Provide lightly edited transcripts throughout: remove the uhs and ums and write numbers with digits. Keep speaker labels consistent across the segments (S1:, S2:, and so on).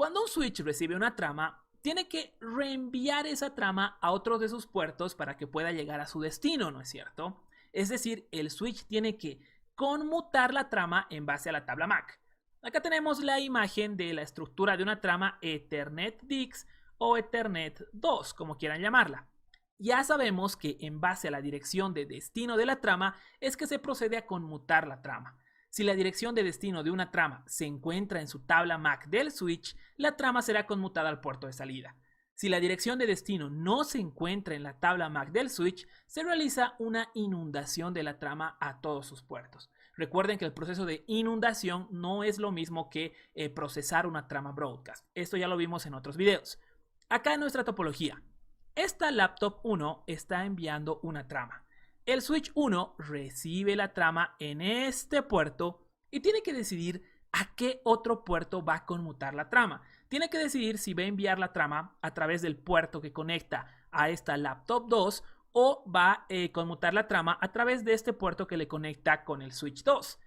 S1: Cuando un switch recibe una trama, tiene que reenviar esa trama a otro de sus puertos para que pueda llegar a su destino, ¿no es cierto? Es decir, el switch tiene que conmutar la trama en base a la tabla MAC. Acá tenemos la imagen de la estructura de una trama Ethernet DIX o Ethernet 2, como quieran llamarla. Ya sabemos que en base a la dirección de destino de la trama es que se procede a conmutar la trama. Si la dirección de destino de una trama se encuentra en su tabla MAC del switch, la trama será conmutada al puerto de salida. Si la dirección de destino no se encuentra en la tabla MAC del switch, se realiza una inundación de la trama a todos sus puertos. Recuerden que el proceso de inundación no es lo mismo que procesar una trama broadcast. Esto ya lo vimos en otros videos. Acá en nuestra topología, esta laptop 1 está enviando una trama. El switch 1 recibe la trama en este puerto y tiene que decidir a qué otro puerto va a conmutar la trama. Tiene que decidir si va a enviar la trama a través del puerto que conecta a esta laptop 2 o va a conmutar la trama a través de este puerto que le conecta con el switch 2.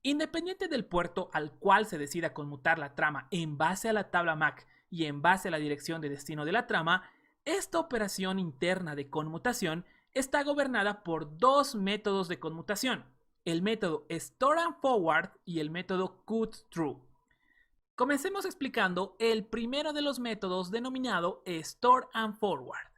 S1: Independiente del puerto al cual se decida conmutar la trama en base a la tabla MAC y en base a la dirección de destino de la trama, esta operación interna de conmutación está gobernada por dos métodos de conmutación, el método Store and Forward y el método Cut Through. Comencemos explicando el primero de los métodos denominado Store and Forward.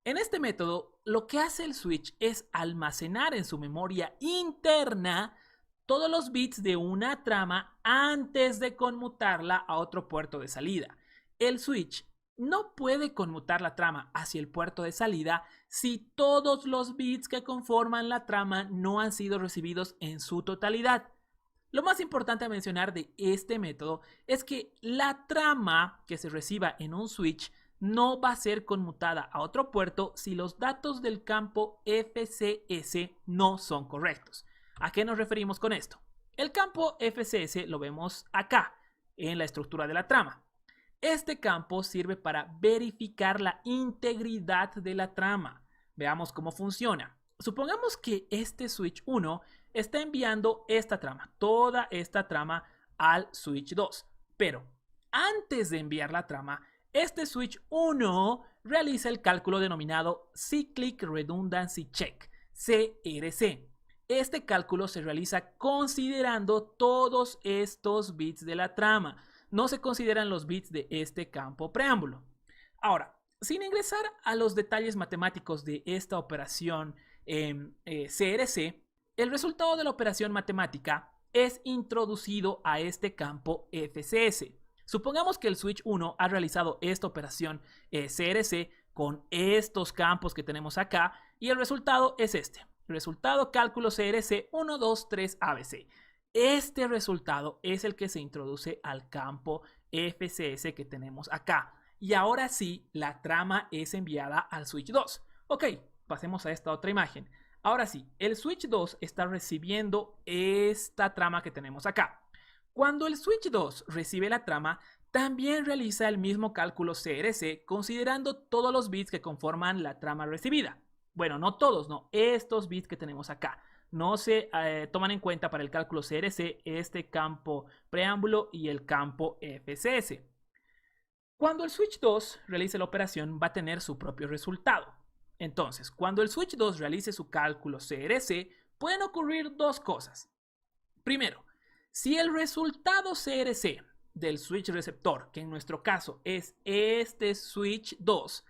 S1: En este método, lo que hace el switch es almacenar en su memoria interna todos los bits de una trama antes de conmutarla a otro puerto de salida. El switch no puede conmutar la trama hacia el puerto de salida si todos los bits que conforman la trama no han sido recibidos en su totalidad. Lo más importante a mencionar de este método es que la trama que se reciba en un switch no va a ser conmutada a otro puerto si los datos del campo FCS no son correctos. ¿A qué nos referimos con esto? El campo FCS lo vemos acá, en la estructura de la trama. Este campo sirve para verificar la integridad de la trama. Veamos cómo funciona. Supongamos que este switch 1 está enviando esta trama, toda esta trama al switch 2. Pero antes de enviar la trama, este switch 1 realiza el cálculo denominado Cyclic Redundancy Check, CRC. Este cálculo se realiza considerando todos estos bits de la trama. No se consideran los bits de este campo preámbulo. Ahora, sin ingresar a los detalles matemáticos de esta operación CRC, el resultado de la operación matemática es introducido a este campo FCS. Supongamos que el switch 1 ha realizado esta operación CRC con estos campos que tenemos acá y el resultado es este. Resultado cálculo CRC 1, 2, 3 ABC. Este resultado es el que se introduce al campo FCS que tenemos acá. Y ahora sí, la trama es enviada al switch 2. Ok, pasemos a esta otra imagen. Ahora sí, el switch 2 está recibiendo esta trama que tenemos acá. Cuando el switch 2 recibe la trama, también realiza el mismo cálculo CRC considerando todos los bits que conforman la trama recibida. Bueno, no todos, no, estos bits que tenemos acá. No se toman en cuenta para el cálculo CRC este campo preámbulo y el campo FCS. Cuando el switch 2 realice la operación va a tener su propio resultado. Entonces, cuando el switch 2 realice su cálculo CRC, pueden ocurrir dos cosas. Primero, si el resultado CRC del switch receptor, que en nuestro caso es este switch 2,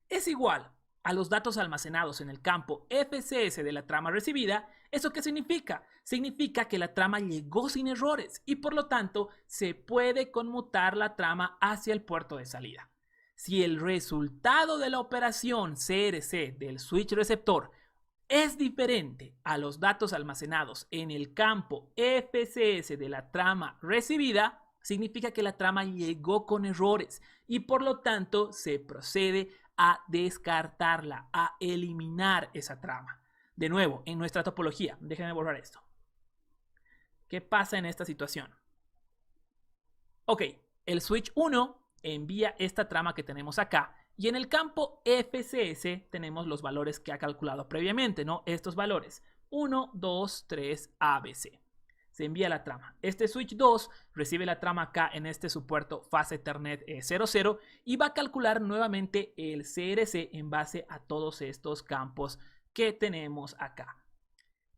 S1: es igual a los datos almacenados en el campo FCS de la trama recibida, ¿eso qué significa? Significa que la trama llegó sin errores y por lo tanto se puede conmutar la trama hacia el puerto de salida. Si el resultado de la operación CRC del switch receptor es diferente a los datos almacenados en el campo FCS de la trama recibida, significa que la trama llegó con errores y por lo tanto se procede a descartarla, a eliminar esa trama. De nuevo, en nuestra topología, déjenme borrar esto. ¿Qué pasa en esta situación? Ok, el switch 1 envía esta trama que tenemos acá y en el campo FCS tenemos los valores que ha calculado previamente, ¿no? Estos valores, 1, 2, 3, ABC. se envía la trama. Este switch 2 recibe la trama acá en este supuesto fast Ethernet 00 y va a calcular nuevamente el CRC en base a todos estos campos que tenemos acá.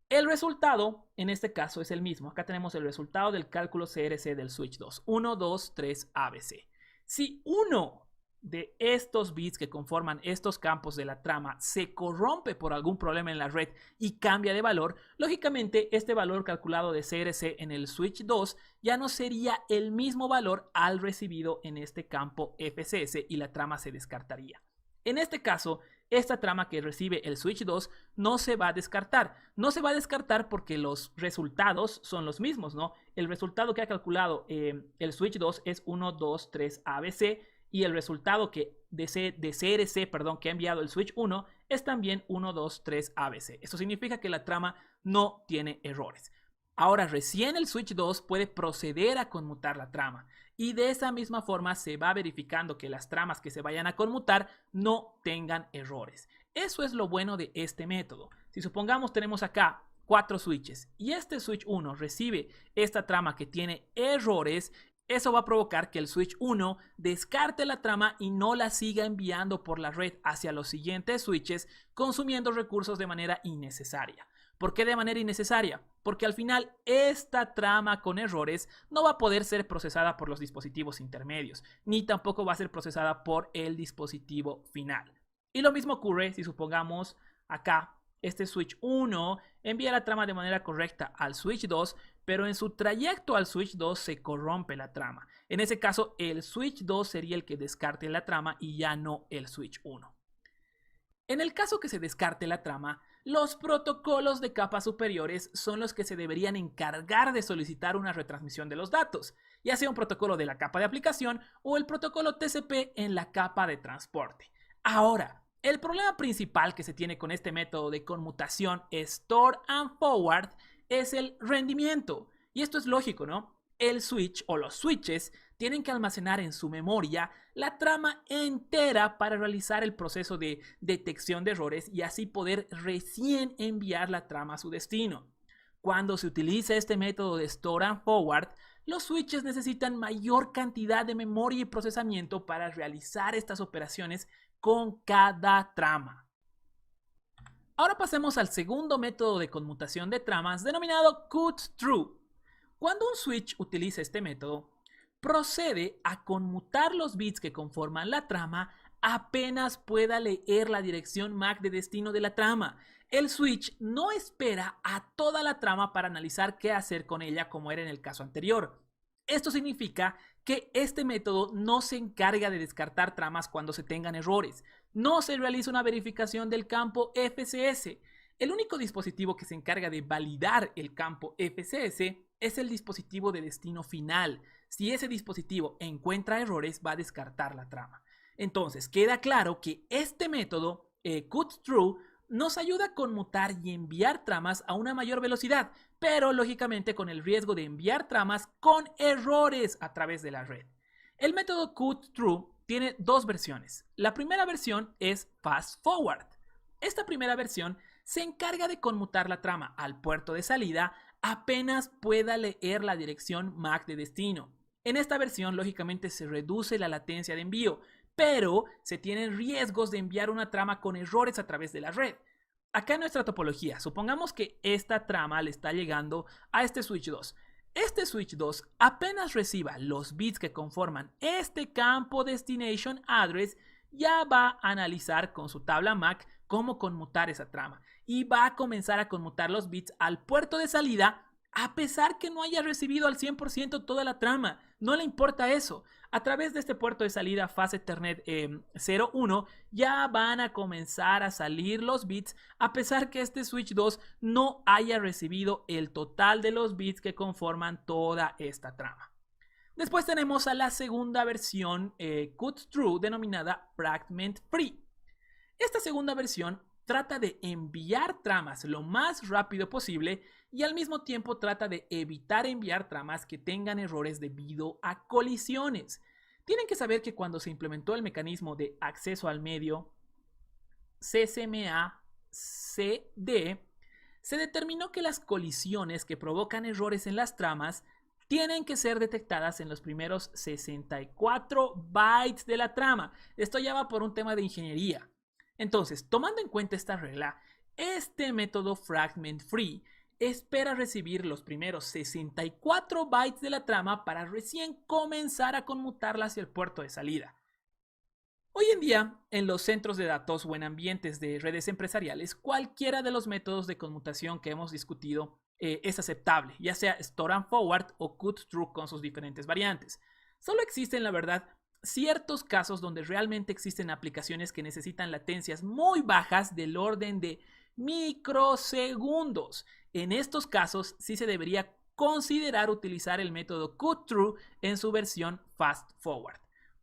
S1: El resultado en este caso es el mismo. Acá tenemos el resultado del cálculo CRC del switch 2. 1, 2, 3, ABC. Si uno de estos bits que conforman estos campos de la trama se corrompe por algún problema en la red y cambia de valor, lógicamente este valor calculado de CRC en el switch 2 ya no sería el mismo valor al recibido en este campo FCS y la trama se descartaría. En este caso, esta trama que recibe el switch 2 no se va a descartar. No se va a descartar porque los resultados son los mismos, ¿no? El resultado que ha calculado el switch 2 es 1, 2, 3 ABC y el resultado de CRC, que ha enviado el switch 1 es también 1, 2, 3 ABC. Esto significa que la trama no tiene errores. Ahora recién el switch 2 puede proceder a conmutar la trama y de esa misma forma se va verificando que las tramas que se vayan a conmutar no tengan errores. Eso es lo bueno de este método. Si supongamos tenemos acá 4 switches y este switch 1 recibe esta trama que tiene errores, eso va a provocar que el switch 1 descarte la trama y no la siga enviando por la red hacia los siguientes switches, consumiendo recursos de manera innecesaria. ¿Por qué de manera innecesaria? Porque al final esta trama con errores no va a poder ser procesada por los dispositivos intermedios, ni tampoco va a ser procesada por el dispositivo final. Y lo mismo ocurre si supongamos acá este switch 1 envía la trama de manera correcta al switch 2, pero en su trayecto al switch 2 se corrompe la trama. En ese caso, el switch 2 sería el que descarte la trama y ya no el switch 1. En el caso que se descarte la trama, los protocolos de capas superiores son los que se deberían encargar de solicitar una retransmisión de los datos, ya sea un protocolo de la capa de aplicación o el protocolo TCP en la capa de transporte. Ahora, el problema principal que se tiene con este método de conmutación Store and Forward es el rendimiento. Y esto es lógico, ¿no? El switch o los switches tienen que almacenar en su memoria la trama entera para realizar el proceso de detección de errores y así poder recién enviar la trama a su destino. Cuando se utiliza este método de Store and Forward, los switches necesitan mayor cantidad de memoria y procesamiento para realizar estas operaciones con cada trama. Ahora pasemos al segundo método de conmutación de tramas denominado Cut-Through. Cuando un switch utiliza este método, procede a conmutar los bits que conforman la trama apenas pueda leer la dirección MAC de destino de la trama. El switch no espera a toda la trama para analizar qué hacer con ella como era en el caso anterior. Esto significa que este método no se encarga de descartar tramas cuando se tengan errores. No se realiza una verificación del campo FCS. El único dispositivo que se encarga de validar el campo FCS es el dispositivo de destino final. Si ese dispositivo encuentra errores, va a descartar la trama. Entonces, queda claro que este método, Cut-Through, nos ayuda a conmutar y enviar tramas a una mayor velocidad, pero lógicamente con el riesgo de enviar tramas con errores a través de la red. El método Cut-Through tiene dos versiones. La primera versión es Fast Forward. Esta primera versión se encarga de conmutar la trama al puerto de salida apenas pueda leer la dirección MAC de destino. En esta versión, lógicamente, se reduce la latencia de envío, pero se tienen riesgos de enviar una trama con errores a través de la red. Acá en nuestra topología, supongamos que esta trama le está llegando a este switch 2. Este switch 2 apenas reciba los bits que conforman este campo Destination Address, ya va a analizar con su tabla MAC cómo conmutar esa trama y va a comenzar a conmutar los bits al puerto de salida a pesar que no haya recibido al 100% toda la trama. No le importa eso. A través de este puerto de salida Fast Ethernet 01 ya van a comenzar a salir los bits a pesar que este switch 2 no haya recibido el total de los bits que conforman toda esta trama. Después tenemos a la segunda versión Cut-Through denominada Fragment Free. Esta segunda versión trata de enviar tramas lo más rápido posible y al mismo tiempo trata de evitar enviar tramas que tengan errores debido a colisiones. Tienen que saber que cuando se implementó el mecanismo de acceso al medio CCMA-CD, se determinó que las colisiones que provocan errores en las tramas tienen que ser detectadas en los primeros 64 bytes de la trama. Esto ya va por un tema de ingeniería. Entonces, tomando en cuenta esta regla, este método fragment free espera recibir los primeros 64 bytes de la trama para recién comenzar a conmutarla hacia el puerto de salida. Hoy en día, en los centros de datos o en ambientes de redes empresariales, cualquiera de los métodos de conmutación que hemos discutido es aceptable, ya sea Store and Forward o Cut Through con sus diferentes variantes. Solo existen, la verdad, ciertos casos donde realmente existen aplicaciones que necesitan latencias muy bajas del orden de microsegundos. En estos casos, sí se debería considerar utilizar el método Cut Through en su versión Fast Forward.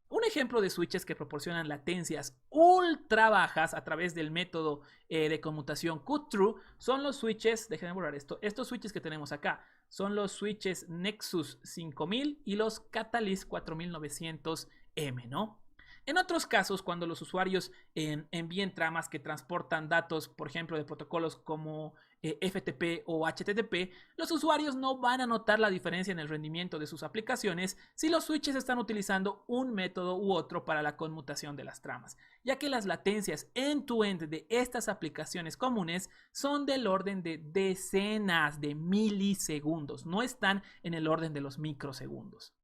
S1: Un ejemplo de switches que proporcionan latencias ultra bajas a través del método de conmutación Cut Through son los switches, déjenme borrar esto, estos switches que tenemos acá son los switches Nexus 5000 y los Catalyst 4900M, ¿no? En otros casos, cuando los usuarios envíen tramas que transportan datos, por ejemplo, de protocolos como FTP o HTTP, los usuarios no van a notar la diferencia en el rendimiento de sus aplicaciones si los switches están utilizando un método u otro para la conmutación de las tramas, ya que las latencias end-to-end de estas aplicaciones comunes son del orden de decenas de milisegundos, no están en el orden de los microsegundos.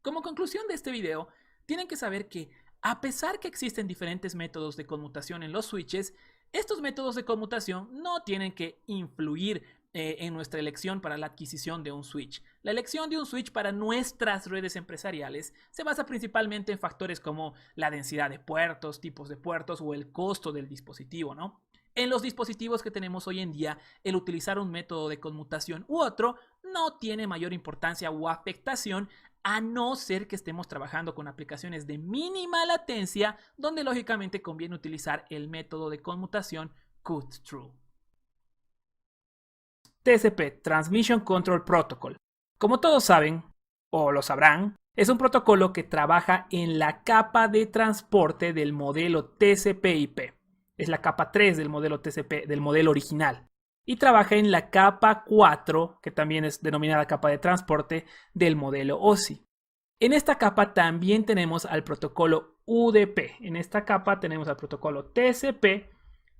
S1: Como conclusión de este video, tienen que saber que, a pesar que existen diferentes métodos de conmutación en los switches, estos métodos de conmutación no tienen que influir en nuestra elección para la adquisición de un switch. La elección de un switch para nuestras redes empresariales se basa principalmente en factores como la densidad de puertos, tipos de puertos o el costo del dispositivo, ¿no? En los dispositivos que tenemos hoy en día, el utilizar un método de conmutación u otro no tiene mayor importancia o afectación, a no ser que estemos trabajando con aplicaciones de mínima latencia, donde lógicamente conviene utilizar el método de conmutación Cut Through. TCP, Transmission Control Protocol. Como todos saben, o lo sabrán, es un protocolo que trabaja en la capa de transporte del modelo TCP/IP. Es la capa 3 del modelo TCP, del modelo original. Y trabaja en la capa 4, que también es denominada capa de transporte, del modelo OSI. En esta capa también tenemos al protocolo UDP. En esta capa tenemos al protocolo TCP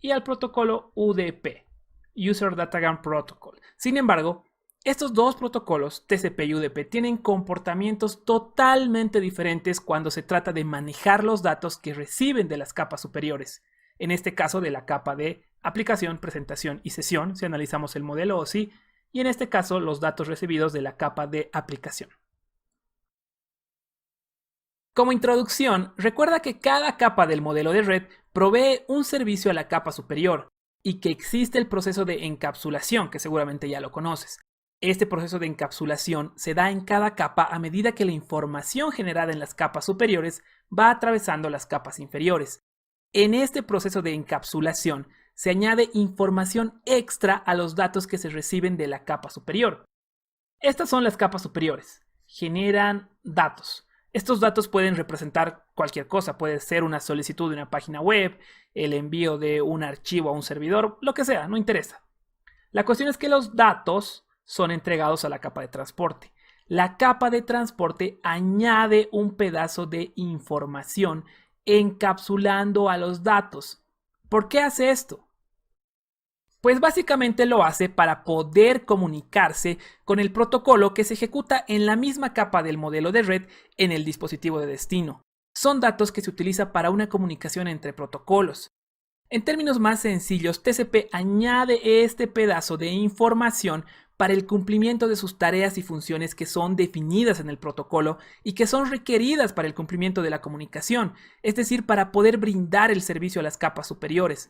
S1: y al protocolo UDP, User Datagram Protocol. Sin embargo, estos dos protocolos, TCP y UDP, tienen comportamientos totalmente diferentes cuando se trata de manejar los datos que reciben de las capas superiores. En este caso, de la capa de aplicación, presentación y sesión, si analizamos el modelo OSI, y en este caso los datos recibidos de la capa de aplicación. Como introducción, recuerda que cada capa del modelo de red provee un servicio a la capa superior y que existe el proceso de encapsulación, que seguramente ya lo conoces. Este proceso de encapsulación se da en cada capa a medida que la información generada en las capas superiores va atravesando las capas inferiores. En este proceso de encapsulación se añade información extra a los datos que se reciben de la capa superior. Estas son las capas superiores. Generan datos. Estos datos pueden representar cualquier cosa. Puede ser una solicitud de una página web, el envío de un archivo a un servidor, lo que sea, no interesa. La cuestión es que los datos son entregados a la capa de transporte. La capa de transporte añade un pedazo de información encapsulando a los datos. ¿Por qué hace esto? Pues básicamente lo hace para poder comunicarse con el protocolo que se ejecuta en la misma capa del modelo de red en el dispositivo de destino. Son datos que se utilizan para una comunicación entre protocolos. En términos más sencillos, TCP añade este pedazo de información para el cumplimiento de sus tareas y funciones que son definidas en el protocolo y que son requeridas para el cumplimiento de la comunicación, es decir, para poder brindar el servicio a las capas superiores.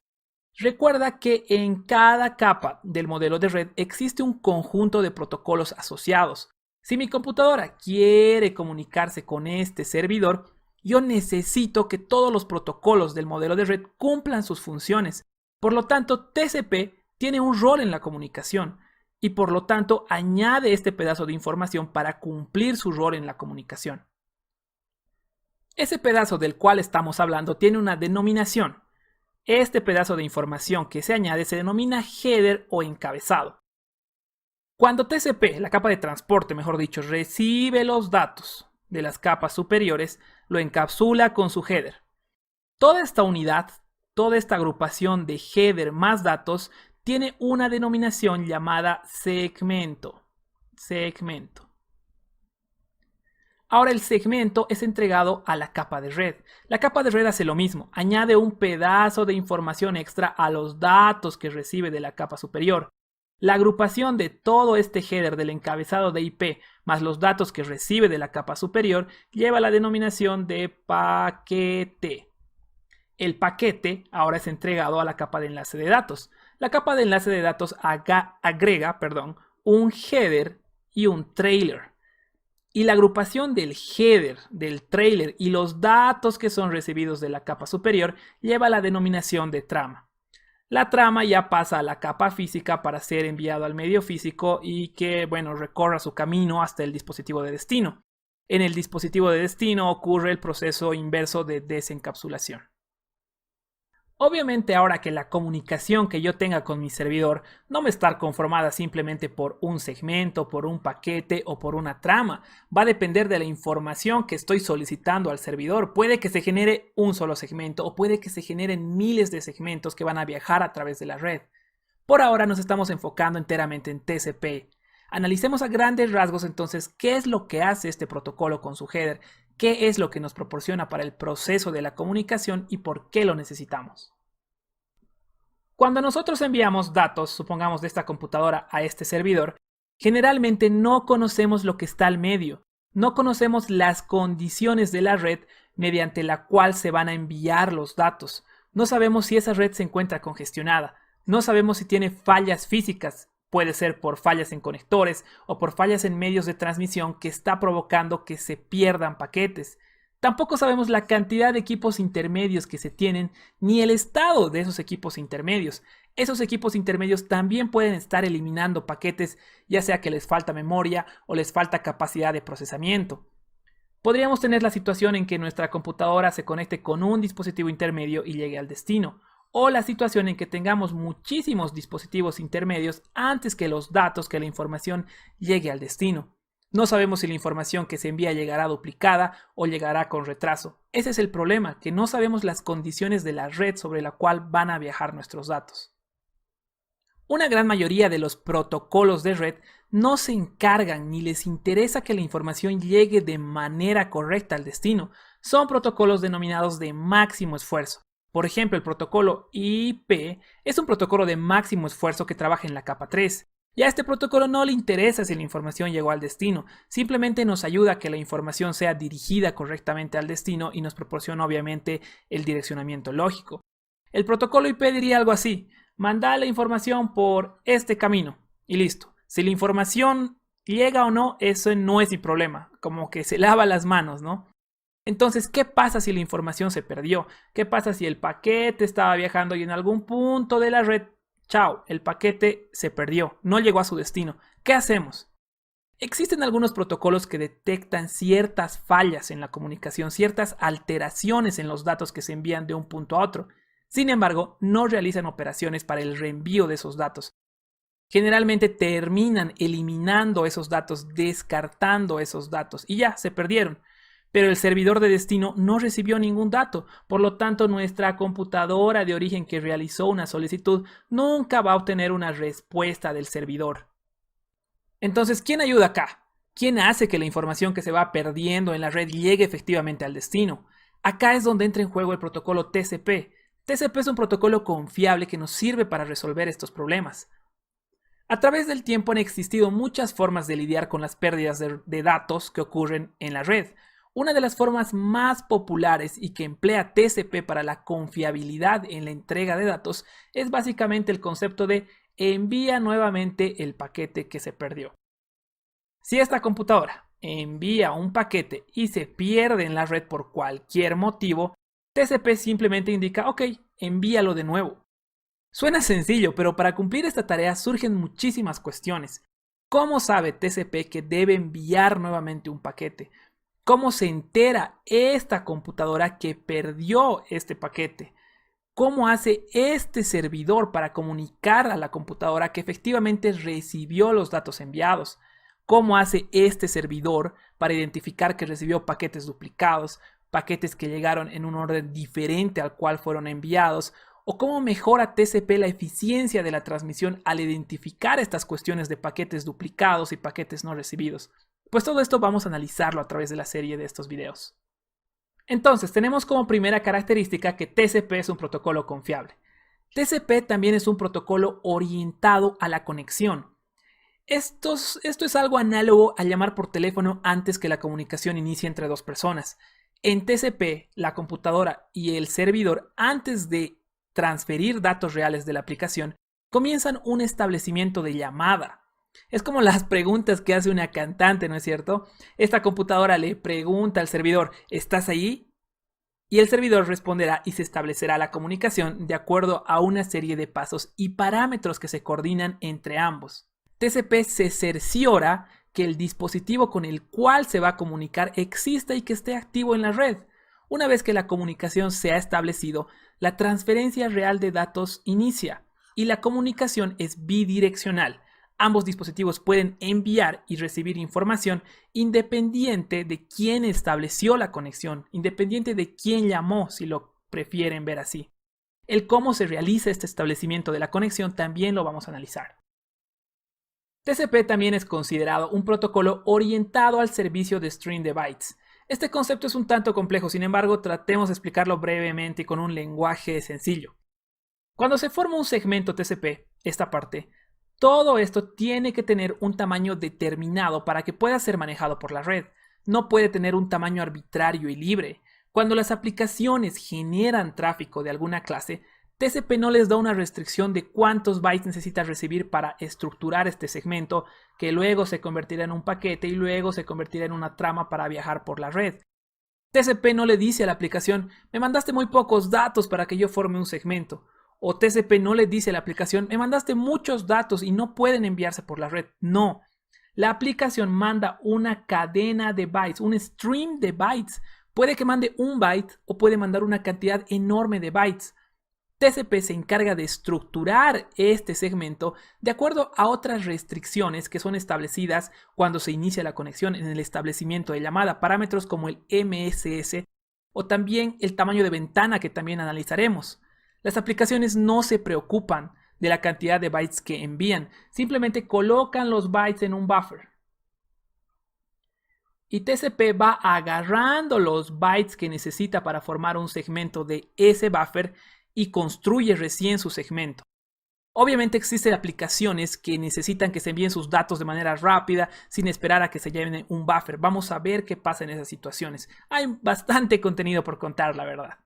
S1: Recuerda que en cada capa del modelo de red existe un conjunto de protocolos asociados. Si mi computadora quiere comunicarse con este servidor, yo necesito que todos los protocolos del modelo de red cumplan sus funciones. Por lo tanto, TCP tiene un rol en la comunicación y por lo tanto añade este pedazo de información para cumplir su rol en la comunicación. Ese pedazo del cual estamos hablando tiene una denominación. Este pedazo de información que se añade se denomina header o encabezado. Cuando TCP, la capa de transporte, mejor dicho, recibe los datos de las capas superiores, lo encapsula con su header. Toda esta unidad, toda esta agrupación de header más datos, tiene una denominación llamada segmento. Ahora el segmento es entregado a la capa de red. La capa de red hace lo mismo, añade un pedazo de información extra a los datos que recibe de la capa superior. La agrupación de todo este header del encabezado de IP más los datos que recibe de la capa superior lleva la denominación de paquete. El paquete ahora es entregado a la capa de enlace de datos. La capa de enlace de datos agrega un header y un trailer. Y la agrupación del header, del trailer y los datos que son recibidos de la capa superior lleva la denominación de trama. La trama ya pasa a la capa física para ser enviado al medio físico y que, recorra su camino hasta el dispositivo de destino. En el dispositivo de destino ocurre el proceso inverso de desencapsulación. Obviamente ahora que la comunicación que yo tenga con mi servidor no va a estar conformada simplemente por un segmento, por un paquete o por una trama. Va a depender de la información que estoy solicitando al servidor. Puede que se genere un solo segmento o puede que se generen miles de segmentos que van a viajar a través de la red. Por ahora nos estamos enfocando enteramente en TCP. Analicemos a grandes rasgos entonces qué es lo que hace este protocolo con su header, qué es lo que nos proporciona para el proceso de la comunicación y por qué lo necesitamos. Cuando nosotros enviamos datos, supongamos de esta computadora a este servidor, generalmente no conocemos lo que está al medio, no conocemos las condiciones de la red mediante la cual se van a enviar los datos, no sabemos si esa red se encuentra congestionada, no sabemos si tiene fallas físicas. Puede ser por fallas en conectores o por fallas en medios de transmisión que está provocando que se pierdan paquetes. Tampoco sabemos la cantidad de equipos intermedios que se tienen ni el estado de esos equipos intermedios. Esos equipos intermedios también pueden estar eliminando paquetes, ya sea que les falta memoria o les falta capacidad de procesamiento. Podríamos tener la situación en que nuestra computadora se conecte con un dispositivo intermedio y llegue al destino. O la situación en que tengamos muchísimos dispositivos intermedios antes que los datos, que la información llegue al destino. No sabemos si la información que se envía llegará duplicada o llegará con retraso. Ese es el problema, que no sabemos las condiciones de la red sobre la cual van a viajar nuestros datos. Una gran mayoría de los protocolos de red no se encargan ni les interesa que la información llegue de manera correcta al destino. Son protocolos denominados de máximo esfuerzo. Por ejemplo, el protocolo IP es un protocolo de máximo esfuerzo que trabaja en la capa 3. Y a este protocolo no le interesa si la información llegó al destino, simplemente nos ayuda a que la información sea dirigida correctamente al destino y nos proporciona obviamente el direccionamiento lógico. El protocolo IP diría algo así: manda la información por este camino y listo. Si la información llega o no, eso no es mi problema, como que se lava las manos, ¿no? Entonces, ¿qué pasa si la información se perdió? ¿Qué pasa si el paquete estaba viajando y en algún punto de la red, chao, el paquete se perdió, no llegó a su destino? ¿Qué hacemos? Existen algunos protocolos que detectan ciertas fallas en la comunicación, ciertas alteraciones en los datos que se envían de un punto a otro. Sin embargo, no realizan operaciones para el reenvío de esos datos. Generalmente terminan eliminando esos datos, descartando esos datos y ya, se perdieron. Pero el servidor de destino no recibió ningún dato, por lo tanto nuestra computadora de origen que realizó una solicitud nunca va a obtener una respuesta del servidor. Entonces, ¿quién ayuda acá? ¿Quién hace que la información que se va perdiendo en la red llegue efectivamente al destino? Acá es donde entra en juego el protocolo TCP. TCP es un protocolo confiable que nos sirve para resolver estos problemas. A través del tiempo han existido muchas formas de lidiar con las pérdidas de datos que ocurren en la red. Una de las formas más populares y que emplea TCP para la confiabilidad en la entrega de datos es básicamente el concepto de envía nuevamente el paquete que se perdió. Si esta computadora envía un paquete y se pierde en la red por cualquier motivo, TCP simplemente indica, ok, envíalo de nuevo. Suena sencillo, pero para cumplir esta tarea surgen muchísimas cuestiones. ¿Cómo sabe TCP que debe enviar nuevamente un paquete? ¿Cómo se entera esta computadora que perdió este paquete? cómo hace este servidor para comunicar a la computadora que efectivamente recibió los datos enviados, cómo hace este servidor para identificar que recibió paquetes duplicados, paquetes que llegaron en un orden diferente al cual fueron enviados, o cómo mejora TCP la eficiencia de la transmisión al identificar estas cuestiones de paquetes duplicados y paquetes no recibidos. Pues todo esto vamos a analizarlo a través de la serie de estos videos. Entonces, tenemos como primera característica que TCP es un protocolo confiable. TCP también es un protocolo orientado a la conexión. Esto es algo análogo a llamar por teléfono antes que la comunicación inicie entre dos personas. En TCP, la computadora y el servidor, antes de transferir datos reales de la aplicación, comienzan un establecimiento de llamada. Es como las preguntas que hace una cantante, ¿no es cierto? Esta computadora le pregunta al servidor, ¿estás allí? Y el servidor responderá y se establecerá la comunicación de acuerdo a una serie de pasos y parámetros que se coordinan entre ambos. TCP se cerciora que el dispositivo con el cual se va a comunicar exista y que esté activo en la red. Una vez que la comunicación se ha establecido, la transferencia real de datos inicia y la comunicación es bidireccional. Ambos dispositivos pueden enviar y recibir información independiente de quién estableció la conexión, independiente de quién llamó, si lo prefieren ver así. El cómo se realiza este establecimiento de la conexión también lo vamos a analizar. TCP también es considerado un protocolo orientado al servicio de stream de bytes. Este concepto es un tanto complejo, sin embargo, tratemos de explicarlo brevemente y con un lenguaje sencillo. Cuando se forma un segmento TCP, esta parte, todo esto tiene que tener un tamaño determinado para que pueda ser manejado por la red. No puede tener un tamaño arbitrario y libre. Cuando las aplicaciones generan tráfico de alguna clase, TCP no les da una restricción de cuántos bytes necesita recibir para estructurar este segmento, que luego se convertirá en un paquete y luego se convertirá en una trama para viajar por la red. TCP no le dice a la aplicación, me mandaste muy pocos datos para que yo forme un segmento. O TCP no le dice a la aplicación, me mandaste muchos datos y no pueden enviarse por la red. No. La aplicación manda una cadena de bytes, un stream de bytes. Puede que mande un byte o puede mandar una cantidad enorme de bytes. TCP se encarga de estructurar este segmento de acuerdo a otras restricciones que son establecidas cuando se inicia la conexión en el establecimiento de llamada, parámetros como el MSS o también el tamaño de ventana que también analizaremos. Las aplicaciones no se preocupan de la cantidad de bytes que envían, simplemente colocan los bytes en un buffer. Y TCP va agarrando los bytes que necesita para formar un segmento de ese buffer y construye recién su segmento. Obviamente existen aplicaciones que necesitan que se envíen sus datos de manera rápida sin esperar a que se llene un buffer. Vamos a ver qué pasa en esas situaciones. Hay bastante contenido por contar, la verdad.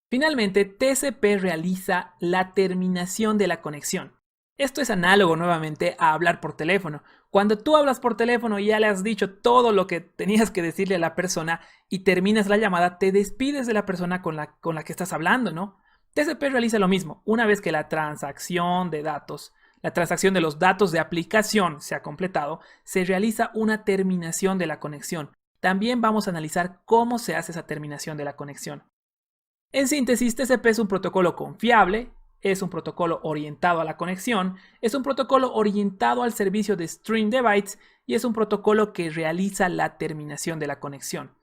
S1: Finalmente, TCP realiza la terminación de la conexión. Esto es análogo nuevamente a hablar por teléfono. Cuando tú hablas por teléfono y ya le has dicho todo lo que tenías que decirle a la persona y terminas la llamada, te despides de la persona con la que estás hablando, ¿no? TCP realiza lo mismo. Una vez que la transacción de datos, la transacción de los datos de aplicación se ha completado, se realiza una terminación de la conexión. También vamos a analizar cómo se hace esa terminación de la conexión. En síntesis, TCP es un protocolo confiable, es un protocolo orientado a la conexión, es un protocolo orientado al servicio de stream de bytes y es un protocolo que realiza la terminación de la conexión.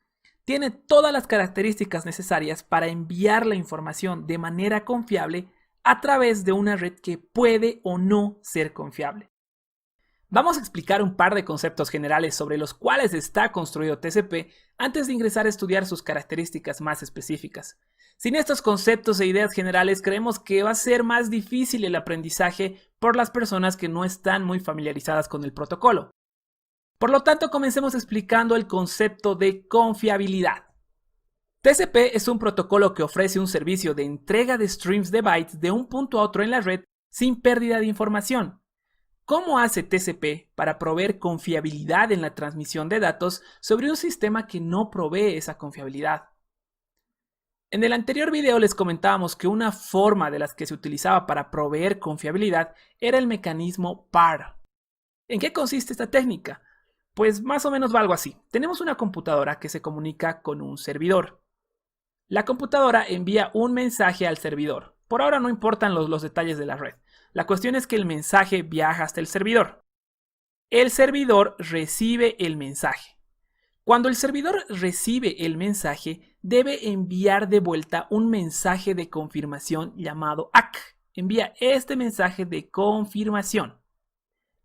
S1: Tiene todas las características necesarias para enviar la información de manera confiable a través de una red que puede o no ser confiable. Vamos a explicar un par de conceptos generales sobre los cuales está construido TCP antes de ingresar a estudiar sus características más específicas. Sin estos conceptos e ideas generales, creemos que va a ser más difícil el aprendizaje por las personas que no están muy familiarizadas con el protocolo. Por lo tanto, comencemos explicando el concepto de confiabilidad. TCP es un protocolo que ofrece un servicio de entrega de streams de bytes de un punto a otro en la red sin pérdida de información. ¿Cómo hace TCP para proveer confiabilidad en la transmisión de datos sobre un sistema que no provee esa confiabilidad? En el anterior video les comentábamos que una forma de las que se utilizaba para proveer confiabilidad era el mecanismo PAR. ¿En qué consiste esta técnica? Pues más o menos va algo así. Tenemos una computadora que se comunica con un servidor. La computadora envía un mensaje al servidor. Por ahora no importan los detalles de la red. La cuestión es que el mensaje viaja hasta el servidor. El servidor recibe el mensaje. Cuando el servidor recibe el mensaje, debe enviar de vuelta un mensaje de confirmación llamado ACK. Envía este mensaje de confirmación.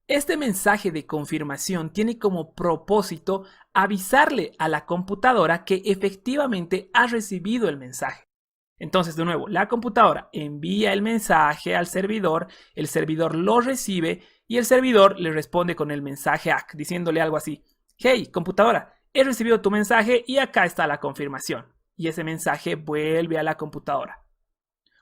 S1: Este mensaje de confirmación tiene como propósito avisarle a la computadora que efectivamente ha recibido el mensaje. Entonces, de nuevo, la computadora envía el mensaje al servidor, el servidor lo recibe y el servidor le responde con el mensaje ACK, diciéndole algo así: hey, computadora, he recibido tu mensaje y acá está la confirmación. Y ese mensaje vuelve a la computadora.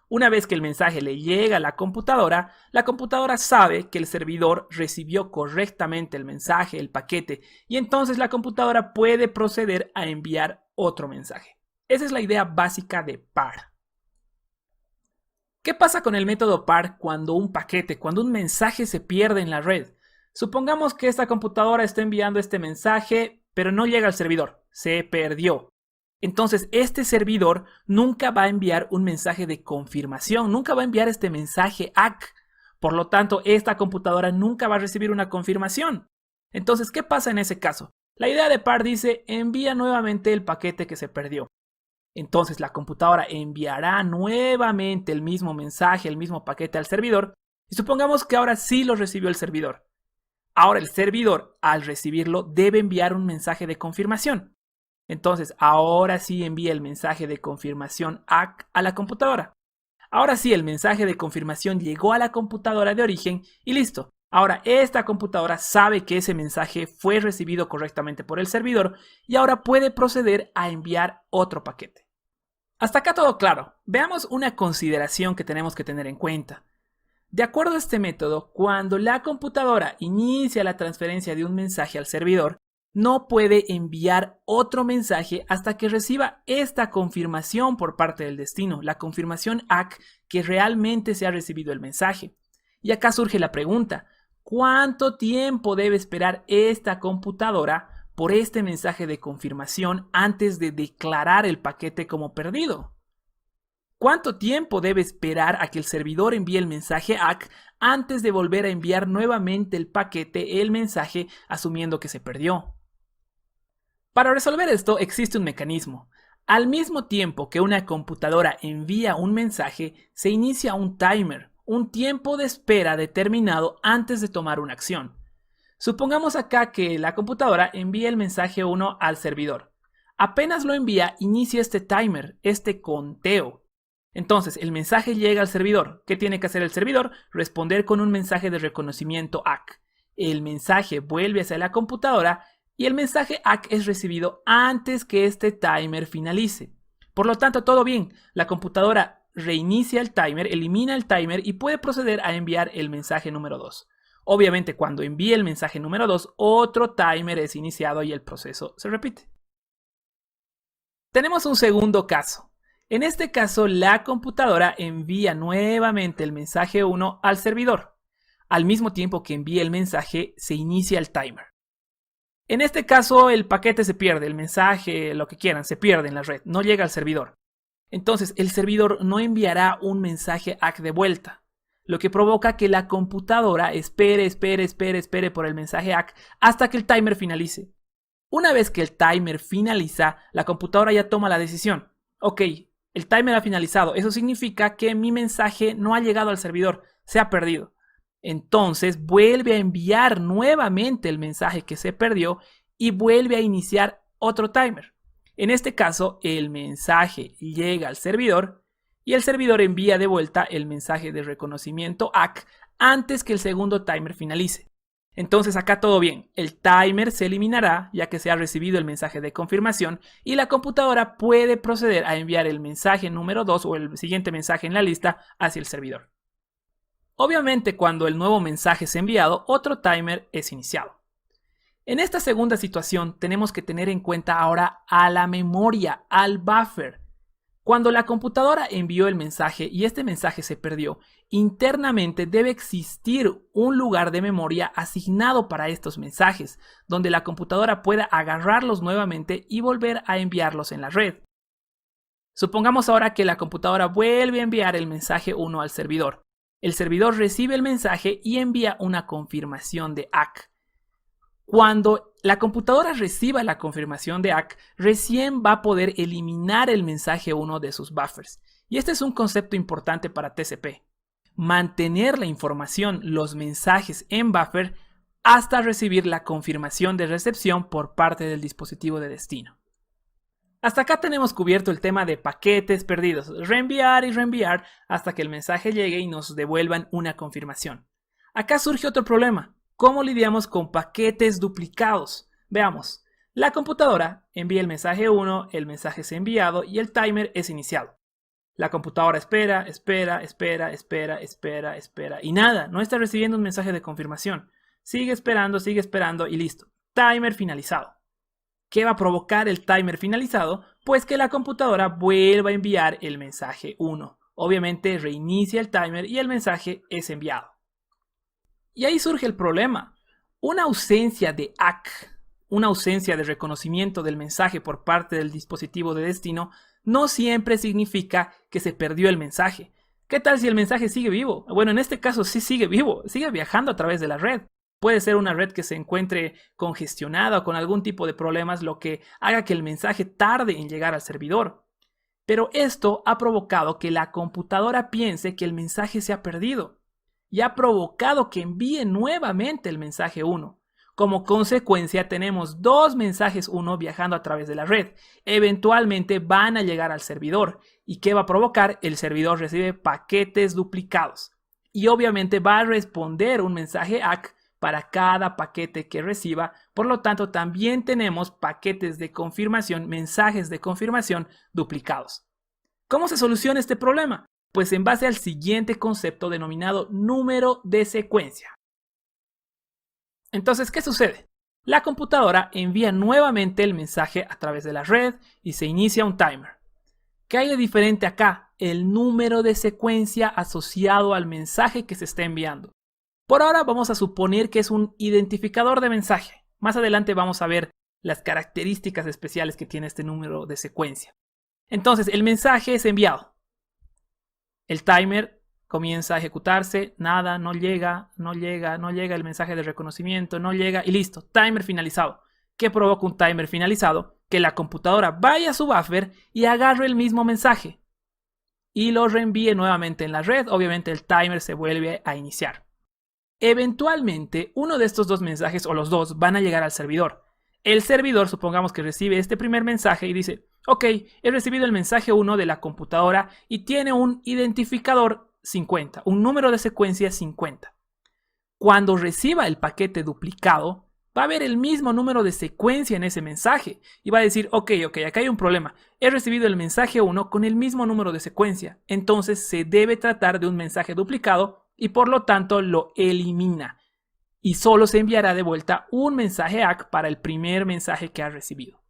S1: Una vez que el mensaje le llega a la computadora sabe que el servidor recibió correctamente el mensaje, el paquete, y entonces la computadora puede proceder a enviar otro mensaje. Esa es la idea básica de PAR. ¿Qué pasa con el método PAR cuando un paquete, cuando un mensaje se pierde en la red? Supongamos que esta computadora está enviando este mensaje, pero no llega al servidor, se perdió. Entonces, este servidor nunca va a enviar un mensaje de confirmación, nunca va a enviar este mensaje ACK. Por lo tanto, esta computadora nunca va a recibir una confirmación. Entonces, ¿qué pasa en ese caso? La idea de PAR dice: envía nuevamente el paquete que se perdió. Entonces, la computadora enviará nuevamente el mismo mensaje, el mismo paquete al servidor, y supongamos que ahora sí lo recibió el servidor. Ahora el servidor, al recibirlo, debe enviar un mensaje de confirmación. Entonces, ahora sí envía el mensaje de confirmación ACK a la computadora. Ahora sí, el mensaje de confirmación llegó a la computadora de origen y listo. Ahora esta computadora sabe que ese mensaje fue recibido correctamente por el servidor y ahora puede proceder a enviar otro paquete. Hasta acá todo claro. Veamos una consideración que tenemos que tener en cuenta. De acuerdo a este método, cuando la computadora inicia la transferencia de un mensaje al servidor, no puede enviar otro mensaje hasta que reciba esta confirmación por parte del destino, la confirmación ACK que realmente se ha recibido el mensaje. Y acá surge la pregunta: ¿cuánto tiempo debe esperar esta computadora por este mensaje de confirmación antes de declarar el paquete como perdido? ¿Cuánto tiempo debe esperar a que el servidor envíe el mensaje ACK antes de volver a enviar nuevamente el paquete, el mensaje, asumiendo que se perdió? Para resolver esto existe un mecanismo. Al mismo tiempo que una computadora envía un mensaje, se inicia un timer, un tiempo de espera determinado antes de tomar una acción. Supongamos acá que la computadora envía el mensaje 1 al servidor. Apenas lo envía, inicia este timer, este conteo. Entonces, el mensaje llega al servidor. ¿Qué tiene que hacer el servidor? Responder con un mensaje de reconocimiento ACK. El mensaje vuelve hacia la computadora y el mensaje ACK es recibido antes que este timer finalice. Por lo tanto, todo bien. La computadora reinicia el timer, elimina el timer y puede proceder a enviar el mensaje número 2. Obviamente, cuando envíe el mensaje número 2, otro timer es iniciado y el proceso se repite. Tenemos un segundo caso. En este caso, la computadora envía nuevamente el mensaje 1 al servidor. Al mismo tiempo que envía el mensaje, se inicia el timer. En este caso, el paquete se pierde, el mensaje, lo que quieran, se pierde en la red, no llega al servidor. Entonces, el servidor no enviará un mensaje ACK de vuelta, lo que provoca que la computadora espere por el mensaje ACK hasta que el timer finalice. Una vez que el timer finaliza, la computadora ya toma la decisión. Ok, el timer ha finalizado, eso significa que mi mensaje no ha llegado al servidor, se ha perdido. Entonces vuelve a enviar nuevamente el mensaje que se perdió y vuelve a iniciar otro timer. En este caso, el mensaje llega al servidor y el servidor envía de vuelta el mensaje de reconocimiento ACK antes que el segundo timer finalice. Entonces acá todo bien, el timer se eliminará ya que se ha recibido el mensaje de confirmación y la computadora puede proceder a enviar el mensaje número 2 o el siguiente mensaje en la lista hacia el servidor. Obviamente, cuando el nuevo mensaje es enviado, otro timer es iniciado. En esta segunda situación tenemos que tener en cuenta ahora a la memoria, al buffer. Cuando la computadora envió el mensaje y este mensaje se perdió, internamente debe existir un lugar de memoria asignado para estos mensajes, donde la computadora pueda agarrarlos nuevamente y volver a enviarlos en la red. Supongamos ahora que la computadora vuelve a enviar el mensaje 1 al servidor. El servidor recibe el mensaje y envía una confirmación de ACK. Cuando la computadora reciba la confirmación de ACK, recién va a poder eliminar el mensaje 1 de sus buffers. Y este es un concepto importante para TCP. Mantener la información, los mensajes en buffer, hasta recibir la confirmación de recepción por parte del dispositivo de destino. Hasta acá tenemos cubierto el tema de paquetes perdidos, reenviar y reenviar hasta que el mensaje llegue y nos devuelvan una confirmación. Acá surge otro problema. ¿Cómo lidiamos con paquetes duplicados? Veamos. La computadora envía el mensaje 1, el mensaje es enviado y el timer es iniciado. La computadora espera y nada, no está recibiendo un mensaje de confirmación. Sigue esperando y listo. Timer finalizado. ¿Qué va a provocar el timer finalizado? Pues que la computadora vuelva a enviar el mensaje 1. Obviamente reinicia el timer y el mensaje es enviado. Y ahí surge el problema. Una ausencia de ACK, una ausencia de reconocimiento del mensaje por parte del dispositivo de destino, no siempre significa que se perdió el mensaje. ¿Qué tal si el mensaje sigue vivo? Bueno, en este caso sí sigue vivo, sigue viajando a través de la red. Puede ser una red que se encuentre congestionada o con algún tipo de problemas, lo que haga que el mensaje tarde en llegar al servidor. Pero esto ha provocado que la computadora piense que el mensaje se ha perdido y ha provocado que envíe nuevamente el mensaje 1. Como consecuencia tenemos dos mensajes 1 viajando a través de la red. Eventualmente van a llegar al servidor. ¿Y qué va a provocar? El servidor recibe paquetes duplicados. Y obviamente va a responder un mensaje ACK para cada paquete que reciba. Por lo tanto, también tenemos paquetes de confirmación, mensajes de confirmación duplicados. ¿Cómo se soluciona este problema? Pues en base al siguiente concepto denominado número de secuencia. Entonces, ¿qué sucede? La computadora envía nuevamente el mensaje a través de la red y se inicia un timer. ¿Qué hay de diferente acá? El número de secuencia asociado al mensaje que se está enviando. Por ahora vamos a suponer que es un identificador de mensaje. Más adelante vamos a ver las características especiales que tiene este número de secuencia. Entonces, el mensaje es enviado. El timer comienza a ejecutarse, nada, no llega el mensaje de reconocimiento, no llega y listo, timer finalizado. ¿Qué provoca un timer finalizado? Que la computadora vaya a su buffer y agarre el mismo mensaje y lo reenvíe nuevamente en la red. Obviamente el timer se vuelve a iniciar. Eventualmente uno de estos dos mensajes o los dos van a llegar al servidor. El servidor, supongamos que recibe este primer mensaje y dice: ok, he recibido el mensaje 1 de la computadora y tiene un identificador 50, un número de secuencia 50. Cuando reciba el paquete duplicado, va a ver el mismo número de secuencia en ese mensaje y va a decir: ok, acá hay un problema. He recibido el mensaje 1 con el mismo número de secuencia. Entonces se debe tratar de un mensaje duplicado y por lo tanto lo elimina. Y solo se enviará de vuelta un mensaje ACK para el primer mensaje que ha recibido.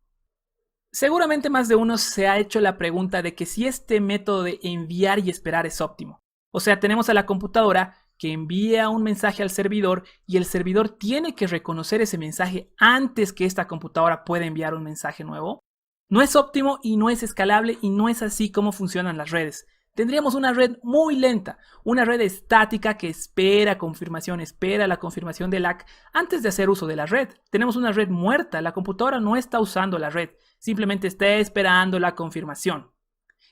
S1: Seguramente más de uno se ha hecho la pregunta de que si este método de enviar y esperar es óptimo. O sea, tenemos a la computadora que envía un mensaje al servidor y el servidor tiene que reconocer ese mensaje antes que esta computadora pueda enviar un mensaje nuevo. No es óptimo y no es escalable y no es así como funcionan las redes. Tendríamos una red muy lenta, una red estática que espera la confirmación del ACK antes de hacer uso de la red. Tenemos una red muerta, la computadora no está usando la red, simplemente está esperando la confirmación.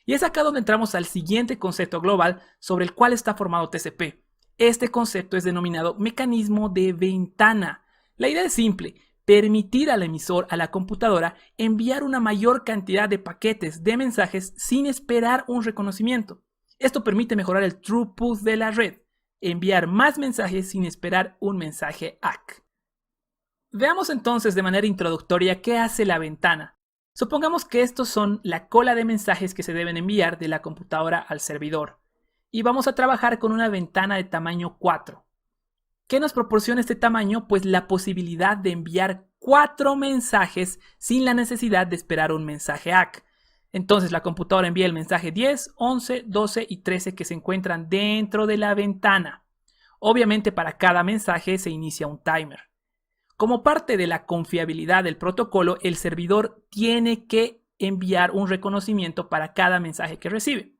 S1: Y es acá donde entramos al siguiente concepto global sobre el cual está formado TCP. Este concepto es denominado mecanismo de ventana. La idea es simple: permitir al emisor, a la computadora, enviar una mayor cantidad de paquetes de mensajes sin esperar un reconocimiento. Esto permite mejorar el throughput de la red, enviar más mensajes sin esperar un mensaje ACK. Veamos entonces de manera introductoria qué hace la ventana. Supongamos que estos son la cola de mensajes que se deben enviar de la computadora al servidor. Y vamos a trabajar con una ventana de tamaño 4. ¿Qué nos proporciona este tamaño? Pues la posibilidad de enviar 4 mensajes sin la necesidad de esperar un mensaje ACK. Entonces la computadora envía el mensaje 10, 11, 12 y 13 que se encuentran dentro de la ventana. Obviamente para cada mensaje se inicia un timer. Como parte de la confiabilidad del protocolo, el servidor tiene que enviar un reconocimiento para cada mensaje que recibe.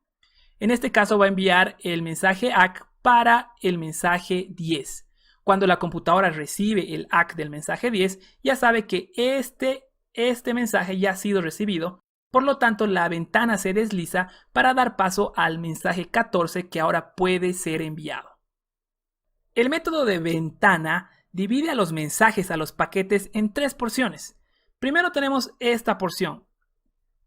S1: En este caso va a enviar el mensaje ACK para el mensaje 10. Cuando la computadora recibe el ACK del mensaje 10, ya sabe que este mensaje ya ha sido recibido. Por lo tanto, la ventana se desliza para dar paso al mensaje 14 que ahora puede ser enviado. El método de ventana divide a los mensajes a los paquetes en 3 porciones. Primero tenemos esta porción.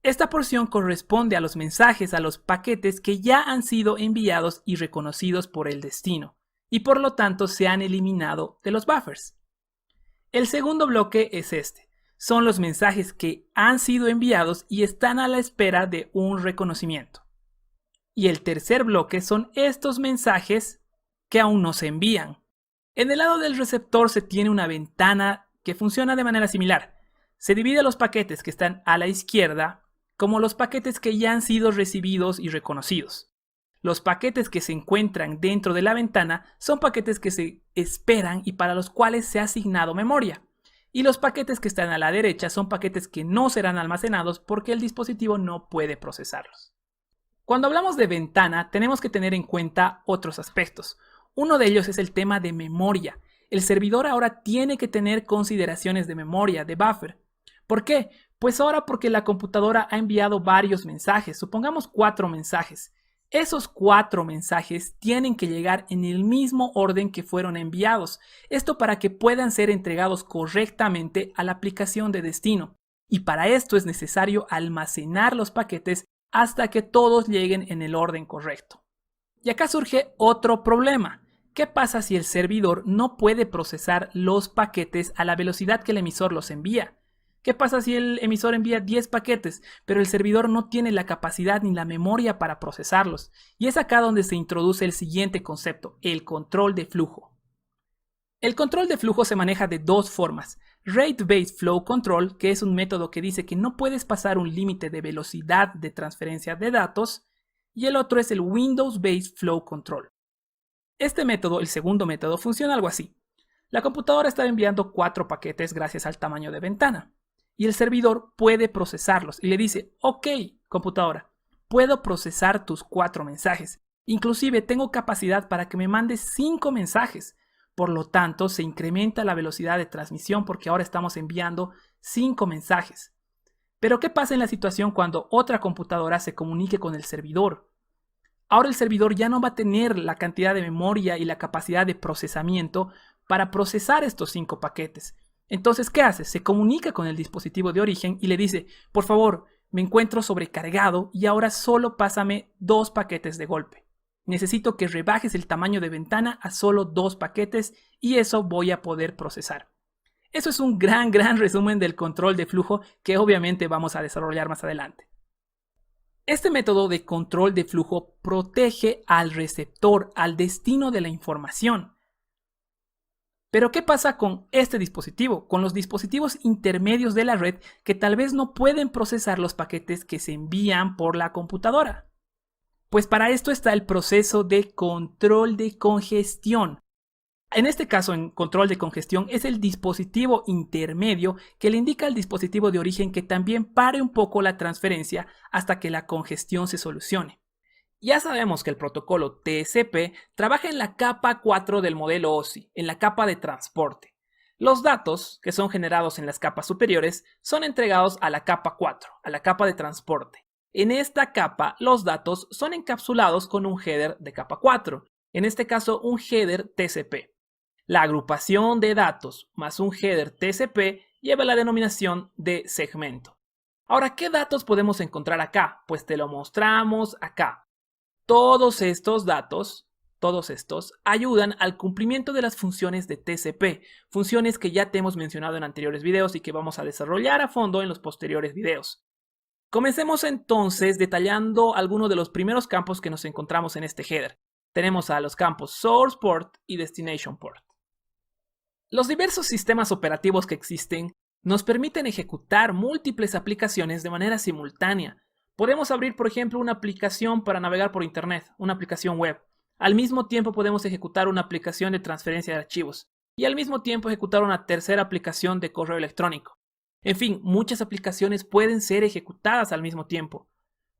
S1: Esta porción corresponde a los mensajes a los paquetes que ya han sido enviados y reconocidos por el destino, y por lo tanto se han eliminado de los buffers. El segundo bloque es este. Son los mensajes que han sido enviados y están a la espera de un reconocimiento. Y el tercer bloque son estos mensajes que aún no se envían. En el lado del receptor se tiene una ventana que funciona de manera similar. Se divide los paquetes que están a la izquierda como los paquetes que ya han sido recibidos y reconocidos. Los paquetes que se encuentran dentro de la ventana son paquetes que se esperan y para los cuales se ha asignado memoria. Y los paquetes que están a la derecha son paquetes que no serán almacenados porque el dispositivo no puede procesarlos. Cuando hablamos de ventana, tenemos que tener en cuenta otros aspectos. Uno de ellos es el tema de memoria. El servidor ahora tiene que tener consideraciones de memoria, de buffer. ¿Por qué? Pues ahora porque la computadora ha enviado varios mensajes, supongamos 4 mensajes. Esos 4 mensajes tienen que llegar en el mismo orden que fueron enviados. Esto para que puedan ser entregados correctamente a la aplicación de destino. Y para esto es necesario almacenar los paquetes hasta que todos lleguen en el orden correcto. Y acá surge otro problema. ¿Qué pasa si el servidor no puede procesar los paquetes a la velocidad que el emisor los envía? ¿Qué pasa si el emisor envía 10 paquetes, pero el servidor no tiene la capacidad ni la memoria para procesarlos? Y es acá donde se introduce el siguiente concepto, el control de flujo. El control de flujo se maneja de dos formas. Rate Based Flow Control, que es un método que dice que no puedes pasar un límite de velocidad de transferencia de datos, y el otro es el Windows Based Flow Control. Este método, el segundo método, funciona algo así. La computadora está enviando 4 paquetes gracias al tamaño de ventana. Y el servidor puede procesarlos y le dice, ok, computadora, puedo procesar tus 4 mensajes. Inclusive tengo capacidad para que me mandes 5 mensajes. Por lo tanto, se incrementa la velocidad de transmisión porque ahora estamos enviando 5 mensajes. Pero ¿qué pasa en la situación cuando otra computadora se comunique con el servidor? Ahora el servidor ya no va a tener la cantidad de memoria y la capacidad de procesamiento para procesar estos 5 paquetes. Entonces, ¿qué hace? Se comunica con el dispositivo de origen y le dice, por favor, me encuentro sobrecargado y ahora solo pásame 2 paquetes de golpe. Necesito que rebajes el tamaño de ventana a solo 2 paquetes y eso voy a poder procesar. Eso es un gran resumen del control de flujo que obviamente vamos a desarrollar más adelante. Este método de control de flujo protege al receptor, al destino de la información. Pero ¿qué pasa con este dispositivo? Con los dispositivos intermedios de la red que tal vez no pueden procesar los paquetes que se envían por la computadora. Pues para esto está el proceso de control de congestión. En este caso, en control de congestión, es el dispositivo intermedio que le indica al dispositivo de origen que también pare un poco la transferencia hasta que la congestión se solucione. Ya sabemos que el protocolo TCP trabaja en la capa 4 del modelo OSI, en la capa de transporte. Los datos, que son generados en las capas superiores, son entregados a la capa 4, a la capa de transporte. En esta capa, los datos son encapsulados con un header de capa 4, en este caso un header TCP. La agrupación de datos más un header TCP lleva la denominación de segmento. Ahora, ¿qué datos podemos encontrar acá? Pues te lo mostramos acá. Todos estos datos, ayudan al cumplimiento de las funciones de TCP, funciones que ya te hemos mencionado en anteriores videos y que vamos a desarrollar a fondo en los posteriores videos. Comencemos entonces detallando algunos de los primeros campos que nos encontramos en este header. Tenemos a los campos Source Port y Destination Port. Los diversos sistemas operativos que existen nos permiten ejecutar múltiples aplicaciones de manera simultánea. Podemos abrir, por ejemplo, una aplicación para navegar por internet, una aplicación web. Al mismo tiempo podemos ejecutar una aplicación de transferencia de archivos y al mismo tiempo ejecutar una tercera aplicación de correo electrónico. En fin, muchas aplicaciones pueden ser ejecutadas al mismo tiempo.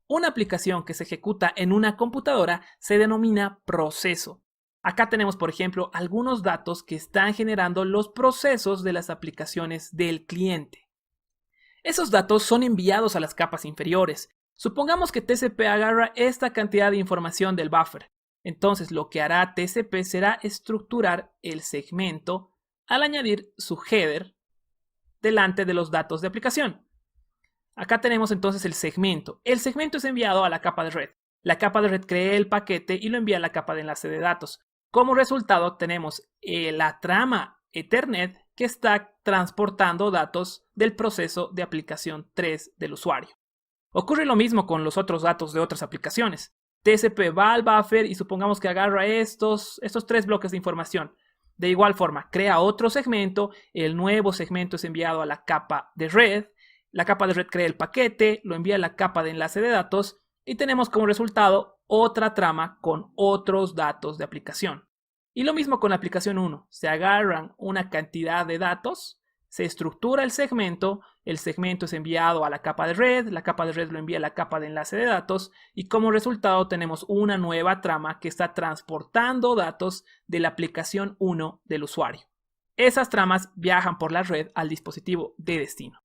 S1: Una aplicación que se ejecuta en una computadora se denomina proceso. Acá tenemos, por ejemplo, algunos datos que están generando los procesos de las aplicaciones del cliente. Esos datos son enviados a las capas inferiores. Supongamos que TCP agarra esta cantidad de información del buffer. Entonces lo que hará TCP será estructurar el segmento al añadir su header delante de los datos de aplicación. Acá tenemos entonces el segmento. El segmento es enviado a la capa de red. La capa de red crea el paquete y lo envía a la capa de enlace de datos. Como resultado tenemos la trama Ethernet que está transportando datos del proceso de aplicación 3 del usuario. Ocurre lo mismo con los otros datos de otras aplicaciones. TCP va al buffer y supongamos que agarra estos 3 bloques de información. De igual forma, crea otro segmento, el nuevo segmento es enviado a la capa de red, la capa de red crea el paquete, lo envía a la capa de enlace de datos y tenemos como resultado otra trama con otros datos de aplicación. Y lo mismo con la aplicación 1, se agarran una cantidad de datos, se estructura el segmento es enviado a la capa de red lo envía a la capa de enlace de datos y como resultado tenemos una nueva trama que está transportando datos de la aplicación 1 del usuario. Esas tramas viajan por la red al dispositivo de destino.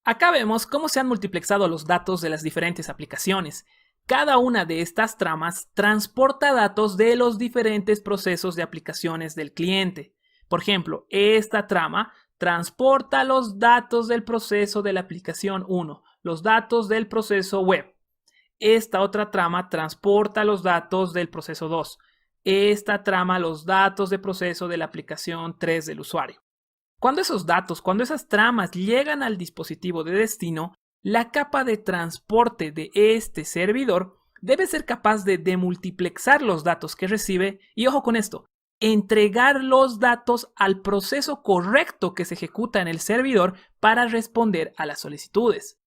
S1: Acá vemos cómo se han multiplexado los datos de las diferentes aplicaciones. Cada una de estas tramas transporta datos de los diferentes procesos de aplicaciones del cliente. Por ejemplo, esta trama transporta los datos del proceso de la aplicación 1, los datos del proceso web. Esta otra trama transporta los datos del proceso 2. Esta trama los datos de proceso de la aplicación 3 del usuario. Cuando esas tramas llegan al dispositivo de destino, la capa de transporte de este servidor debe ser capaz de demultiplexar los datos que recibe y, ojo con esto, entregar los datos al proceso correcto que se ejecuta en el servidor para responder a las solicitudes.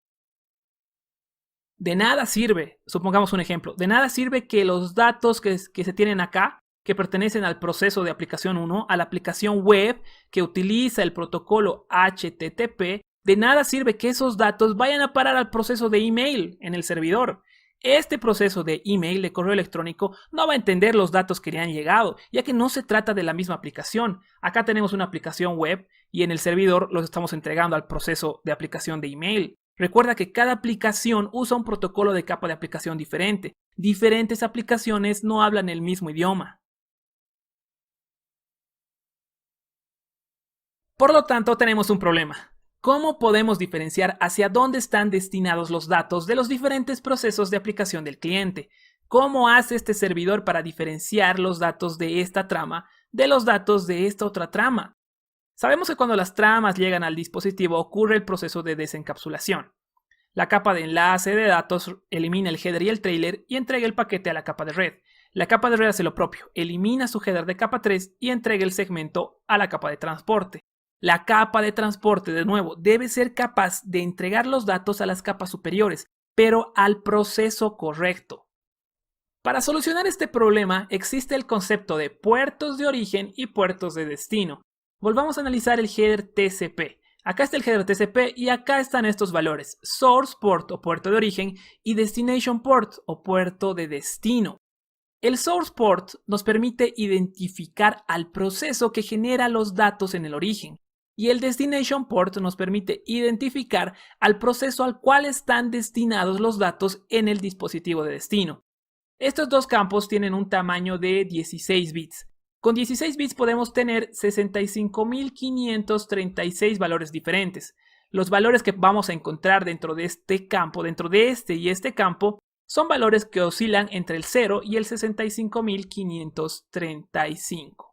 S1: De nada sirve, supongamos un ejemplo, de nada sirve que los datos que se tienen acá, que pertenecen al proceso de aplicación 1, a la aplicación web que utiliza el protocolo HTTP, de nada sirve que esos datos vayan a parar al proceso de email en el servidor. Este proceso de email, de correo electrónico, no va a entender los datos que le han llegado, ya que no se trata de la misma aplicación. Acá tenemos una aplicación web y en el servidor los estamos entregando al proceso de aplicación de email. Recuerda que cada aplicación usa un protocolo de capa de aplicación diferente. Diferentes aplicaciones no hablan el mismo idioma. Por lo tanto, tenemos un problema. ¿Cómo podemos diferenciar hacia dónde están destinados los datos de los diferentes procesos de aplicación del cliente? ¿Cómo hace este servidor para diferenciar los datos de esta trama de los datos de esta otra trama? Sabemos que cuando las tramas llegan al dispositivo ocurre el proceso de desencapsulación. La capa de enlace de datos elimina el header y el trailer y entrega el paquete a la capa de red. La capa de red hace lo propio, elimina su header de capa 3 y entrega el segmento a la capa de transporte. La capa de transporte, de nuevo, debe ser capaz de entregar los datos a las capas superiores, pero al proceso correcto. Para solucionar este problema existe el concepto de puertos de origen y puertos de destino. Volvamos a analizar el header TCP. Acá está el header TCP y acá están estos valores: Source Port o puerto de origen y Destination Port o puerto de destino. El Source Port nos permite identificar al proceso que genera los datos en el origen. Y el Destination Port nos permite identificar al proceso al cual están destinados los datos en el dispositivo de destino. Estos dos campos tienen un tamaño de 16 bits. Con 16 bits podemos tener 65.536 valores diferentes. Los valores que vamos a encontrar dentro de este campo, dentro de este y este campo, son valores que oscilan entre el 0 y el 65.535.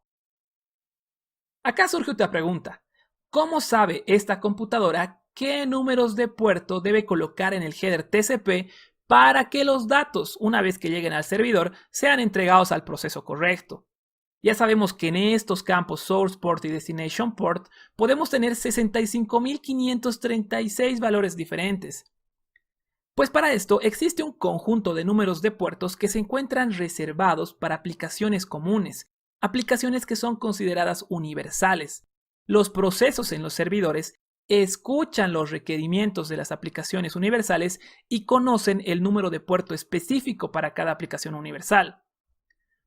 S1: Acá surge otra pregunta. ¿Cómo sabe esta computadora qué números de puerto debe colocar en el header TCP para que los datos, una vez que lleguen al servidor, sean entregados al proceso correcto? Ya sabemos que en estos campos Source Port y Destination Port podemos tener 65.536 valores diferentes. Pues para esto existe un conjunto de números de puertos que se encuentran reservados para aplicaciones comunes, aplicaciones que son consideradas universales. Los procesos en los servidores escuchan los requerimientos de las aplicaciones universales y conocen el número de puerto específico para cada aplicación universal.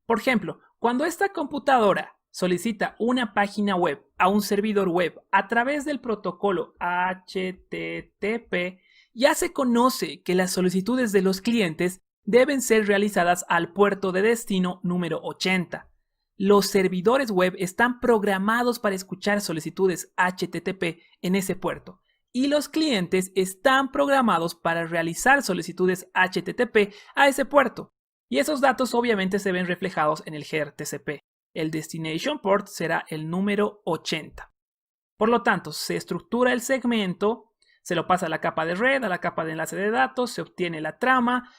S1: Por ejemplo, cuando esta computadora solicita una página web a un servidor web a través del protocolo HTTP, ya se conoce que las solicitudes de los clientes deben ser realizadas al puerto de destino número 80. Los servidores web están programados para escuchar solicitudes HTTP en ese puerto y los clientes están programados para realizar solicitudes HTTP a ese puerto. Y esos datos obviamente se ven reflejados en el header TCP. El destination port será el número 80. Por lo tanto, se estructura el segmento, se lo pasa a la capa de red, a la capa de enlace de datos, se obtiene la trama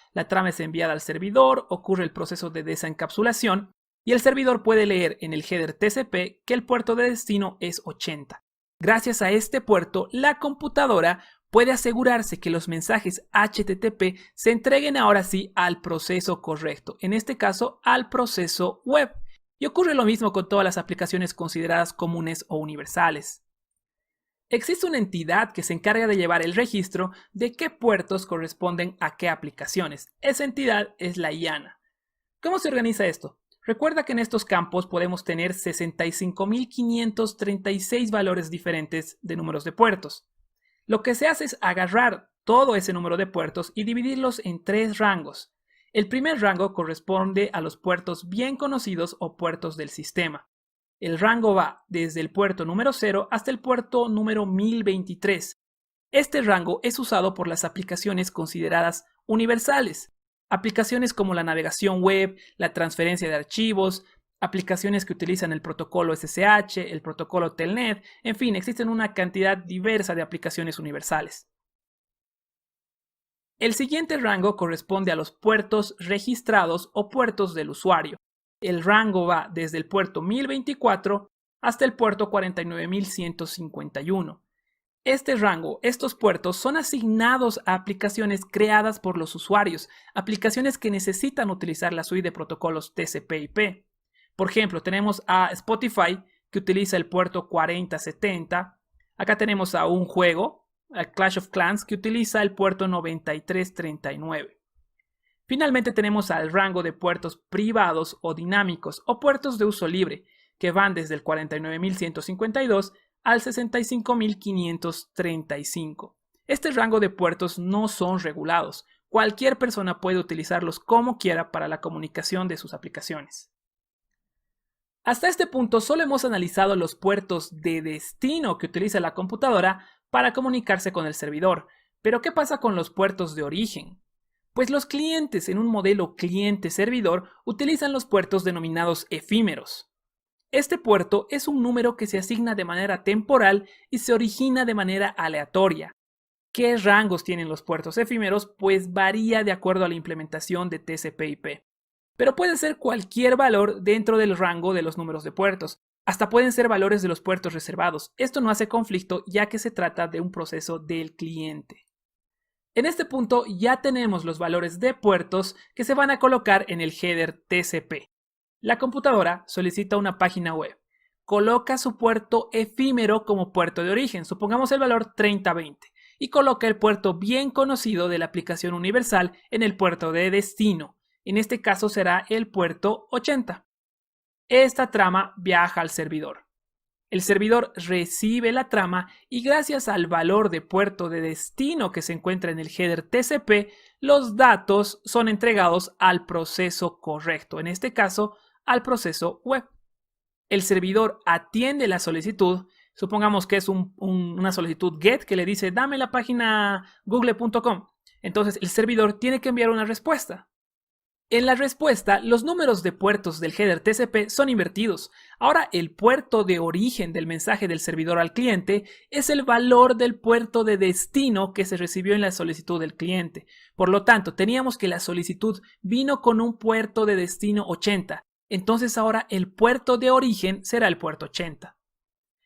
S1: es enviada al servidor, ocurre el proceso de desencapsulación y el servidor puede leer en el header TCP que el puerto de destino es 80. Gracias a este puerto, la computadora puede asegurarse que los mensajes HTTP se entreguen ahora sí al proceso correcto, en este caso al proceso web. Y ocurre lo mismo con todas las aplicaciones consideradas comunes o universales. Existe una entidad que se encarga de llevar el registro de qué puertos corresponden a qué aplicaciones. Esa entidad es la IANA. ¿Cómo se organiza esto? Recuerda que en estos campos podemos tener 65.536 valores diferentes de números de puertos. Lo que se hace es agarrar todo ese número de puertos y dividirlos en 3 rangos. El primer rango corresponde a los puertos bien conocidos o puertos del sistema. El rango va desde el puerto número 0 hasta el puerto número 1023. Este rango es usado por las aplicaciones consideradas universales. Aplicaciones como la navegación web, la transferencia de archivos, aplicaciones que utilizan el protocolo SSH, el protocolo Telnet, en fin, existen una cantidad diversa de aplicaciones universales. El siguiente rango corresponde a los puertos registrados o puertos del usuario. El rango va desde el puerto 1024 hasta el puerto 49151. Este rango, estos puertos son asignados a aplicaciones creadas por los usuarios, aplicaciones que necesitan utilizar la suite de protocolos TCP/IP. Por ejemplo, tenemos a Spotify que utiliza el puerto 4070. Acá tenemos a un juego, a Clash of Clans, que utiliza el puerto 9339. Finalmente tenemos al rango de puertos privados o dinámicos o puertos de uso libre, que van desde el 49152 al 65.535. Este rango de puertos no son regulados. Cualquier persona puede utilizarlos como quiera para la comunicación de sus aplicaciones. Hasta este punto solo hemos analizado los puertos de destino que utiliza la computadora para comunicarse con el servidor. Pero ¿qué pasa con los puertos de origen? Pues los clientes en un modelo cliente-servidor utilizan los puertos denominados efímeros. Este puerto es un número que se asigna de manera temporal y se origina de manera aleatoria. ¿Qué rangos tienen los puertos efímeros? Pues varía de acuerdo a la implementación de TCP/IP. Pero puede ser cualquier valor dentro del rango de los números de puertos. Hasta pueden ser valores de los puertos reservados. Esto no hace conflicto ya que se trata de un proceso del cliente. En este punto ya tenemos los valores de puertos que se van a colocar en el header TCP. La computadora solicita una página web. Coloca su puerto efímero como puerto de origen, supongamos el valor 3020, y coloca el puerto bien conocido de la aplicación universal en el puerto de destino. En este caso será el puerto 80. Esta trama viaja al servidor. El servidor recibe la trama y gracias al valor de puerto de destino que se encuentra en el header TCP, los datos son entregados al proceso correcto, en este caso al proceso web. El servidor atiende la solicitud, supongamos que es una solicitud GET que le dice dame la página google.com. Entonces el servidor tiene que enviar una respuesta. En la respuesta, los números de puertos del header TCP son invertidos. Ahora el puerto de origen del mensaje del servidor al cliente es el valor del puerto de destino que se recibió en la solicitud del cliente. Por lo tanto, teníamos que la solicitud vino con un puerto de destino 80. Entonces ahora el puerto de origen será el puerto 80.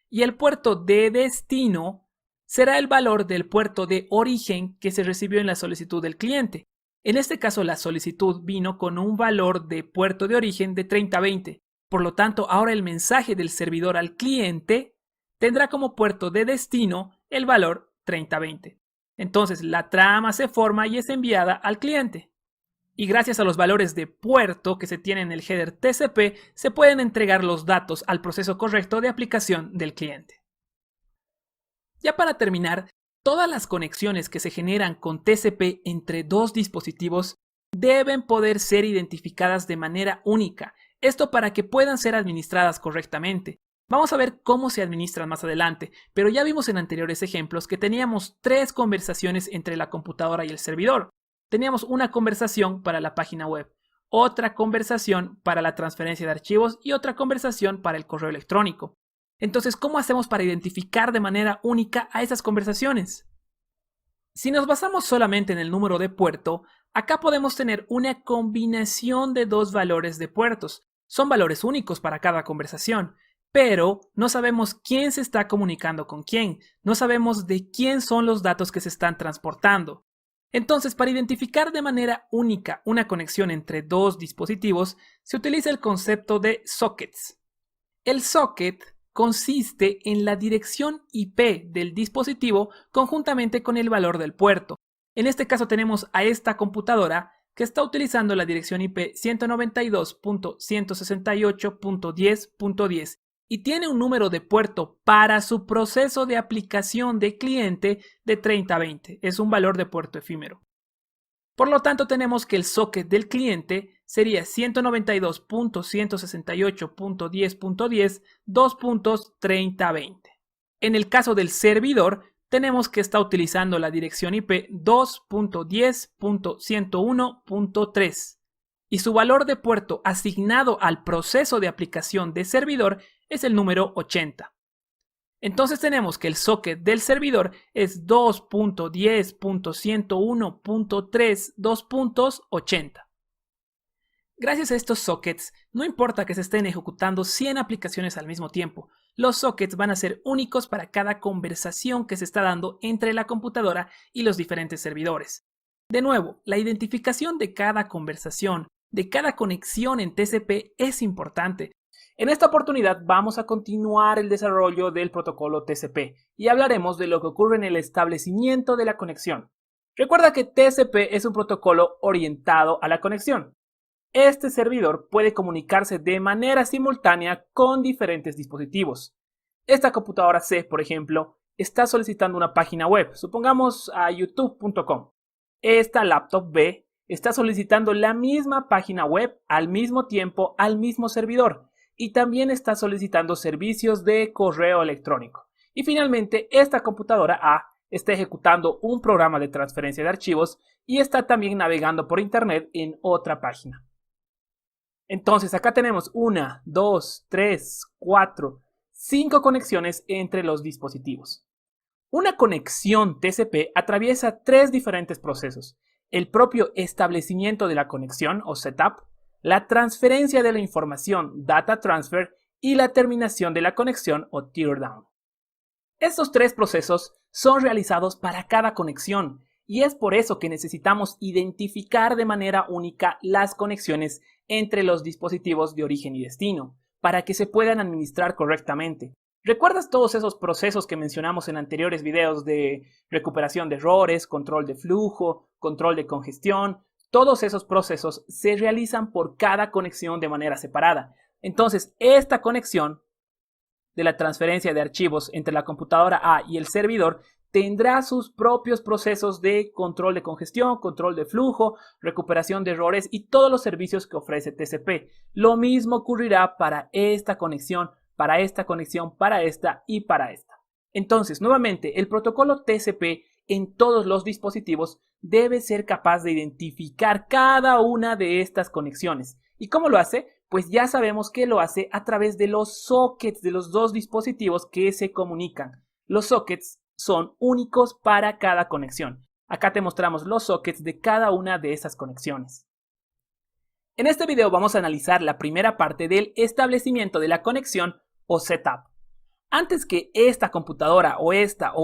S1: Y el puerto de destino será el valor del puerto de origen que se recibió en la solicitud del cliente. En este caso, la solicitud vino con un valor de puerto de origen de 3020. Por lo tanto, ahora el mensaje del servidor al cliente tendrá como puerto de destino el valor 3020. Entonces la trama se forma y es enviada al cliente. Y gracias a los valores de puerto que se tienen en el header TCP, se pueden entregar los datos al proceso correcto de aplicación del cliente. Ya para terminar, todas las conexiones que se generan con TCP entre dos dispositivos deben poder ser identificadas de manera única, esto para que puedan ser administradas correctamente. Vamos a ver cómo se administran más adelante, pero ya vimos en anteriores ejemplos que teníamos 3 conversaciones entre la computadora y el servidor. Teníamos una conversación para la página web, otra conversación para la transferencia de archivos y otra conversación para el correo electrónico. Entonces, ¿cómo hacemos para identificar de manera única a esas conversaciones? Si nos basamos solamente en el número de puerto, acá podemos tener una combinación de dos valores de puertos. Son valores únicos para cada conversación, pero no sabemos quién se está comunicando con quién, no sabemos de quién son los datos que se están transportando. Entonces, para identificar de manera única una conexión entre dos dispositivos, se utiliza el concepto de sockets. El socket consiste en la dirección IP del dispositivo conjuntamente con el valor del puerto. En este caso tenemos a esta computadora que está utilizando la dirección IP 192.168.10.10 y tiene un número de puerto para su proceso de aplicación de cliente de 3020. Es un valor de puerto efímero. Por lo tanto, tenemos que el socket del cliente sería 192.168.10.10 En el caso del servidor, tenemos que está utilizando la dirección IP 2.10.101.3 y su valor de puerto asignado al proceso de aplicación de servidor es el número 80. Entonces tenemos que el socket del servidor es 2.10.101.3.2.80. Gracias a estos sockets, no importa que se estén ejecutando 100 aplicaciones al mismo tiempo, los sockets van a ser únicos para cada conversación que se está dando entre la computadora y los diferentes servidores. De nuevo, la identificación de cada conversación, de cada conexión en TCP es importante. En esta oportunidad vamos a continuar el desarrollo del protocolo TCP y hablaremos de lo que ocurre en el establecimiento de la conexión. Recuerda que TCP es un protocolo orientado a la conexión. Este servidor puede comunicarse de manera simultánea con diferentes dispositivos. Esta computadora C, por ejemplo, está solicitando una página web, supongamos a youtube.com. Esta laptop B está solicitando la misma página web al mismo tiempo al mismo servidor y también está solicitando servicios de correo electrónico. Y finalmente, esta computadora A está ejecutando un programa de transferencia de archivos y está también navegando por internet en otra página. Entonces acá tenemos 1, 2, 3, 4, 5 conexiones entre los dispositivos. Una conexión TCP atraviesa 3 diferentes procesos: el propio establecimiento de la conexión o setup, la transferencia de la información data transfer y la terminación de la conexión o teardown. Estos 3 procesos son realizados para cada conexión y es por eso que necesitamos identificar de manera única las conexiones entre los dispositivos de origen y destino, para que se puedan administrar correctamente. ¿Recuerdas todos esos procesos que mencionamos en anteriores videos de recuperación de errores, control de flujo, control de congestión? Todos esos procesos se realizan por cada conexión de manera separada. Entonces, esta conexión de la transferencia de archivos entre la computadora A y el servidor tendrá sus propios procesos de control de congestión, control de flujo, recuperación de errores y todos los servicios que ofrece TCP. Lo mismo ocurrirá para esta conexión, para esta conexión, para esta y para esta. Entonces, nuevamente, el protocolo TCP en todos los dispositivos debe ser capaz de identificar cada una de estas conexiones. ¿Y cómo lo hace? Pues ya sabemos que lo hace a través de los sockets de los dos dispositivos que se comunican. Los sockets son únicos para cada conexión. Acá te mostramos los sockets de cada una de esas conexiones. En este video vamos a analizar la primera parte del establecimiento de la conexión o setup. Antes que esta computadora o esta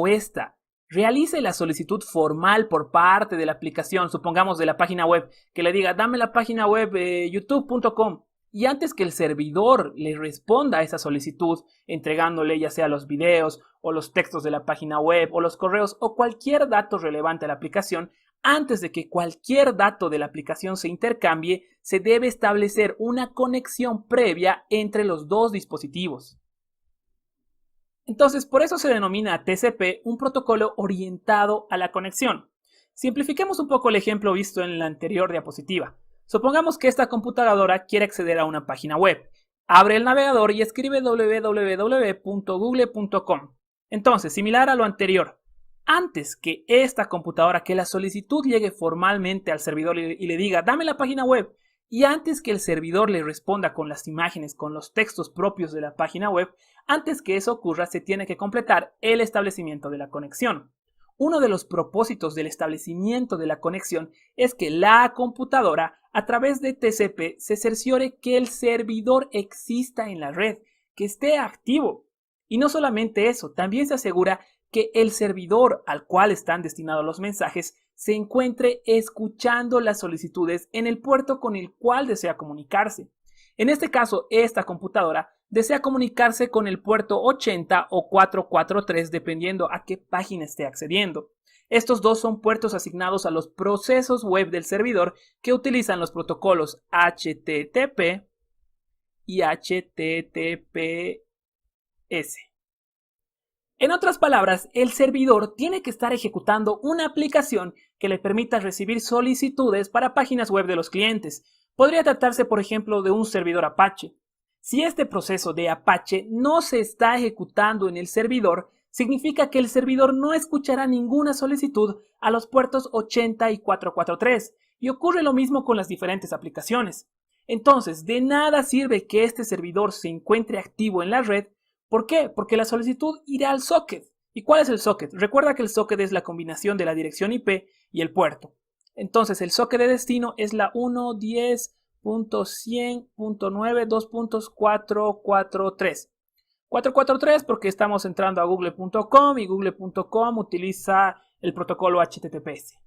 S1: realice la solicitud formal por parte de la aplicación, supongamos de la página web, que le diga dame la página web youtube.com. y antes que el servidor le responda a esa solicitud, entregándole ya sea los videos o los textos de la página web o los correos o cualquier dato relevante a la aplicación, antes de que cualquier dato de la aplicación se intercambie, se debe establecer una conexión previa entre los dos dispositivos. Entonces, por eso se denomina TCP un protocolo orientado a la conexión. Simplifiquemos un poco el ejemplo visto en la anterior diapositiva. Supongamos que esta computadora quiere acceder a una página web. Abre el navegador y escribe www.google.com. Entonces, similar a lo anterior, antes que esta computadora, que la solicitud llegue formalmente al servidor y le diga, dame la página web, y antes que el servidor le responda con las imágenes, con los textos propios de la página web, antes que eso ocurra, se tiene que completar el establecimiento de la conexión. Uno de los propósitos del establecimiento de la conexión es que la computadora, a través de TCP, se cerciore que el servidor exista en la red, que esté activo. Y no solamente eso, también se asegura que el servidor al cual están destinados los mensajes se encuentre escuchando las solicitudes en el puerto con el cual desea comunicarse. En este caso, esta computadora desea comunicarse con el puerto 80 o 443 dependiendo a qué página esté accediendo. Estos dos son puertos asignados a los procesos web del servidor que utilizan los protocolos HTTP y HTTPS. En otras palabras, el servidor tiene que estar ejecutando una aplicación que le permita recibir solicitudes para páginas web de los clientes. Podría tratarse, por ejemplo, de un servidor Apache. Si este proceso de Apache no se está ejecutando en el servidor, significa que el servidor no escuchará ninguna solicitud a los puertos 80 y 443, y ocurre lo mismo con las diferentes aplicaciones. Entonces, de nada sirve que este servidor se encuentre activo en la red. ¿Por qué? Porque la solicitud irá al socket. ¿Y cuál es el socket? Recuerda que el socket es la combinación de la dirección IP y el puerto. Entonces, el socket de destino es la 110.100.9.2.443. 443 porque estamos entrando a google.com y google.com utiliza el protocolo HTTPS.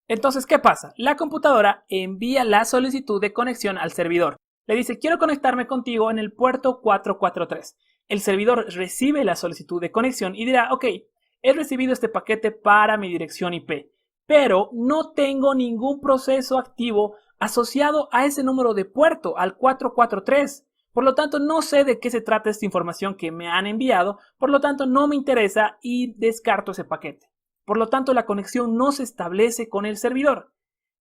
S1: Entonces, ¿qué pasa? La computadora envía la solicitud de conexión al servidor. Le dice, quiero conectarme contigo en el puerto 443. El servidor recibe la solicitud de conexión y dirá, ok, he recibido este paquete para mi dirección IP, pero no tengo ningún proceso activo asociado a ese número de puerto, al 443. Por lo tanto, no sé de qué se trata esta información que me han enviado, por lo tanto, no me interesa y descarto ese paquete. Por lo tanto, la conexión no se establece con el servidor.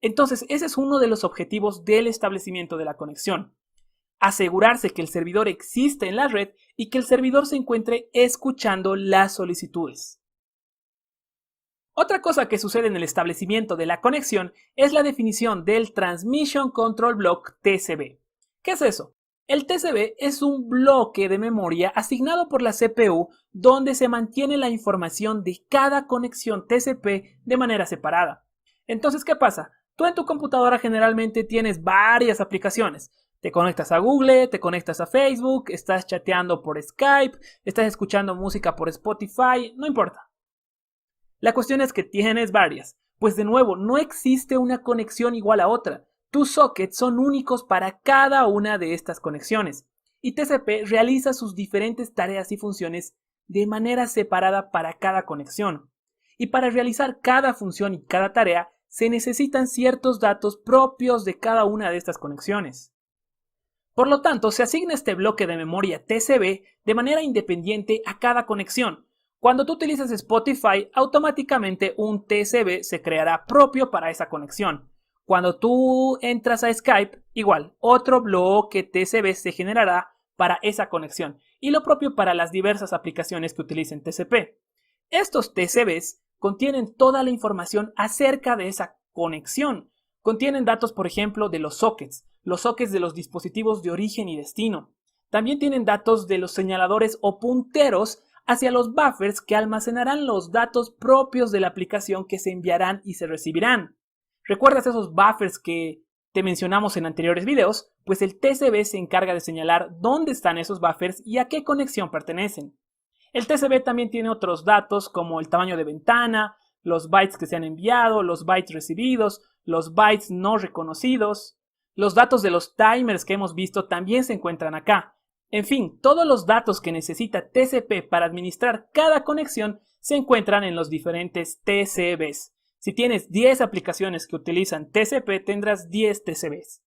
S1: Entonces, ese es uno de los objetivos del establecimiento de la conexión. Asegurarse que el servidor existe en la red y que el servidor se encuentre escuchando las solicitudes. Otra cosa que sucede en el establecimiento de la conexión es la definición del Transmission Control Block TCB. ¿Qué es eso? El TCB es un bloque de memoria asignado por la CPU donde se mantiene la información de cada conexión TCP de manera separada. Entonces, ¿qué pasa? Tú en tu computadora generalmente tienes varias aplicaciones. Te conectas a Google, te conectas a Facebook, estás chateando por Skype, estás escuchando música por Spotify, no importa. La cuestión es que tienes varias, pues de nuevo no existe una conexión igual a otra. Tus sockets son únicos para cada una de estas conexiones y TCP realiza sus diferentes tareas y funciones de manera separada para cada conexión. Y para realizar cada función y cada tarea se necesitan ciertos datos propios de cada una de estas conexiones. Por lo tanto, se asigna este bloque de memoria TCB de manera independiente a cada conexión. Cuando tú utilizas Spotify, automáticamente un TCB se creará propio para esa conexión. Cuando tú entras a Skype, igual, otro bloque TCB se generará para esa conexión y lo propio para las diversas aplicaciones que utilicen TCP. Estos TCBs contienen toda la información acerca de esa conexión. Contienen datos, por ejemplo, de los sockets de los dispositivos de origen y destino. También tienen datos de los señaladores o punteros hacia los buffers que almacenarán los datos propios de la aplicación que se enviarán y se recibirán. ¿Recuerdas esos buffers que te mencionamos en anteriores videos? Pues el TCB se encarga de señalar dónde están esos buffers y a qué conexión pertenecen. El TCB también tiene otros datos como el tamaño de ventana, los bytes que se han enviado, los bytes recibidos, los bytes no reconocidos. Los datos de los timers que hemos visto también se encuentran acá. En fin, todos los datos que necesita TCP para administrar cada conexión se encuentran en los diferentes TCBs. Si tienes 10 aplicaciones que utilizan TCP, tendrás 10 TCBs.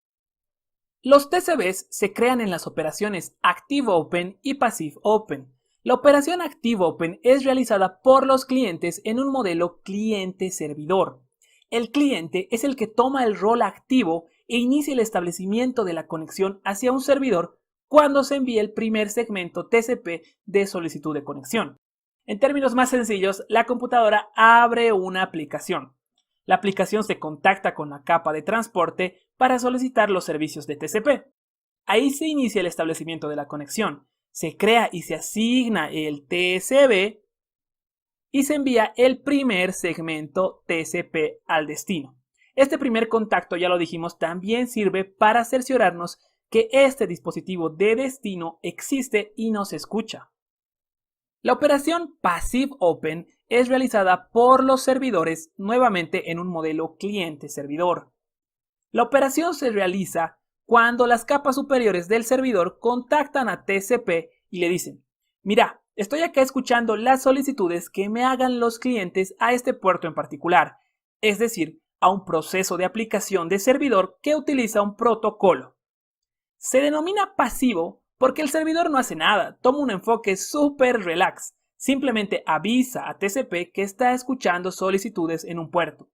S1: Los TCBs se crean en las operaciones ActiveOpen y PassiveOpen. La operación ActiveOpen es realizada por los clientes en un modelo cliente-servidor. El cliente es el que toma el rol activo e inicia el establecimiento de la conexión hacia un servidor cuando se envía el primer segmento TCP de solicitud de conexión. En términos más sencillos, la computadora abre una aplicación. La aplicación se contacta con la capa de transporte para solicitar los servicios de TCP. Ahí se inicia el establecimiento de la conexión. Se crea y se asigna el TCB y se envía el primer segmento TCP al destino. Este primer contacto, ya lo dijimos, también sirve para cerciorarnos que este dispositivo de destino existe y nos escucha. La operación PassiveOpen es realizada por los servidores nuevamente en un modelo cliente-servidor. La operación se realiza cuando las capas superiores del servidor contactan a TCP y le dicen: mira, estoy acá escuchando las solicitudes que me hagan los clientes a este puerto en particular, es decir, a un proceso de aplicación de servidor que utiliza un protocolo. Se denomina pasivo porque el servidor no hace nada, toma un enfoque súper relax, simplemente avisa a TCP que está escuchando solicitudes en un puerto.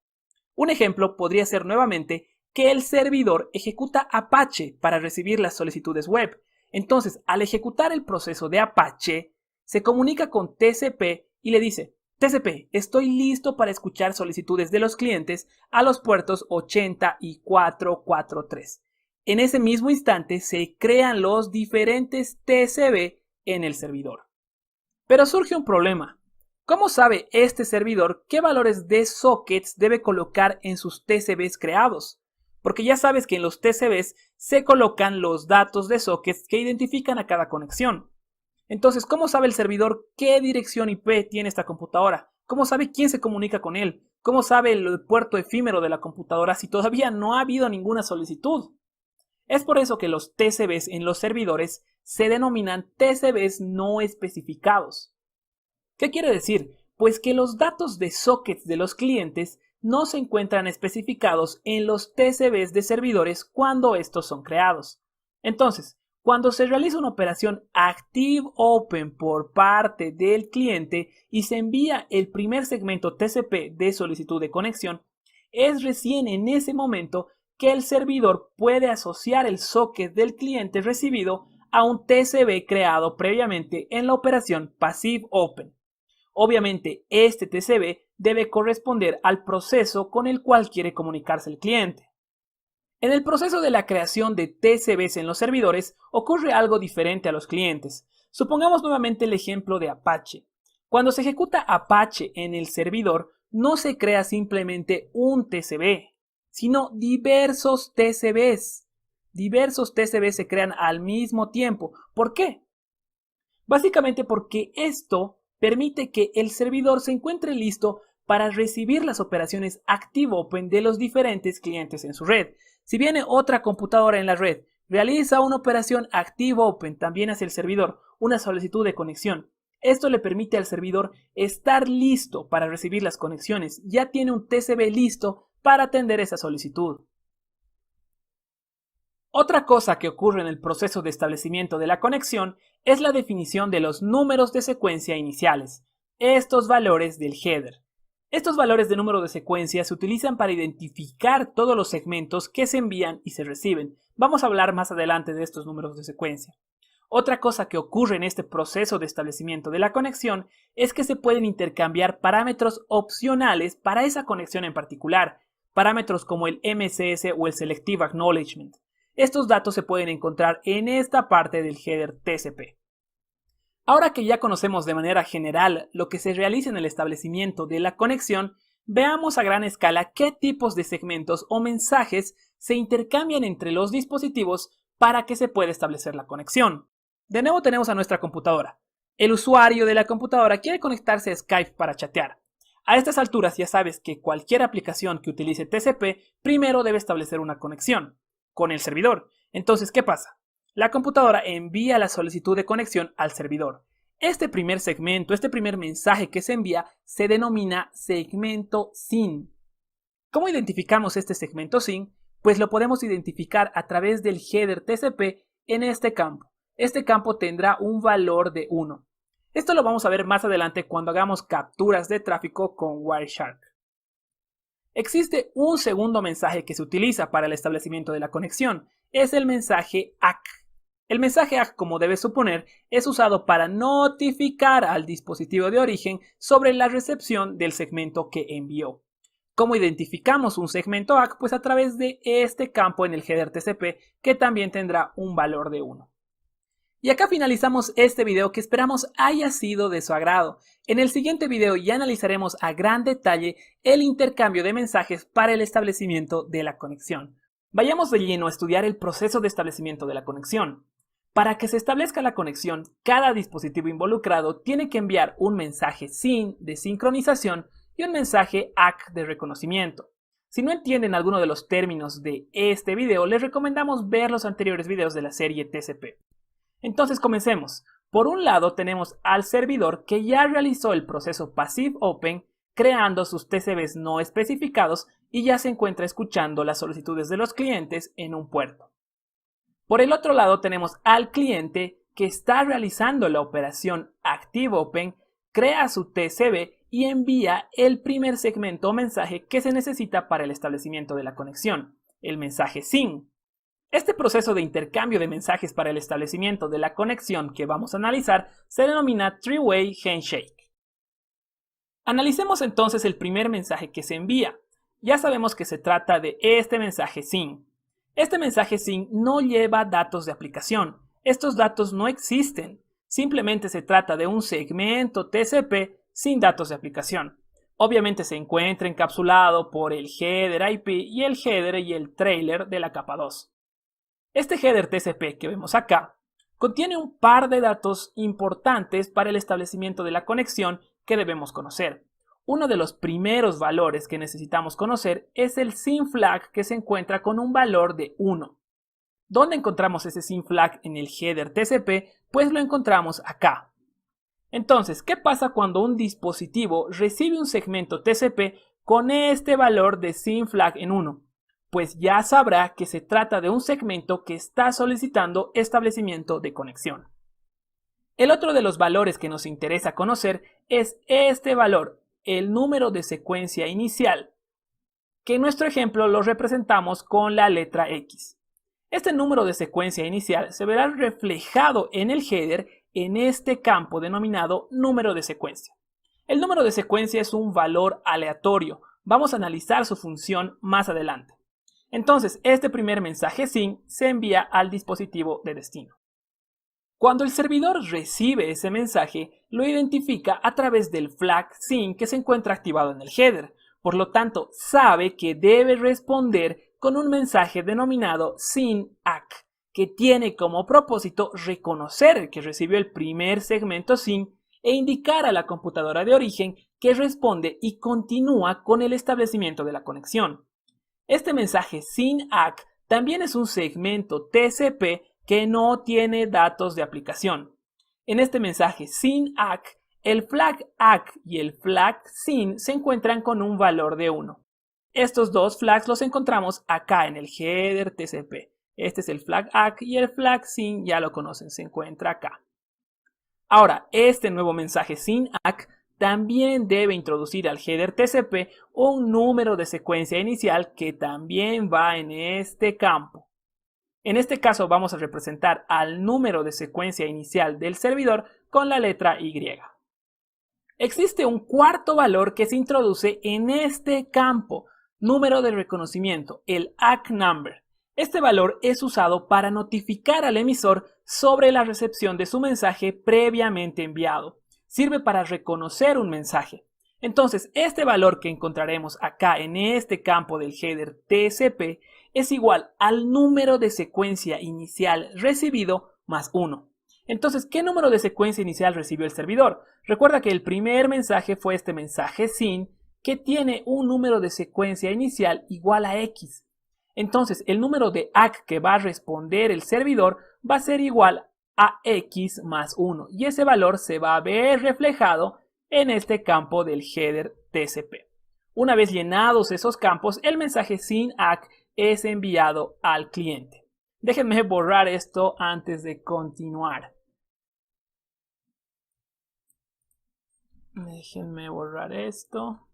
S1: Un ejemplo podría ser nuevamente que el servidor ejecuta Apache para recibir las solicitudes web. Entonces, al ejecutar el proceso de Apache, se comunica con TCP y le dice: TCP, estoy listo para escuchar solicitudes de los clientes a los puertos 80 y 443. En ese mismo instante se crean los diferentes TCB en el servidor. Pero surge un problema. ¿Cómo sabe este servidor qué valores de sockets debe colocar en sus TCBs creados? Porque ya sabes que en los TCBs se colocan los datos de sockets que identifican a cada conexión. Entonces, ¿cómo sabe el servidor qué dirección IP tiene esta computadora? ¿Cómo sabe quién se comunica con él? ¿Cómo sabe el puerto efímero de la computadora si todavía no ha habido ninguna solicitud? Es por eso que los TCBs en los servidores se denominan TCBs no especificados. ¿Qué quiere decir? Pues que los datos de sockets de los clientes no se encuentran especificados en los TCBs de servidores cuando estos son creados. Entonces, cuando se realiza una operación ActiveOpen por parte del cliente y se envía el primer segmento TCP de solicitud de conexión, es recién en ese momento que el servidor puede asociar el socket del cliente recibido a un TCB creado previamente en la operación PassiveOpen. Obviamente, este TCB debe corresponder al proceso con el cual quiere comunicarse el cliente. En el proceso de la creación de TCBs en los servidores ocurre algo diferente a los clientes. Supongamos nuevamente el ejemplo de Apache. Cuando se ejecuta Apache en el servidor, no se crea simplemente un TCB, sino diversos TCBs. Diversos TCBs se crean al mismo tiempo. ¿Por qué? Básicamente porque esto permite que el servidor se encuentre listo para recibir las operaciones ActiveOpen de los diferentes clientes en su red. Si viene otra computadora en la red, realiza una operación ActiveOpen también hacia el servidor, una solicitud de conexión. Esto le permite al servidor estar listo para recibir las conexiones. Ya tiene un TCB listo para atender esa solicitud. Otra cosa que ocurre en el proceso de establecimiento de la conexión es la definición de los números de secuencia iniciales, estos valores del header. Estos valores de número de secuencia se utilizan para identificar todos los segmentos que se envían y se reciben. Vamos a hablar más adelante de estos números de secuencia. Otra cosa que ocurre en este proceso de establecimiento de la conexión es que se pueden intercambiar parámetros opcionales para esa conexión en particular, parámetros como el MSS o el Selective Acknowledgement. Estos datos se pueden encontrar en esta parte del header TCP. Ahora que ya conocemos de manera general lo que se realiza en el establecimiento de la conexión, veamos a gran escala qué tipos de segmentos o mensajes se intercambian entre los dispositivos para que se pueda establecer la conexión. De nuevo tenemos a nuestra computadora. El usuario de la computadora quiere conectarse a Skype para chatear. A estas alturas ya sabes que cualquier aplicación que utilice TCP primero debe establecer una conexión. con el servidor. Entonces, ¿qué pasa? La computadora envía la solicitud de conexión al servidor. Este primer segmento, este primer mensaje que se envía, se denomina segmento SYN. ¿Cómo identificamos este segmento SYN? Pues lo podemos identificar a través del header TCP en este campo. Este campo tendrá un valor de 1. Esto lo vamos a ver más adelante cuando hagamos capturas de tráfico con Wireshark. Existe un segundo mensaje que se utiliza para el establecimiento de la conexión. Es el mensaje ACK. El mensaje ACK, como debes suponer, es usado para notificar al dispositivo de origen sobre la recepción del segmento que envió. ¿Cómo identificamos un segmento ACK? Pues a través de este campo en el header TCP, que también tendrá un valor de 1. Y acá finalizamos este video que esperamos haya sido de su agrado. En el siguiente video ya analizaremos a gran detalle el intercambio de mensajes para el establecimiento de la conexión. Vayamos de lleno a estudiar el proceso de establecimiento de la conexión. Para que se establezca la conexión, cada dispositivo involucrado tiene que enviar un mensaje SYN de sincronización y un mensaje ACK de reconocimiento. Si no entienden alguno de los términos de este video, les recomendamos ver los anteriores videos de la serie TCP. Entonces comencemos. Por un lado tenemos al servidor que ya realizó el proceso Passive Open creando sus TCPs no especificados y ya se encuentra escuchando las solicitudes de los clientes en un puerto. Por el otro lado tenemos al cliente que está realizando la operación Active Open, crea su TCP y envía el primer segmento o mensaje que se necesita para el establecimiento de la conexión, el mensaje SYN. Este proceso de intercambio de mensajes para el establecimiento de la conexión que vamos a analizar se denomina Three-Way Handshake. Analicemos entonces el primer mensaje que se envía. Ya sabemos que se trata de este mensaje SYN. Este mensaje SYN no lleva datos de aplicación. Estos datos no existen. Simplemente se trata de un segmento TCP sin datos de aplicación. Obviamente se encuentra encapsulado por el header IP y el header y el trailer de la capa 2. Este header TCP que vemos acá contiene un par de datos importantes para el establecimiento de la conexión que debemos conocer. Uno de los primeros valores que necesitamos conocer es el SYN flag que se encuentra con un valor de 1. ¿Dónde encontramos ese SYN flag en el header TCP? Pues lo encontramos acá. Entonces, ¿qué pasa cuando un dispositivo recibe un segmento TCP con este valor de SYN flag en 1? Pues ya sabrá que se trata de un segmento que está solicitando establecimiento de conexión. El otro de los valores que nos interesa conocer es este valor, el número de secuencia inicial, que en nuestro ejemplo lo representamos con la letra X. Este número de secuencia inicial se verá reflejado en el header en este campo denominado número de secuencia. El número de secuencia es un valor aleatorio. Vamos a analizar su función más adelante. Entonces, este primer mensaje SYN se envía al dispositivo de destino. Cuando el servidor recibe ese mensaje, lo identifica a través del flag SYN que se encuentra activado en el header. Por lo tanto, sabe que debe responder con un mensaje denominado SYN ACK, que tiene como propósito reconocer que recibió el primer segmento SYN e indicar a la computadora de origen que responde y continúa con el establecimiento de la conexión. Este mensaje SYN ACK también es un segmento TCP que no tiene datos de aplicación. En este mensaje SYN ACK, el flag ACK y el flag SYN se encuentran con un valor de 1. Estos dos flags los encontramos acá en el header TCP. Este es el flag ACK y el flag SYN ya lo conocen, se encuentra acá. Ahora, este nuevo mensaje SYN ACK también debe introducir al header TCP un número de secuencia inicial que también va en este campo. En este caso vamos a representar al número de secuencia inicial del servidor con la letra Y. Existe un cuarto valor que se introduce en este campo, número de reconocimiento, el ACK number. Este valor es usado para notificar al emisor sobre la recepción de su mensaje previamente enviado. Sirve para reconocer un mensaje. Entonces, este valor que encontraremos acá en este campo del header TCP es igual al número de secuencia inicial recibido más 1. Entonces, ¿qué número de secuencia inicial recibió el servidor? Recuerda que el primer mensaje fue este mensaje SYN que tiene un número de secuencia inicial igual a X. Entonces, el número de ACK que va a responder el servidor va a ser igual a X más 1 y ese valor se va a ver reflejado en este campo del header TCP. Una vez llenados esos campos, el mensaje sin ACK es enviado al cliente. Déjenme borrar esto antes de continuar. Déjenme borrar esto.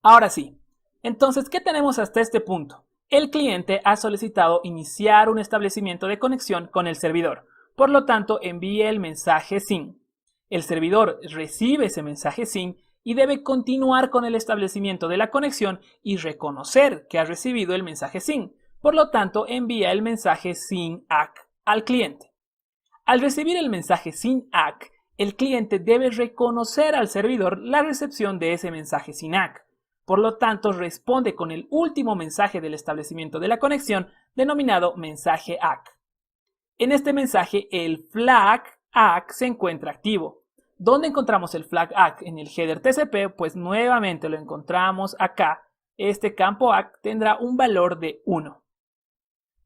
S1: Ahora sí. Entonces, ¿qué tenemos hasta este punto? El cliente ha solicitado iniciar un establecimiento de conexión con el servidor. Por lo tanto, envía el mensaje SYN. El servidor recibe ese mensaje SYN y debe continuar con el establecimiento de la conexión y reconocer que ha recibido el mensaje SYN. Por lo tanto, envía el mensaje SYN ACK al cliente. Al recibir el mensaje SYN ACK, el cliente debe reconocer al servidor la recepción de ese mensaje SYN ACK. Por lo tanto, responde con el último mensaje del establecimiento de la conexión, denominado mensaje ACK. En este mensaje, el flag ACK se encuentra activo. ¿Dónde encontramos el flag ACK? En el header TCP, pues nuevamente lo encontramos acá. Este campo ACK tendrá un valor de 1.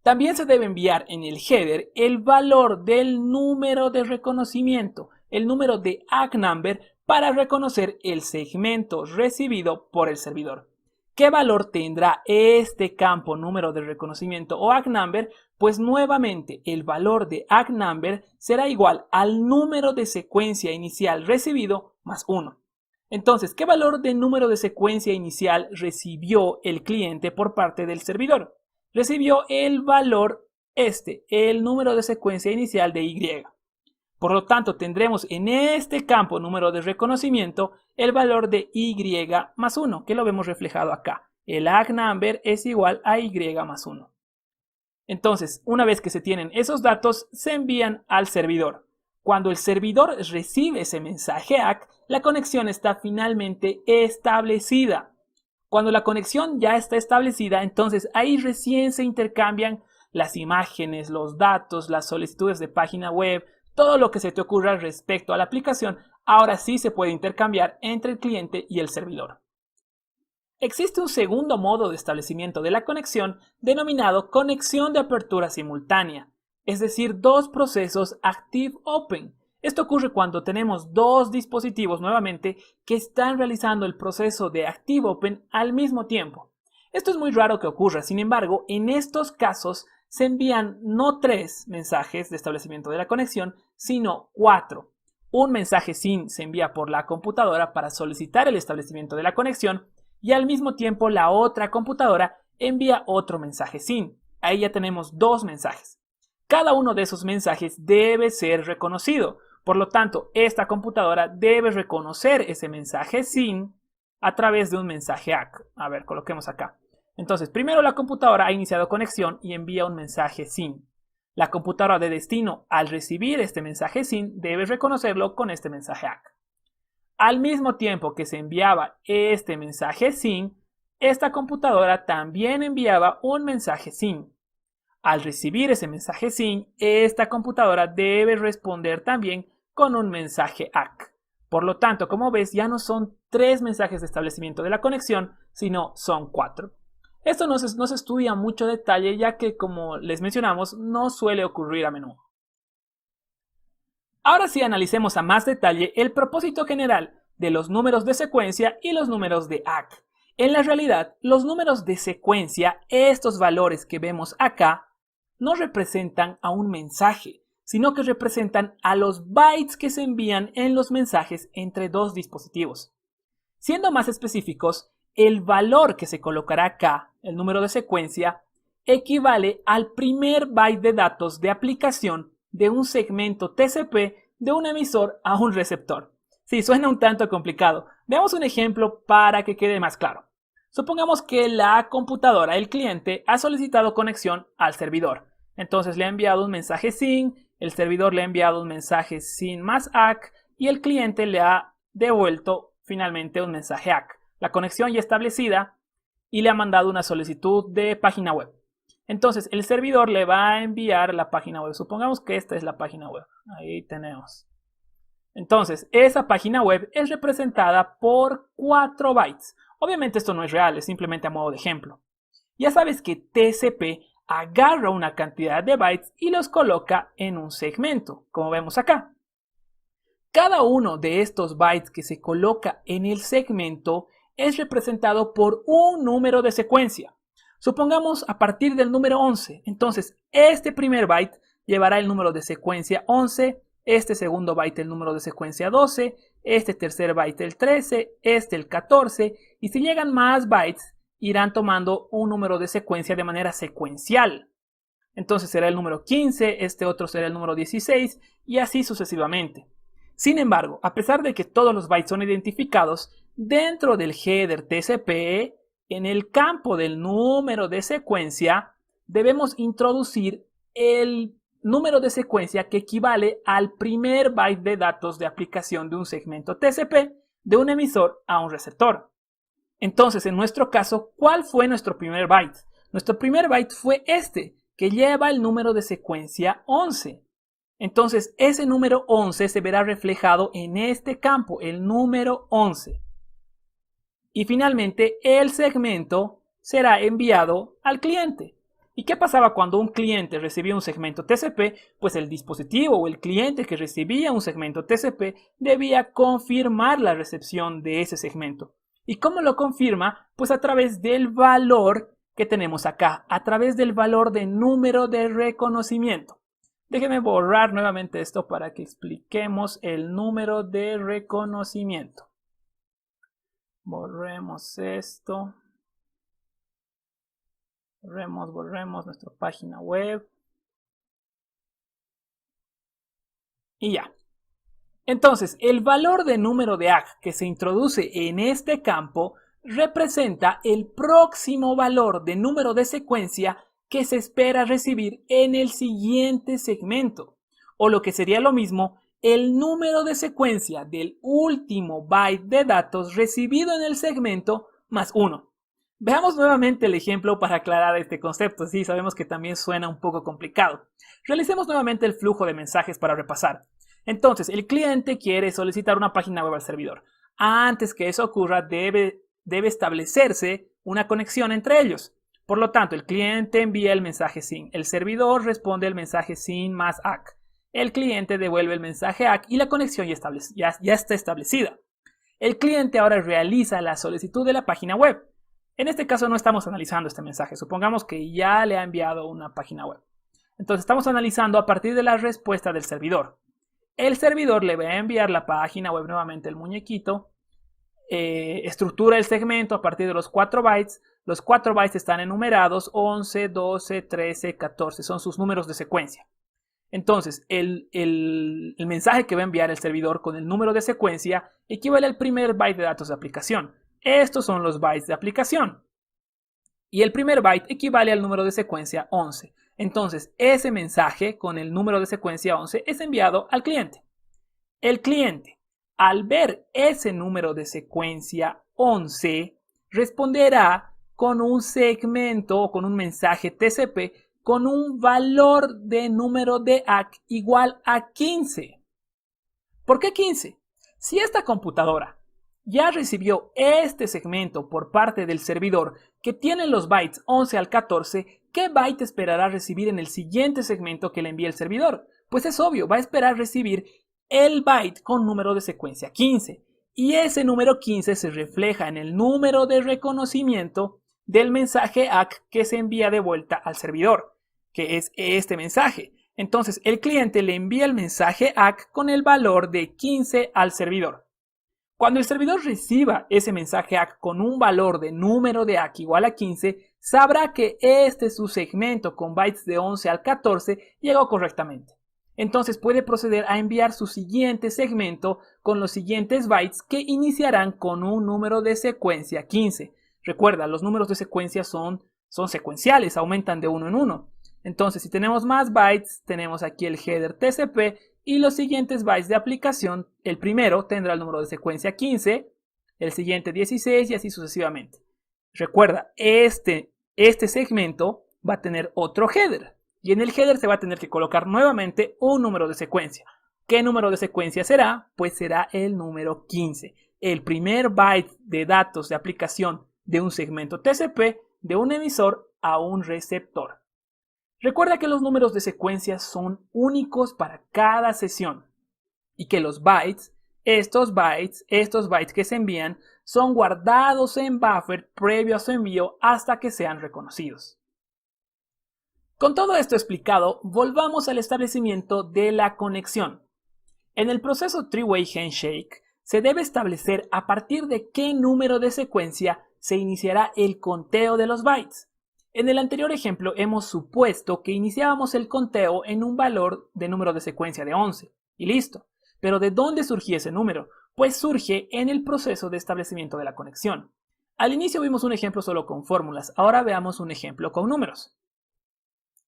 S1: También se debe enviar en el header el valor del número de reconocimiento, el número de ACK number, para reconocer el segmento recibido por el servidor. ¿Qué valor tendrá este campo número de reconocimiento o ACK number? Pues nuevamente el valor de ACK number será igual al número de secuencia inicial recibido más 1. Entonces, ¿qué valor de número de secuencia inicial recibió el cliente por parte del servidor? Recibió el valor el número de secuencia inicial de Y. Por lo tanto, tendremos en este campo número de reconocimiento el valor de Y más 1, que lo vemos reflejado acá. El ACK number es igual a Y más 1. Entonces, una vez que se tienen esos datos, se envían al servidor. Cuando el servidor recibe ese mensaje ACK, la conexión está finalmente establecida. Cuando la conexión ya está establecida, entonces ahí recién se intercambian las imágenes, los datos, las solicitudes de página web, todo lo que se te ocurra respecto a la aplicación, ahora sí se puede intercambiar entre el cliente y el servidor. Existe un segundo modo de establecimiento de la conexión denominado conexión de apertura simultánea, es decir, dos procesos active-open. Esto ocurre cuando tenemos dos dispositivos nuevamente que están realizando el proceso de active-open al mismo tiempo. Esto es muy raro que ocurra, sin embargo, en estos casos se envían no 3 mensajes de establecimiento de la conexión, sino 4. Un mensaje SYN se envía por la computadora para solicitar el establecimiento de la conexión y al mismo tiempo la otra computadora envía otro mensaje SYN. Ahí ya tenemos 2 mensajes. Cada uno de esos mensajes debe ser reconocido. Por lo tanto, esta computadora debe reconocer ese mensaje SYN a través de un mensaje ACK. A ver, coloquemos acá. Entonces, primero la computadora ha iniciado conexión y envía un mensaje SYN. La computadora de destino, al recibir este mensaje SYN, debe reconocerlo con este mensaje ACK. Al mismo tiempo que se enviaba este mensaje SYN, esta computadora también enviaba un mensaje SYN. Al recibir ese mensaje SYN, esta computadora debe responder también con un mensaje ACK. Por lo tanto, como ves, ya no son 3 mensajes de establecimiento de la conexión, sino son 4. Esto no se estudia a mucho detalle, ya que, como les mencionamos, no suele ocurrir a menudo. Ahora sí analicemos a más detalle el propósito general de los números de secuencia y los números de ACK. En la realidad, los números de secuencia, estos valores que vemos acá, no representan a un mensaje, sino que representan a los bytes que se envían en los mensajes entre dos dispositivos. Siendo más específicos, el valor que se colocará acá, el número de secuencia, equivale al primer byte de datos de aplicación de un segmento TCP de un emisor a un receptor. Sí, suena un tanto complicado. Veamos un ejemplo para que quede más claro. Supongamos que la computadora, el cliente, ha solicitado conexión al servidor. Entonces le ha enviado un mensaje SYN, el servidor le ha enviado un mensaje SYN más ACK y el cliente le ha devuelto finalmente un mensaje ACK. La conexión ya establecida y le ha mandado una solicitud de página web. Entonces el servidor le va a enviar la página web. Supongamos que esta es la página web. Ahí tenemos. Entonces esa página web es representada por 4 bytes. Obviamente esto no es real, es simplemente a modo de ejemplo. Ya sabes que TCP agarra una cantidad de bytes y los coloca en un segmento, como vemos acá. Cada uno de estos bytes que se coloca en el segmento es representado por un número de secuencia. Supongamos a partir del número 11. Entonces, este primer byte llevará el número de secuencia 11, este segundo byte el número de secuencia 12, este tercer byte el 13, este el 14, y si llegan más bytes, irán tomando un número de secuencia de manera secuencial. Entonces será el número 15, este otro será el número 16, y así sucesivamente. Sin embargo, a pesar de que todos los bytes son identificados, dentro del header TCP, en el campo del número de secuencia, debemos introducir el número de secuencia que equivale al primer byte de datos de aplicación de un segmento TCP de un emisor a un receptor. Entonces, en nuestro caso, ¿cuál fue nuestro primer byte? Nuestro primer byte fue este, que lleva el número de secuencia 11. Entonces, ese número 11 se verá reflejado en este campo, el número 11. Y finalmente, el segmento será enviado al cliente. ¿Y qué pasaba cuando un cliente recibía un segmento TCP? Pues el dispositivo o el cliente que recibía un segmento TCP debía confirmar la recepción de ese segmento. ¿Y cómo lo confirma? Pues a través del valor que tenemos acá, a través del valor de número de reconocimiento. Déjenme borrar nuevamente esto para que expliquemos el número de reconocimiento. Borremos esto. Borremos nuestra página web. Y ya. Entonces, el valor de número de ACK que se introduce en este campo representa el próximo valor de número de secuencia que se espera recibir en el siguiente segmento, o lo que sería lo mismo, el número de secuencia del último byte de datos recibido en el segmento más 1. Veamos nuevamente el ejemplo para aclarar este concepto. Sí, sabemos que también suena un poco complicado. Realicemos nuevamente el flujo de mensajes para repasar. Entonces, el cliente quiere solicitar una página web al servidor. Antes que eso ocurra, debe establecerse una conexión entre ellos. Por lo tanto, el cliente envía el mensaje SYN, el servidor responde el mensaje SYN más ACK, el cliente devuelve el mensaje ACK y la conexión ya está establecida. El cliente ahora realiza la solicitud de la página web. En este caso no estamos analizando este mensaje, supongamos que ya le ha enviado una página web. Entonces estamos analizando a partir de la respuesta del servidor. El servidor le va a enviar la página web nuevamente, el muñequito, estructura el segmento a partir de los 4 bytes. Los 4 bytes están enumerados, 11, 12, 13, 14, son sus números de secuencia. Entonces, el mensaje que va a enviar el servidor con el número de secuencia equivale al primer byte de datos de aplicación. Estos son los bytes de aplicación. Y el primer byte equivale al número de secuencia 11. Entonces, ese mensaje con el número de secuencia 11 es enviado al cliente. El cliente, al ver ese número de secuencia 11, responderá con un segmento o con un mensaje TCP con un valor de número de ACK igual a 15. ¿Por qué 15? Si esta computadora ya recibió este segmento por parte del servidor que tiene los bytes 11 al 14, ¿qué byte esperará recibir en el siguiente segmento que le envíe el servidor? Pues es obvio, va a esperar recibir el byte con número de secuencia 15. Y ese número 15 se refleja en el número de reconocimiento del mensaje ACK que se envía de vuelta al servidor, que es este mensaje. Entonces el cliente le envía el mensaje ACK con el valor de 15 al servidor. Cuando el servidor reciba ese mensaje ACK con un valor de número de ACK igual a 15, sabrá que este su segmento con bytes de 11 al 14 llegó correctamente. Entonces puede proceder a enviar su siguiente segmento con los siguientes bytes que iniciarán con un número de secuencia 15. Recuerda, los números de secuencia son secuenciales, aumentan de uno en uno. Entonces, si tenemos más bytes, tenemos aquí el header TCP y los siguientes bytes de aplicación. El primero tendrá el número de secuencia 15, el siguiente 16 y así sucesivamente. Recuerda, este segmento va a tener otro header y en el header se va a tener que colocar nuevamente un número de secuencia. ¿Qué número de secuencia será? Pues será el número 15, el primer byte de datos de aplicación de un segmento TCP de un emisor a un receptor. Recuerda que los números de secuencia son únicos para cada sesión y que los bytes, estos bytes que se envían, son guardados en buffer previo a su envío hasta que sean reconocidos. Con todo esto explicado, volvamos al establecimiento de la conexión. En el proceso Three-Way Handshake, se debe establecer a partir de qué número de secuencia se iniciará el conteo de los bytes. En el anterior ejemplo hemos supuesto que iniciábamos el conteo en un valor de número de secuencia de 11, y listo. Pero ¿de dónde surgía ese número? Pues surge en el proceso de establecimiento de la conexión. Al inicio vimos un ejemplo solo con fórmulas, ahora veamos un ejemplo con números.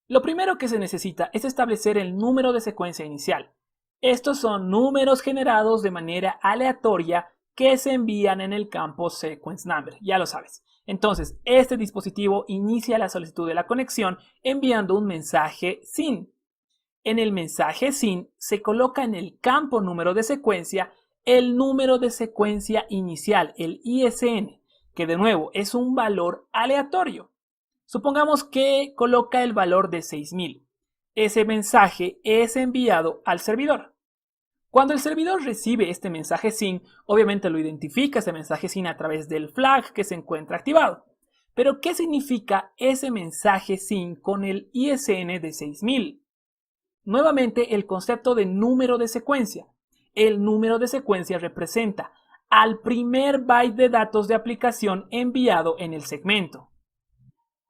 S1: Lo primero que se necesita es establecer el número de secuencia inicial. Estos son números generados de manera aleatoria que se envían en el campo Sequence Number, ya lo sabes. Entonces, este dispositivo inicia la solicitud de la conexión enviando un mensaje SYN. En el mensaje SYN se coloca en el campo número de secuencia el número de secuencia inicial, el ISN, que de nuevo es un valor aleatorio. Supongamos que coloca el valor de 6000. Ese mensaje es enviado al servidor. Cuando el servidor recibe este mensaje SYN, obviamente lo identifica ese mensaje SYN a través del flag que se encuentra activado. Pero ¿qué significa ese mensaje SYN con el ISN de 6000? Nuevamente el concepto de número de secuencia. El número de secuencia representa al primer byte de datos de aplicación enviado en el segmento.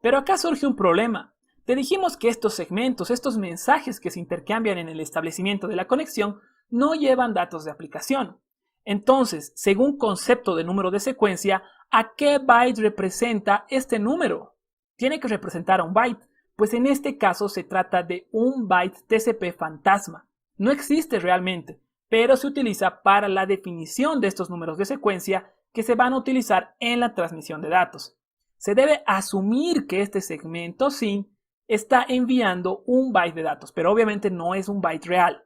S1: Pero acá surge un problema. Te dijimos que estos segmentos, estos mensajes que se intercambian en el establecimiento de la conexión, no llevan datos de aplicación. Entonces, según concepto de número de secuencia, ¿a qué byte representa este número? Tiene que representar a un byte, pues en este caso se trata de un byte TCP fantasma. No existe realmente, pero se utiliza para la definición de estos números de secuencia que se van a utilizar en la transmisión de datos. Se debe asumir que este segmento SYN está enviando un byte de datos, pero obviamente no es un byte real.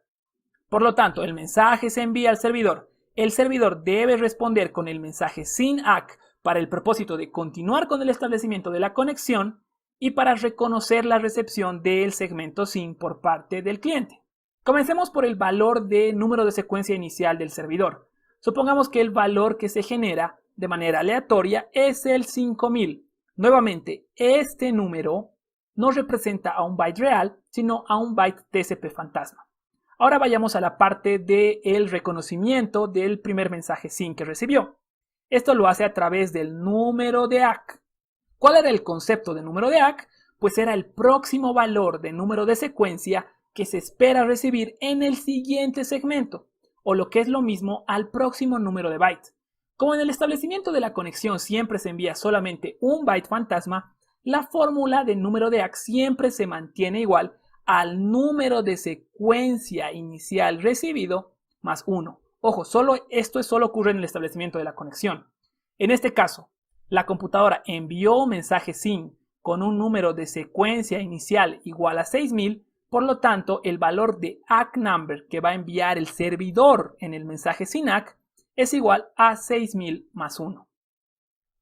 S1: Por lo tanto, el mensaje se envía al servidor. El servidor debe responder con el mensaje SYN-ACK para el propósito de continuar con el establecimiento de la conexión y para reconocer la recepción del segmento SYN por parte del cliente. Comencemos por el valor de número de secuencia inicial del servidor. Supongamos que el valor que se genera de manera aleatoria es el 5000. Nuevamente, este número no representa a un byte real, sino a un byte TCP fantasma. Ahora vayamos a la parte del reconocimiento del primer mensaje SYN que recibió. Esto lo hace a través del número de ACK. ¿Cuál era el concepto de número de ACK? Pues era el próximo valor de número de secuencia que se espera recibir en el siguiente segmento, o lo que es lo mismo al próximo número de bytes. Como en el establecimiento de la conexión siempre se envía solamente un byte fantasma, la fórmula de número de ACK siempre se mantiene igual al número de secuencia inicial recibido más 1. Ojo, esto solo ocurre en el establecimiento de la conexión. En este caso, la computadora envió un mensaje SYN con un número de secuencia inicial igual a 6000, por lo tanto, el valor de ACK number que va a enviar el servidor en el mensaje SYN-ACK es igual a 6000 más 1.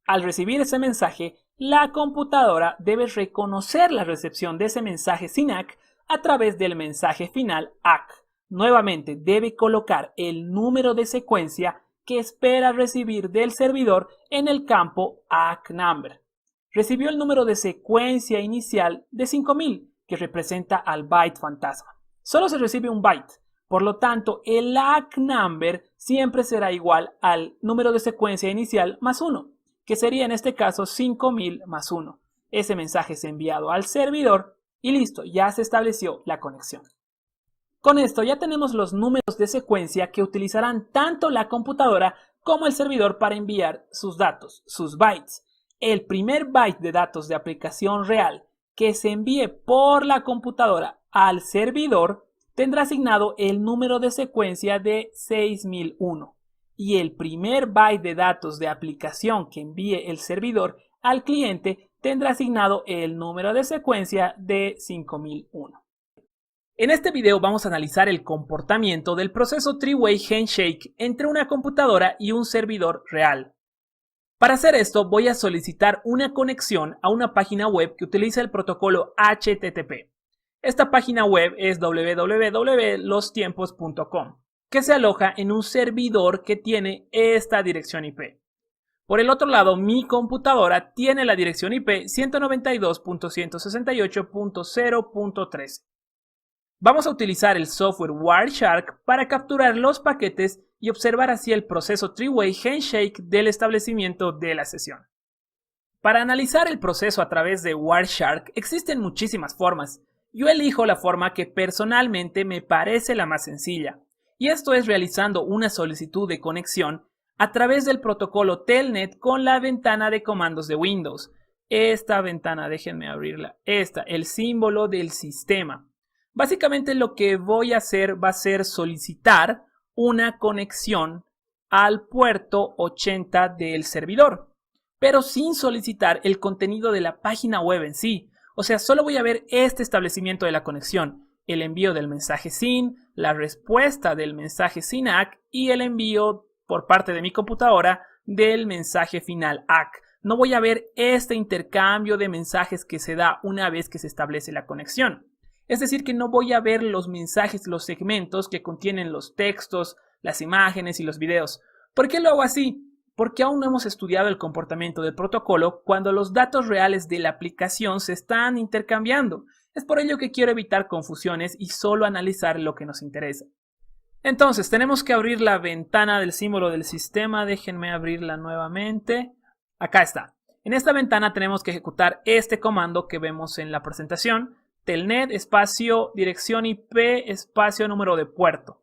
S1: Al recibir ese mensaje, la computadora debe reconocer la recepción de ese mensaje SYN-ACK a través del mensaje final ACK. Nuevamente debe colocar el número de secuencia que espera recibir del servidor en el campo ACK number. Recibió el número de secuencia inicial de 5000, que representa al byte fantasma. Solo se recibe un byte, por lo tanto el ACK number siempre será igual al número de secuencia inicial más 1, que sería en este caso 5000 más 1. Ese mensaje es enviado al servidor y listo, ya se estableció la conexión. Con esto ya tenemos los números de secuencia que utilizarán tanto la computadora como el servidor para enviar sus datos, sus bytes. El primer byte de datos de aplicación real que se envíe por la computadora al servidor tendrá asignado el número de secuencia de 6001 y el primer byte de datos de aplicación que envíe el servidor al cliente tendrá asignado el número de secuencia de 5001. En este video vamos a analizar el comportamiento del proceso Three-Way Handshake entre una computadora y un servidor real. Para hacer esto voy a solicitar una conexión a una página web que utiliza el protocolo HTTP. Esta página web es www.lostiempos.com, que se aloja en un servidor que tiene esta dirección IP. Por el otro lado, mi computadora tiene la dirección IP 192.168.0.13. Vamos a utilizar el software Wireshark para capturar los paquetes y observar así el proceso three-way handshake del establecimiento de la sesión. Para analizar el proceso a través de Wireshark existen muchísimas formas. Yo elijo la forma que personalmente me parece la más sencilla, y esto es realizando una solicitud de conexión a través del protocolo Telnet con la ventana de comandos de Windows. Esta ventana, déjenme abrirla, el símbolo del sistema. Básicamente lo que voy a hacer va a ser solicitar una conexión al puerto 80 del servidor, pero sin solicitar el contenido de la página web en sí. O sea, solo voy a ver este establecimiento de la conexión, el envío del mensaje SYN, la respuesta del mensaje SYN-ACK y el envío por parte de mi computadora del mensaje final ACK. No voy a ver este intercambio de mensajes que se da una vez que se establece la conexión. Es decir, que no voy a ver los mensajes, los segmentos que contienen los textos, las imágenes y los videos. ¿Por qué lo hago así? Porque aún no hemos estudiado el comportamiento del protocolo cuando los datos reales de la aplicación se están intercambiando. Es por ello que quiero evitar confusiones y solo analizar lo que nos interesa. Entonces, tenemos que abrir la ventana del símbolo del sistema. Déjenme abrirla nuevamente. Acá está. En esta ventana tenemos que ejecutar este comando que vemos en la presentación. Telnet espacio dirección IP espacio número de puerto.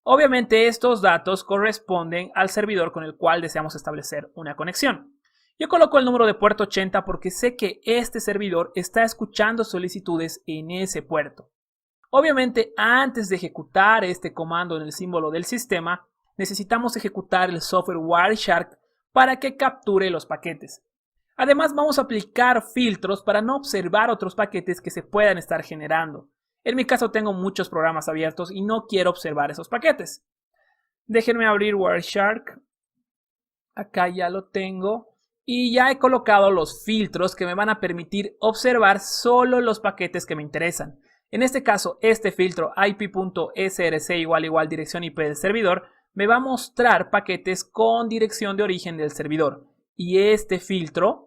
S1: Obviamente estos datos corresponden al servidor con el cual deseamos establecer una conexión. Yo coloco el número de puerto 80 porque sé que este servidor está escuchando solicitudes en ese puerto. Obviamente, antes de ejecutar este comando en el símbolo del sistema, necesitamos ejecutar el software Wireshark para que capture los paquetes. Además, vamos a aplicar filtros para no observar otros paquetes que se puedan estar generando. En mi caso tengo muchos programas abiertos y no quiero observar esos paquetes. Déjenme abrir Wireshark. Acá ya lo tengo. Y ya he colocado los filtros que me van a permitir observar solo los paquetes que me interesan. En este caso, este filtro IP.src igual dirección IP del servidor me va a mostrar paquetes con dirección de origen del servidor. Y este filtro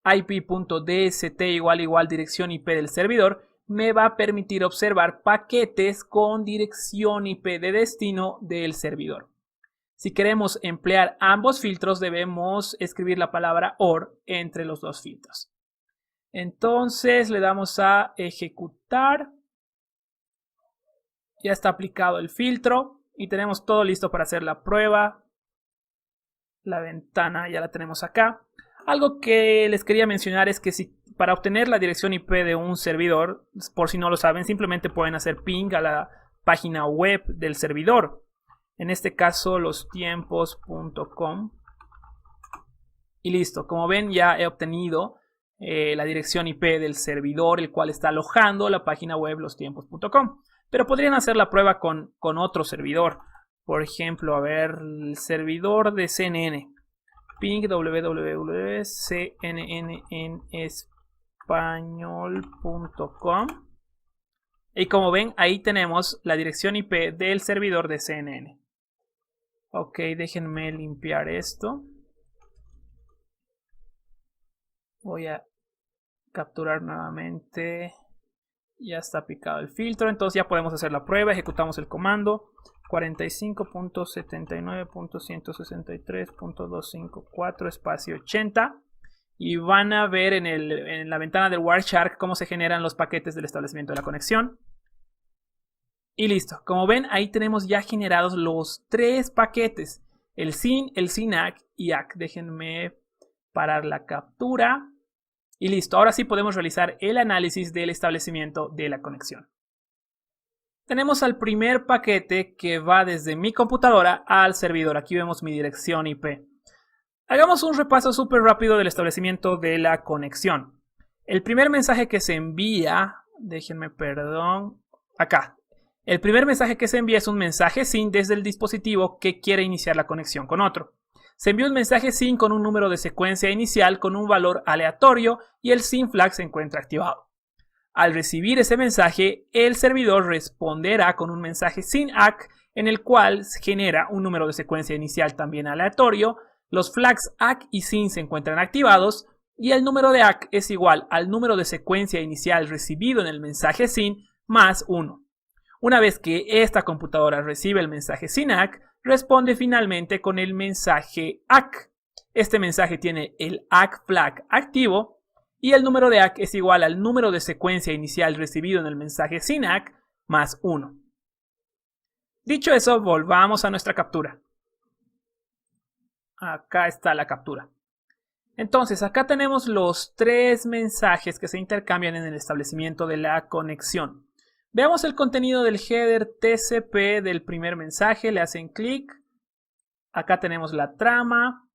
S1: IP.dst igual dirección IP del servidor me va a permitir observar paquetes con dirección IP de destino del servidor. Si queremos emplear ambos filtros, debemos escribir la palabra OR entre los dos filtros. Entonces le damos a ejecutar. Ya está aplicado el filtro y tenemos todo listo para hacer la prueba. La ventana ya la tenemos acá. Algo que les quería mencionar es que para obtener la dirección IP de un servidor, por si no lo saben, simplemente pueden hacer ping a la página web del servidor. En este caso, lostiempos.com. Y listo. Como ven, ya he obtenido la dirección IP del servidor, el cual está alojando la página web lostiempos.com. Pero podrían hacer la prueba con otro servidor. Por ejemplo, a ver, el servidor de CNN. Ping www.cnnenespañol.com. Y como ven, ahí tenemos la dirección IP del servidor de CNN. Ok, déjenme limpiar esto. Voy a capturar nuevamente. Ya está picado el filtro, entonces ya podemos hacer la prueba. Ejecutamos el comando 45.79.163.254 espacio 80 y van a ver en la ventana del Wireshark cómo se generan los paquetes del establecimiento de la conexión. Y listo, como ven ahí tenemos ya generados los tres paquetes, el SYN, el SYN-ACK y ACK. Déjenme parar la captura. Y listo, ahora sí podemos realizar el análisis del establecimiento de la conexión. Tenemos al primer paquete que va desde mi computadora al servidor. Aquí vemos mi dirección IP. Hagamos un repaso súper rápido del establecimiento de la conexión. El primer mensaje que se envía, acá. El primer mensaje que se envía es un mensaje SYN desde el dispositivo que quiere iniciar la conexión con otro. Se envía un mensaje SYN con un número de secuencia inicial con un valor aleatorio y el SYN flag se encuentra activado. Al recibir ese mensaje, el servidor responderá con un mensaje SYN ACK en el cual genera un número de secuencia inicial también aleatorio. Los flags ACK y SYN se encuentran activados y el número de ACK es igual al número de secuencia inicial recibido en el mensaje SYN más 1. Una vez que esta computadora recibe el mensaje SYN ACK, responde finalmente con el mensaje ACK. Este mensaje tiene el ACK flag activo y el número de ACK es igual al número de secuencia inicial recibido en el mensaje SYN ACK más 1. Dicho eso, volvamos a nuestra captura. Acá está la captura. Entonces, acá tenemos los 3 mensajes que se intercambian en el establecimiento de la conexión. Veamos el contenido del header TCP del primer mensaje. Le hacen clic. Acá tenemos la trama,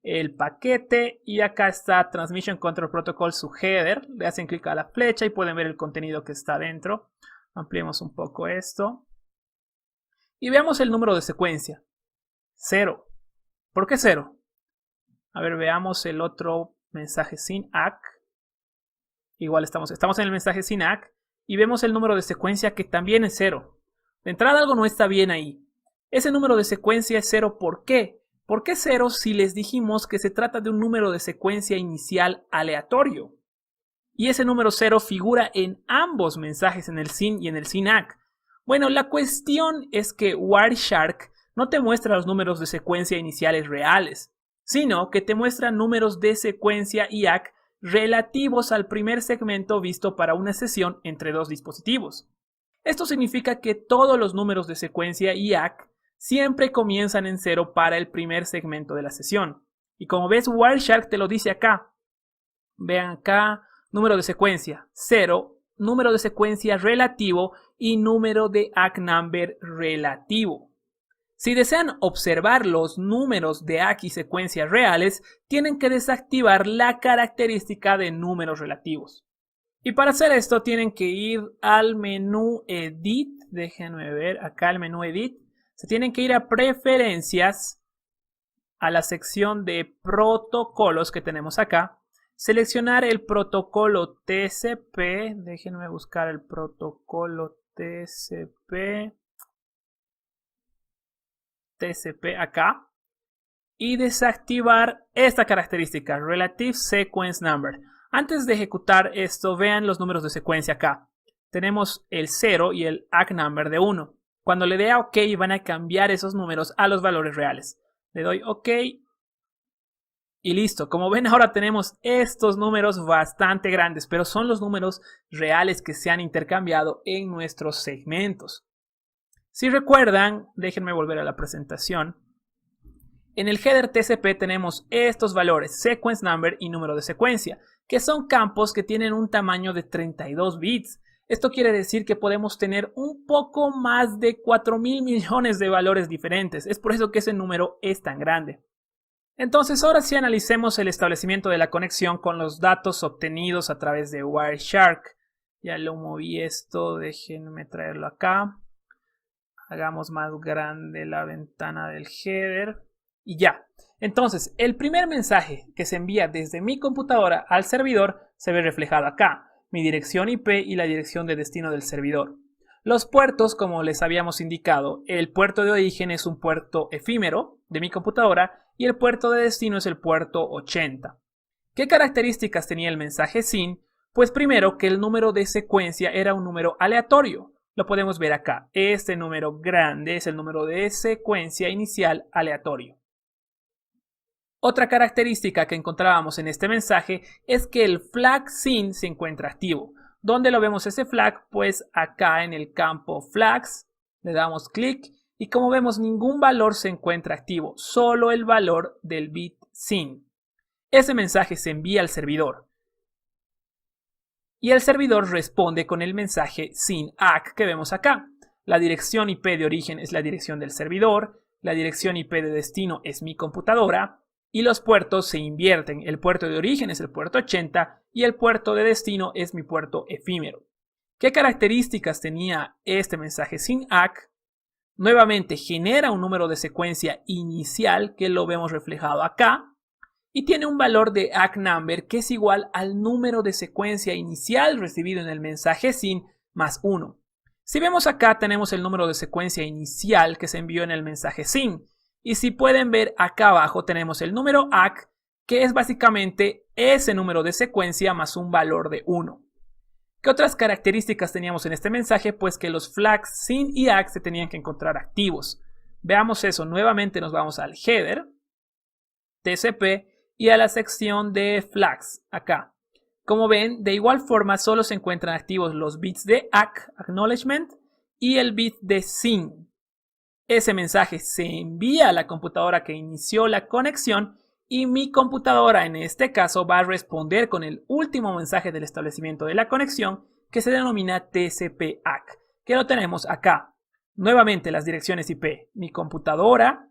S1: el paquete y acá está Transmission Control Protocol, su header. Le hacen clic a la flecha y pueden ver el contenido que está dentro. Ampliemos un poco esto. Y veamos el número de secuencia. 0. ¿Por qué 0? A ver, veamos el otro mensaje SYN ACK. Igual estamos en el mensaje SYN ACK y vemos el número de secuencia que también es 0. De entrada algo no está bien ahí. Ese número de secuencia es 0, ¿por qué? ¿Por qué 0 si les dijimos que se trata de un número de secuencia inicial aleatorio? Y ese número 0 figura en ambos mensajes, en el SYN y en el SYN ACK. Bueno, la cuestión es que Wireshark no te muestra los números de secuencia iniciales reales, sino que te muestra números de secuencia y ACK relativos al primer segmento visto para una sesión entre 2 dispositivos. Esto significa que todos los números de secuencia y ACK siempre comienzan en 0 para el primer segmento de la sesión. Y como ves, Wireshark te lo dice acá. Vean acá, número de secuencia 0, número de secuencia relativo y número de ACK number relativo. Si desean observar los números de ACK y secuencias reales, tienen que desactivar la característica de números relativos. Y para hacer esto tienen que ir al menú Edit, déjenme ver, acá al menú Edit, se tienen que ir a Preferencias, a la sección de protocolos que tenemos acá, seleccionar el protocolo TCP, déjenme buscar el protocolo TCP acá y desactivar esta característica, Relative Sequence Number. Antes de ejecutar esto, vean los números de secuencia acá. Tenemos el 0 y el ACK number de 1. Cuando le dé a OK van a cambiar esos números a los valores reales. Le doy OK y listo. Como ven, ahora tenemos estos números bastante grandes, pero son los números reales que se han intercambiado en nuestros segmentos. Si recuerdan, déjenme volver a la presentación. En el header TCP tenemos estos valores, sequence number y número de secuencia, que son campos que tienen un tamaño de 32 bits. Esto quiere decir que podemos tener un poco más de 4.000 millones de valores diferentes. Es por eso que ese número es tan grande. Entonces, ahora sí analicemos el establecimiento de la conexión con los datos obtenidos a través de Wireshark. Ya lo moví esto, déjenme traerlo acá. Hagamos más grande la ventana del header. Y ya. Entonces, el primer mensaje que se envía desde mi computadora al servidor se ve reflejado acá. Mi dirección IP y la dirección de destino del servidor. Los puertos, como les habíamos indicado, el puerto de origen es un puerto efímero de mi computadora y el puerto de destino es el puerto 80. ¿Qué características tenía el mensaje SYN? Pues primero que el número de secuencia era un número aleatorio. Lo podemos ver acá. Este número grande es el número de secuencia inicial aleatorio. Otra característica que encontrábamos en este mensaje es que el flag SYN se encuentra activo. ¿Dónde lo vemos ese flag? Pues acá en el campo flags, le damos clic y como vemos ningún valor se encuentra activo, solo el valor del bit SYN. Ese mensaje se envía al servidor y el servidor responde con el mensaje SYN ACK que vemos acá. La dirección IP de origen es la dirección del servidor, la dirección IP de destino es mi computadora. Y los puertos se invierten. El puerto de origen es el puerto 80 y el puerto de destino es mi puerto efímero. ¿Qué características tenía este mensaje SYN ACK? Nuevamente genera un número de secuencia inicial que lo vemos reflejado acá y tiene un valor de ACK_number que es igual al número de secuencia inicial recibido en el mensaje SYN más 1. Si vemos acá tenemos el número de secuencia inicial que se envió en el mensaje SYN y si pueden ver acá abajo tenemos el número ACK que es básicamente ese número de secuencia más un valor de 1. ¿Qué otras características teníamos en este mensaje? Pues que los flags SYN y ACK se tenían que encontrar activos. Veamos eso, nuevamente nos vamos al header, TCP y a la sección de flags, acá. Como ven, de igual forma solo se encuentran activos los bits de ACK, Acknowledgement, y el bit de SYN. Ese mensaje se envía a la computadora que inició la conexión y mi computadora en este caso va a responder con el último mensaje del establecimiento de la conexión que se denomina TCP/ACK, que lo tenemos acá. Nuevamente las direcciones IP, mi computadora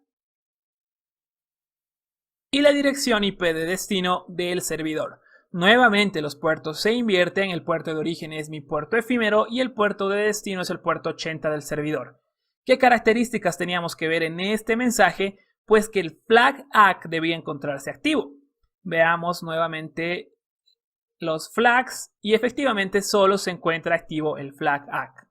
S1: y la dirección IP de destino del servidor. Nuevamente los puertos se invierten, el puerto de origen es mi puerto efímero y el puerto de destino es el puerto 80 del servidor. ¿Qué características teníamos que ver en este mensaje? Pues que el flag ACK debía encontrarse activo. Veamos nuevamente los flags y efectivamente solo se encuentra activo el flag ACK.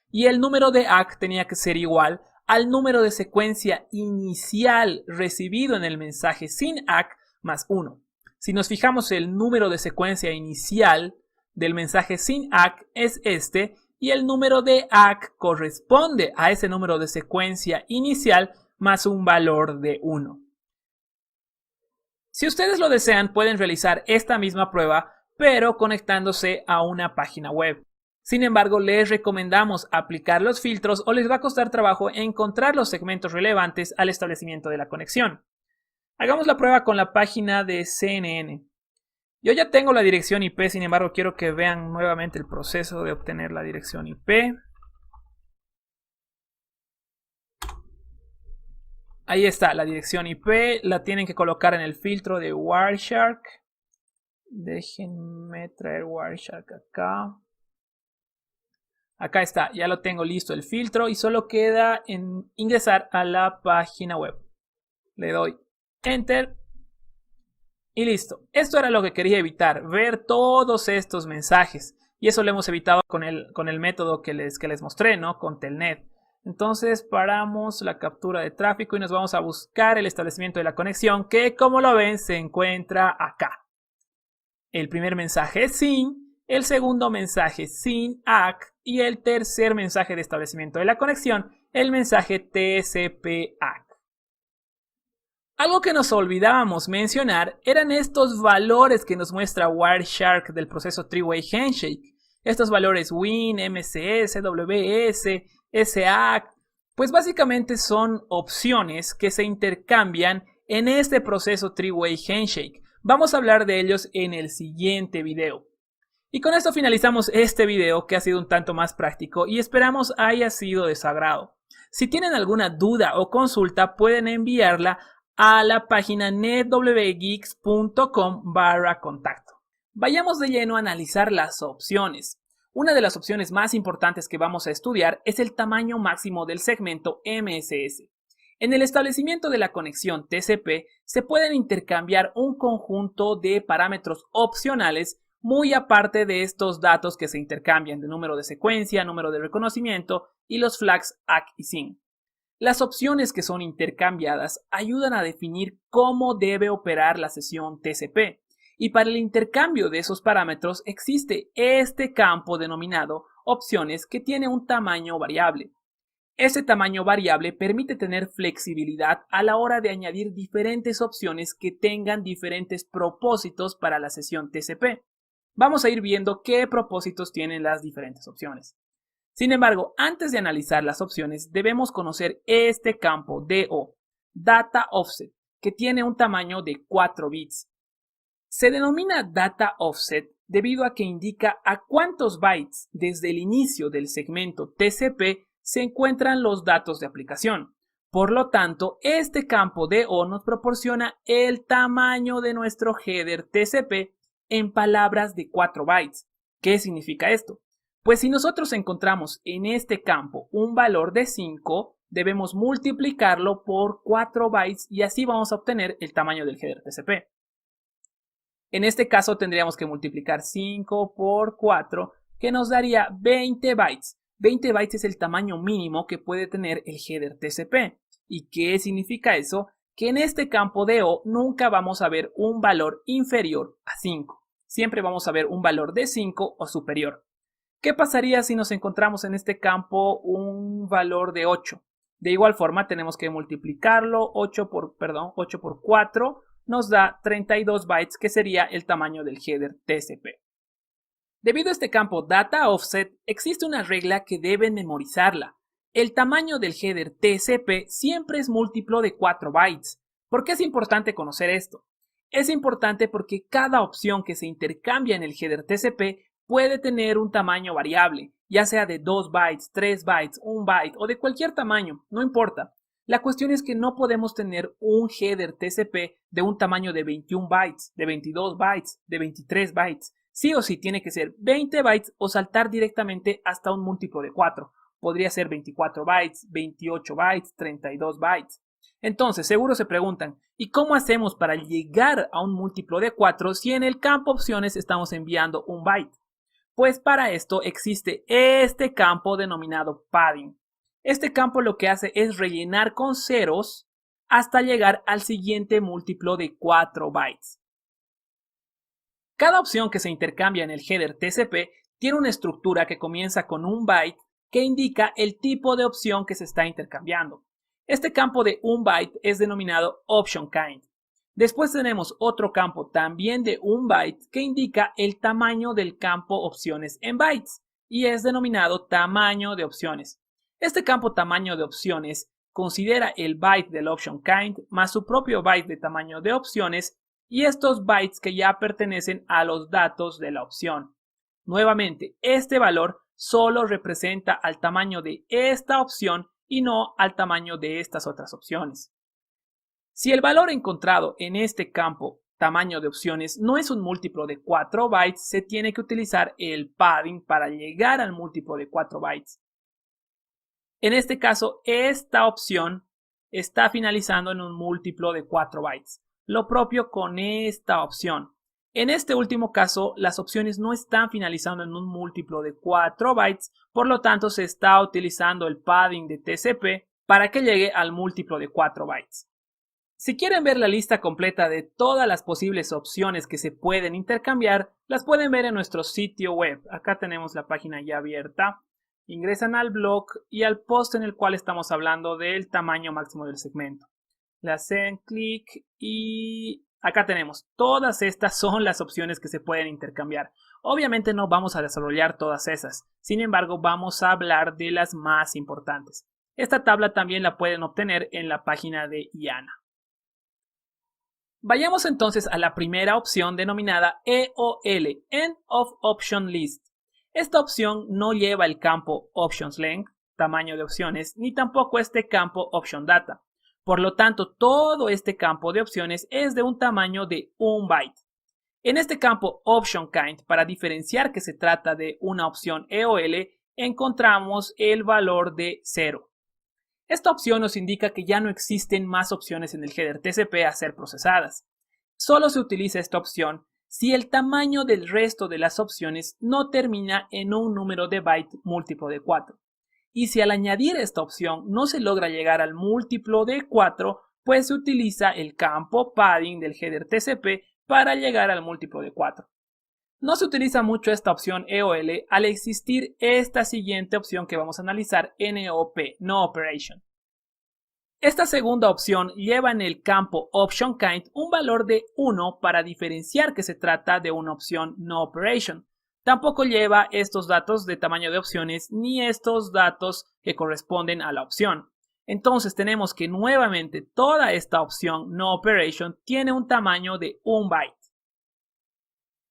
S1: Y el número de ACK tenía que ser igual al número de secuencia inicial recibido en el mensaje SYN ACK más 1. Si nos fijamos, el número de secuencia inicial del mensaje SYN ACK es este y el número de ACK corresponde a ese número de secuencia inicial más un valor de 1. Si ustedes lo desean, pueden realizar esta misma prueba, pero conectándose a una página web. Sin embargo, les recomendamos aplicar los filtros o les va a costar trabajo encontrar los segmentos relevantes al establecimiento de la conexión. Hagamos la prueba con la página de CNN. Yo ya tengo la dirección IP, sin embargo, quiero que vean nuevamente el proceso de obtener la dirección IP. Ahí está la dirección IP, la tienen que colocar en el filtro de Wireshark. Déjenme traer Wireshark acá. Acá está, ya lo tengo listo el filtro y solo queda en ingresar a la página web. Le doy Enter y listo. Esto era lo que quería evitar, ver todos estos mensajes. Y eso lo hemos evitado con el método que les mostré, ¿no? Con Telnet. Entonces paramos la captura de tráfico y nos vamos a buscar el establecimiento de la conexión que, como lo ven, se encuentra acá. El primer mensaje es SYN, el segundo mensaje SYN ACK y el tercer mensaje de establecimiento de la conexión, el mensaje TCP/ACK. Algo que nos olvidábamos mencionar eran estos valores que nos muestra Wireshark del proceso Three-Way Handshake. Estos valores WIN, MCS, WS, SACK, pues básicamente son opciones que se intercambian en este proceso Three-Way Handshake. Vamos a hablar de ellos en el siguiente video. Y con esto finalizamos este video que ha sido un tanto más práctico y esperamos haya sido de su agrado. Si tienen alguna duda o consulta pueden enviarla a la página netwgeeks.com/contacto. Vayamos de lleno a analizar las opciones. Una de las opciones más importantes que vamos a estudiar es el tamaño máximo del segmento MSS. En el establecimiento de la conexión TCP se pueden intercambiar un conjunto de parámetros opcionales muy aparte de estos datos que se intercambian de número de secuencia, número de reconocimiento y los flags ACK y SYN. Las opciones que son intercambiadas ayudan a definir cómo debe operar la sesión TCP. Y para el intercambio de esos parámetros existe este campo denominado opciones que tiene un tamaño variable. Ese tamaño variable permite tener flexibilidad a la hora de añadir diferentes opciones que tengan diferentes propósitos para la sesión TCP. Vamos a ir viendo qué propósitos tienen las diferentes opciones. Sin embargo, antes de analizar las opciones, debemos conocer este campo DO, Data Offset, que tiene un tamaño de 4 bits. Se denomina Data Offset debido a que indica a cuántos bytes desde el inicio del segmento TCP se encuentran los datos de aplicación. Por lo tanto, este campo DO nos proporciona el tamaño de nuestro header TCP en palabras de 4 bytes. ¿Qué significa esto? Pues si nosotros encontramos en este campo un valor de 5, debemos multiplicarlo por 4 bytes y así vamos a obtener el tamaño del header TCP. En este caso tendríamos que multiplicar 5 por 4, que nos daría 20 bytes. 20 bytes es el tamaño mínimo que puede tener el header TCP. ¿Y qué significa eso? Que en este campo de O nunca vamos a ver un valor inferior a 5. Siempre vamos a ver un valor de 5 o superior. ¿Qué pasaría si nos encontramos en este campo un valor de 8? De igual forma tenemos que multiplicarlo, 8 por 4 nos da 32 bytes, que sería el tamaño del header TCP. Debido a este campo data offset, existe una regla que deben memorizarla. El tamaño del header TCP siempre es múltiplo de 4 bytes. ¿Por qué es importante conocer esto? Es importante porque cada opción que se intercambia en el header TCP puede tener un tamaño variable, ya sea de 2 bytes, 3 bytes, 1 byte o de cualquier tamaño, no importa. La cuestión es que no podemos tener un header TCP de un tamaño de 21 bytes, de 22 bytes, de 23 bytes. Sí o sí tiene que ser 20 bytes o saltar directamente hasta un múltiplo de 4. Podría ser 24 bytes, 28 bytes, 32 bytes. Entonces, seguro se preguntan, ¿y cómo hacemos para llegar a un múltiplo de 4 si en el campo opciones estamos enviando un byte? Pues para esto existe este campo denominado padding. Este campo lo que hace es rellenar con ceros hasta llegar al siguiente múltiplo de 4 bytes. Cada opción que se intercambia en el header TCP tiene una estructura que comienza con un byte que indica el tipo de opción que se está intercambiando. Este campo de un byte es denominado option kind. Después tenemos otro campo también de un byte que indica el tamaño del campo opciones en bytes y es denominado tamaño de opciones. Este campo tamaño de opciones considera el byte del option kind más su propio byte de tamaño de opciones y estos bytes que ya pertenecen a los datos de la opción. Nuevamente, este valor solo representa al tamaño de esta opción y no al tamaño de estas otras opciones. Si el valor encontrado en este campo tamaño de opciones no es un múltiplo de 4 bytes, se tiene que utilizar el padding para llegar al múltiplo de 4 bytes. En este caso, esta opción está finalizando en un múltiplo de 4 bytes. Lo propio con esta opción. En este último caso, las opciones no están finalizando en un múltiplo de 4 bytes, por lo tanto se está utilizando el padding de TCP para que llegue al múltiplo de 4 bytes. Si quieren ver la lista completa de todas las posibles opciones que se pueden intercambiar, las pueden ver en nuestro sitio web. Acá tenemos la página ya abierta. Ingresan al blog y al post en el cual estamos hablando del tamaño máximo del segmento. Le hacen clic y acá tenemos. Todas estas son las opciones que se pueden intercambiar. Obviamente no vamos a desarrollar todas esas. Sin embargo, vamos a hablar de las más importantes. Esta tabla también la pueden obtener en la página de IANA. Vayamos entonces a la primera opción denominada EOL, End of Option List. Esta opción no lleva el campo Options Length, tamaño de opciones, ni tampoco este campo Option Data. Por lo tanto, todo este campo de opciones es de un tamaño de 1 byte. En este campo Option Kind, para diferenciar que se trata de una opción EOL, encontramos el valor de 0. Esta opción nos indica que ya no existen más opciones en el header TCP a ser procesadas. Solo se utiliza esta opción si el tamaño del resto de las opciones no termina en un número de byte múltiplo de 4. Y si al añadir esta opción no se logra llegar al múltiplo de 4, pues se utiliza el campo padding del header TCP para llegar al múltiplo de 4. No se utiliza mucho esta opción EOL al existir esta siguiente opción que vamos a analizar, NOP, No Operation. Esta segunda opción lleva en el campo Option Kind un valor de 1 para diferenciar que se trata de una opción No Operation. Tampoco lleva estos datos de tamaño de opciones ni estos datos que corresponden a la opción. Entonces tenemos que nuevamente toda esta opción No Operation tiene un tamaño de 1 byte.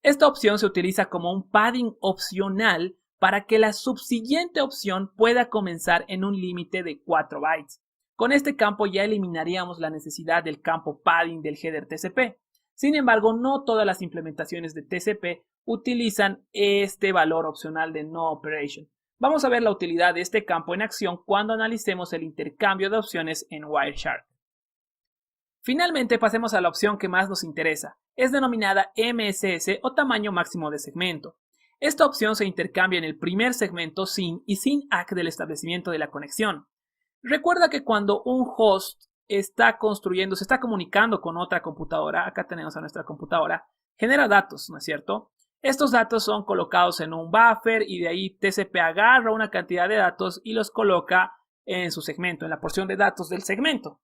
S1: Esta opción se utiliza como un padding opcional para que la subsiguiente opción pueda comenzar en un límite de 4 bytes. Con este campo ya eliminaríamos la necesidad del campo padding del header TCP. Sin embargo, no todas las implementaciones de TCP utilizan este valor opcional de No Operation. Vamos a ver la utilidad de este campo en acción cuando analicemos el intercambio de opciones en Wireshark. Finalmente pasemos a la opción que más nos interesa, es denominada MSS o tamaño máximo de segmento. Esta opción se intercambia en el primer segmento sin y sin ACK del establecimiento de la conexión. Recuerda que cuando un host está construyendo, se está comunicando con otra computadora, acá tenemos a nuestra computadora, genera datos, ¿no es cierto? Estos datos son colocados en un buffer y de ahí TCP agarra una cantidad de datos y los coloca en su segmento, en la porción de datos del segmento.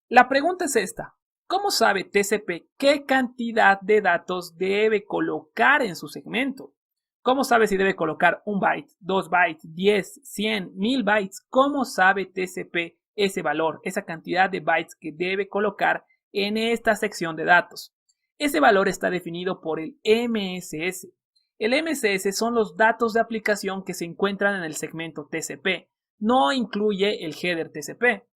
S1: La pregunta es esta: ¿cómo sabe TCP qué cantidad de datos debe colocar en su segmento? ¿Cómo sabe si debe colocar 1 byte, 2 bytes, 10, 100, 1000 bytes? ¿Cómo sabe TCP ese valor, esa cantidad de bytes que debe colocar en esta sección de datos? Ese valor está definido por el MSS. El MSS son los datos de aplicación que se encuentran en el segmento TCP. No incluye el header TCP.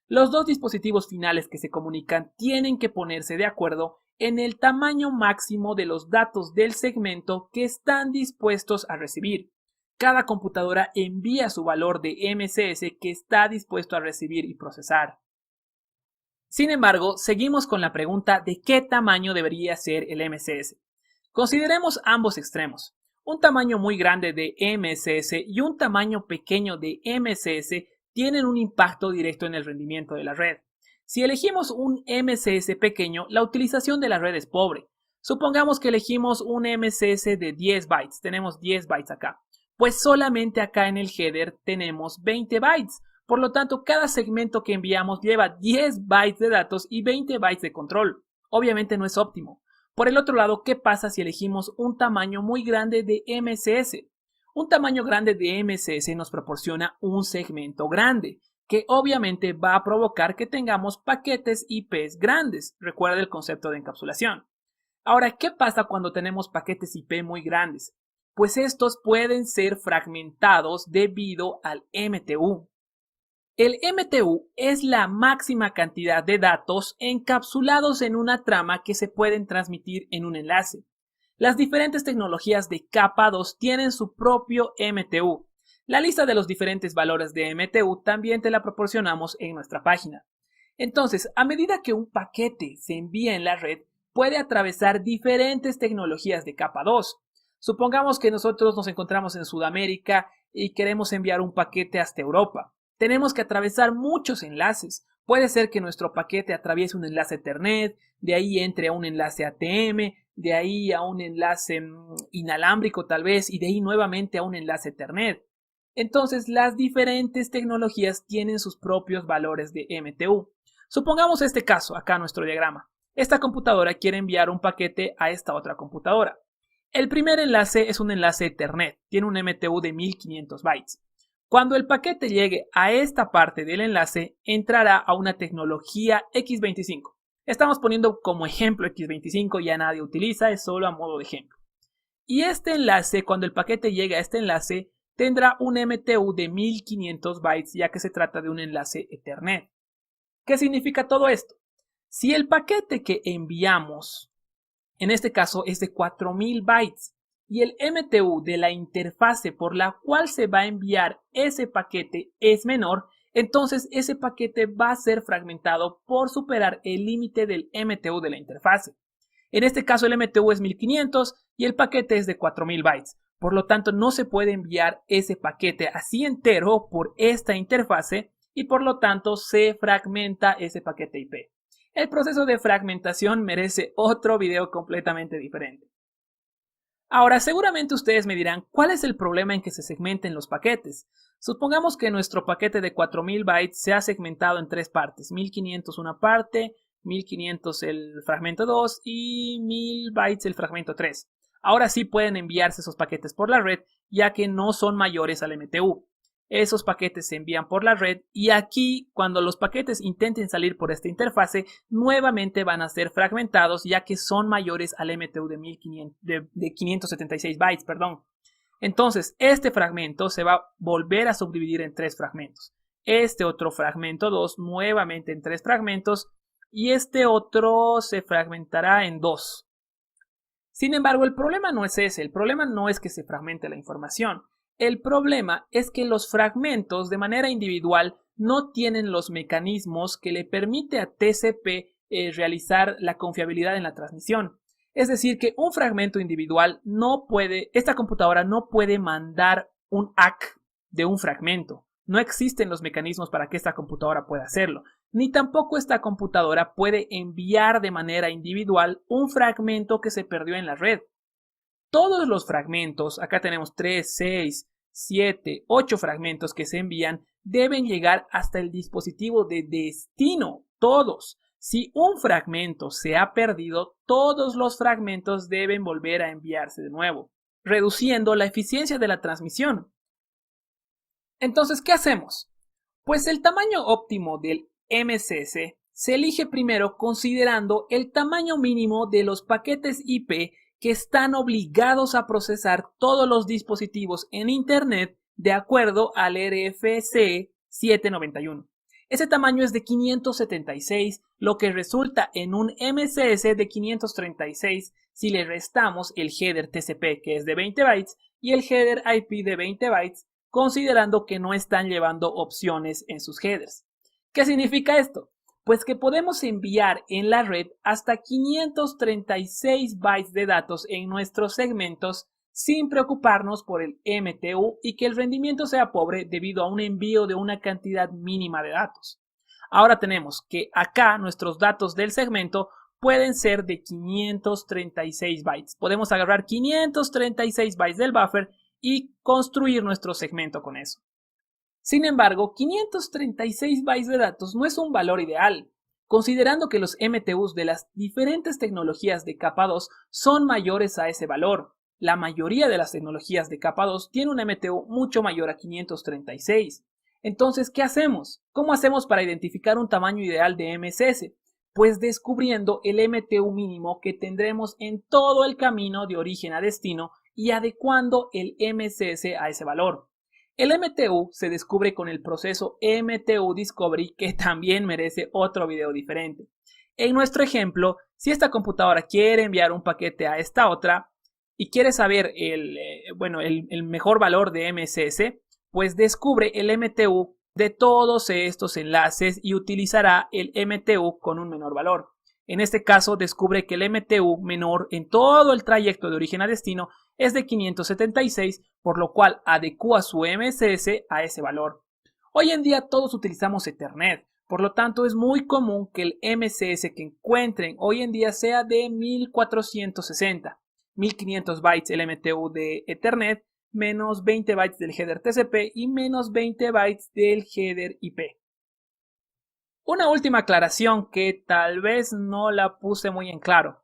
S1: Los dos dispositivos finales que se comunican tienen que ponerse de acuerdo en el tamaño máximo de los datos del segmento que están dispuestos a recibir. Cada computadora envía su valor de MSS que está dispuesto a recibir y procesar. Sin embargo, seguimos con la pregunta de qué tamaño debería ser el MSS. Consideremos ambos extremos. Un tamaño muy grande de MSS y un tamaño pequeño de MSS tienen un impacto directo en el rendimiento de la red. Si elegimos un MSS pequeño, la utilización de la red es pobre. Supongamos que elegimos un MSS de 10 bytes, tenemos 10 bytes acá. Pues solamente acá en el header tenemos 20 bytes. Por lo tanto, cada segmento que enviamos lleva 10 bytes de datos y 20 bytes de control. Obviamente no es óptimo. Por el otro lado, ¿qué pasa si elegimos un tamaño muy grande de MSS? Un tamaño grande de MSS nos proporciona un segmento grande, que obviamente va a provocar que tengamos paquetes IPs grandes. Recuerda el concepto de encapsulación. Ahora, ¿qué pasa cuando tenemos paquetes IP muy grandes? Pues estos pueden ser fragmentados debido al MTU. El MTU es la máxima cantidad de datos encapsulados en una trama que se pueden transmitir en un enlace. Las diferentes tecnologías de capa 2 tienen su propio MTU. La lista de los diferentes valores de MTU también te la proporcionamos en nuestra página. Entonces, a medida que un paquete se envía en la red, puede atravesar diferentes tecnologías de capa 2. Supongamos que nosotros nos encontramos en Sudamérica y queremos enviar un paquete hasta Europa. Tenemos que atravesar muchos enlaces. Puede ser que nuestro paquete atraviese un enlace Ethernet, de ahí entre a un enlace ATM, de ahí a un enlace inalámbrico tal vez, y de ahí nuevamente a un enlace Ethernet. Entonces, las diferentes tecnologías tienen sus propios valores de MTU. Supongamos este caso, acá nuestro diagrama. Esta computadora quiere enviar un paquete a esta otra computadora. El primer enlace es un enlace Ethernet, tiene un MTU de 1500 bytes. Cuando el paquete llegue a esta parte del enlace, entrará a una tecnología X25. Estamos poniendo como ejemplo X25, ya nadie utiliza, es solo a modo de ejemplo. Y este enlace, cuando el paquete llegue a este enlace, tendrá un MTU de 1500 bytes, ya que se trata de un enlace Ethernet. ¿Qué significa todo esto? Si el paquete que enviamos, en este caso, es de 4000 bytes, y el MTU de la interfase por la cual se va a enviar ese paquete es menor, entonces ese paquete va a ser fragmentado por superar el límite del MTU de la interfase. En este caso el MTU es 1500 y el paquete es de 4000 bytes. Por lo tanto, no se puede enviar ese paquete así entero por esta interfase y por lo tanto se fragmenta ese paquete IP. El proceso de fragmentación merece otro video completamente diferente. Ahora, seguramente ustedes me dirán, ¿cuál es el problema en que se segmenten los paquetes? Supongamos que nuestro paquete de 4000 bytes se ha segmentado en tres partes, 1500 una parte, 1500 el fragmento 2 y 1000 bytes el fragmento 3. Ahora sí pueden enviarse esos paquetes por la red, ya que no son mayores al MTU. Esos paquetes se envían por la red y aquí, cuando los paquetes intenten salir por esta interfase, nuevamente van a ser fragmentados, ya que son mayores al MTU de 576 bytes. Entonces, este fragmento se va a volver a subdividir en tres fragmentos. Este otro fragmento 2 nuevamente en tres fragmentos y este otro se fragmentará en dos. Sin embargo, el problema no es ese, el problema no es que se fragmente la información. El problema es que los fragmentos de manera individual no tienen los mecanismos que le permite a TCP realizar la confiabilidad en la transmisión. Es decir, que un fragmento individual no puede, esta computadora no puede mandar un ACK de un fragmento. No existen los mecanismos para que esta computadora pueda hacerlo. Ni tampoco esta computadora puede enviar de manera individual un fragmento que se perdió en la red. Todos los fragmentos, acá tenemos 3, 6, 7, 8 fragmentos que se envían, deben llegar hasta el dispositivo de destino, todos. Si un fragmento se ha perdido, todos los fragmentos deben volver a enviarse de nuevo, reduciendo la eficiencia de la transmisión. Entonces, ¿qué hacemos? Pues el tamaño óptimo del MCS se elige primero considerando el tamaño mínimo de los paquetes IP que están obligados a procesar todos los dispositivos en Internet de acuerdo al RFC 791. Ese tamaño es de 576, lo que resulta en un MCS de 536 si le restamos el header TCP, que es de 20 bytes, y el header IP de 20 bytes, considerando que no están llevando opciones en sus headers. ¿Qué significa esto? Pues que podemos enviar en la red hasta 536 bytes de datos en nuestros segmentos sin preocuparnos por el MTU y que el rendimiento sea pobre debido a un envío de una cantidad mínima de datos. Ahora tenemos que acá nuestros datos del segmento pueden ser de 536 bytes. Podemos agarrar 536 bytes del buffer y construir nuestro segmento con eso. Sin embargo, 536 bytes de datos no es un valor ideal, considerando que los MTUs de las diferentes tecnologías de capa 2 son mayores a ese valor. La mayoría de las tecnologías de capa 2 tiene un MTU mucho mayor a 536. Entonces, ¿qué hacemos? ¿Cómo hacemos para identificar un tamaño ideal de MCS? Pues descubriendo el MTU mínimo que tendremos en todo el camino de origen a destino y adecuando el MCS a ese valor. El MTU se descubre con el proceso MTU Discovery, que también merece otro video diferente. En nuestro ejemplo, si esta computadora quiere enviar un paquete a esta otra y quiere saber el mejor valor de MCS, pues descubre el MTU de todos estos enlaces y utilizará el MTU con un menor valor. En este caso, descubre que el MTU menor en todo el trayecto de origen a destino es de 576, por lo cual adecua su MCS a ese valor. Hoy en día todos utilizamos Ethernet, por lo tanto es muy común que el MCS que encuentren hoy en día sea de 1460, 1500 bytes el MTU de Ethernet, menos 20 bytes del header TCP y menos 20 bytes del header IP. Una última aclaración que tal vez no la puse muy en claro.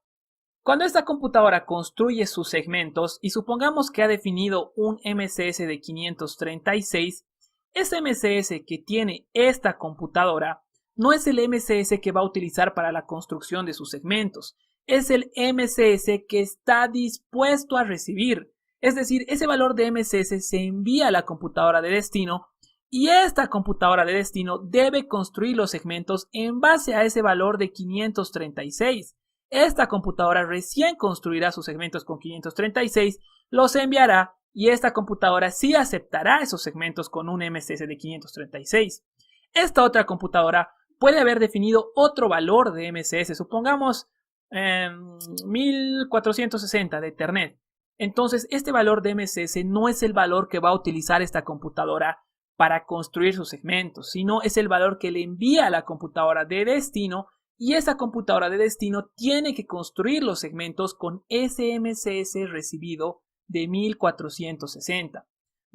S1: Cuando esta computadora construye sus segmentos y supongamos que ha definido un MCS de 536, ese MCS que tiene esta computadora no es el MCS que va a utilizar para la construcción de sus segmentos, es el MCS que está dispuesto a recibir. Es decir, ese valor de MCS se envía a la computadora de destino y esta computadora de destino debe construir los segmentos en base a ese valor de 536. Esta computadora recién construirá sus segmentos con 536, los enviará y esta computadora sí aceptará esos segmentos con un MCS de 536. Esta otra computadora puede haber definido otro valor de MCS, supongamos 1460 de Ethernet. Entonces, este valor de MCS no es el valor que va a utilizar esta computadora para construir sus segmentos, sino es el valor que le envía a la computadora de destino y esa computadora de destino tiene que construir los segmentos con ese MCS recibido de 1460.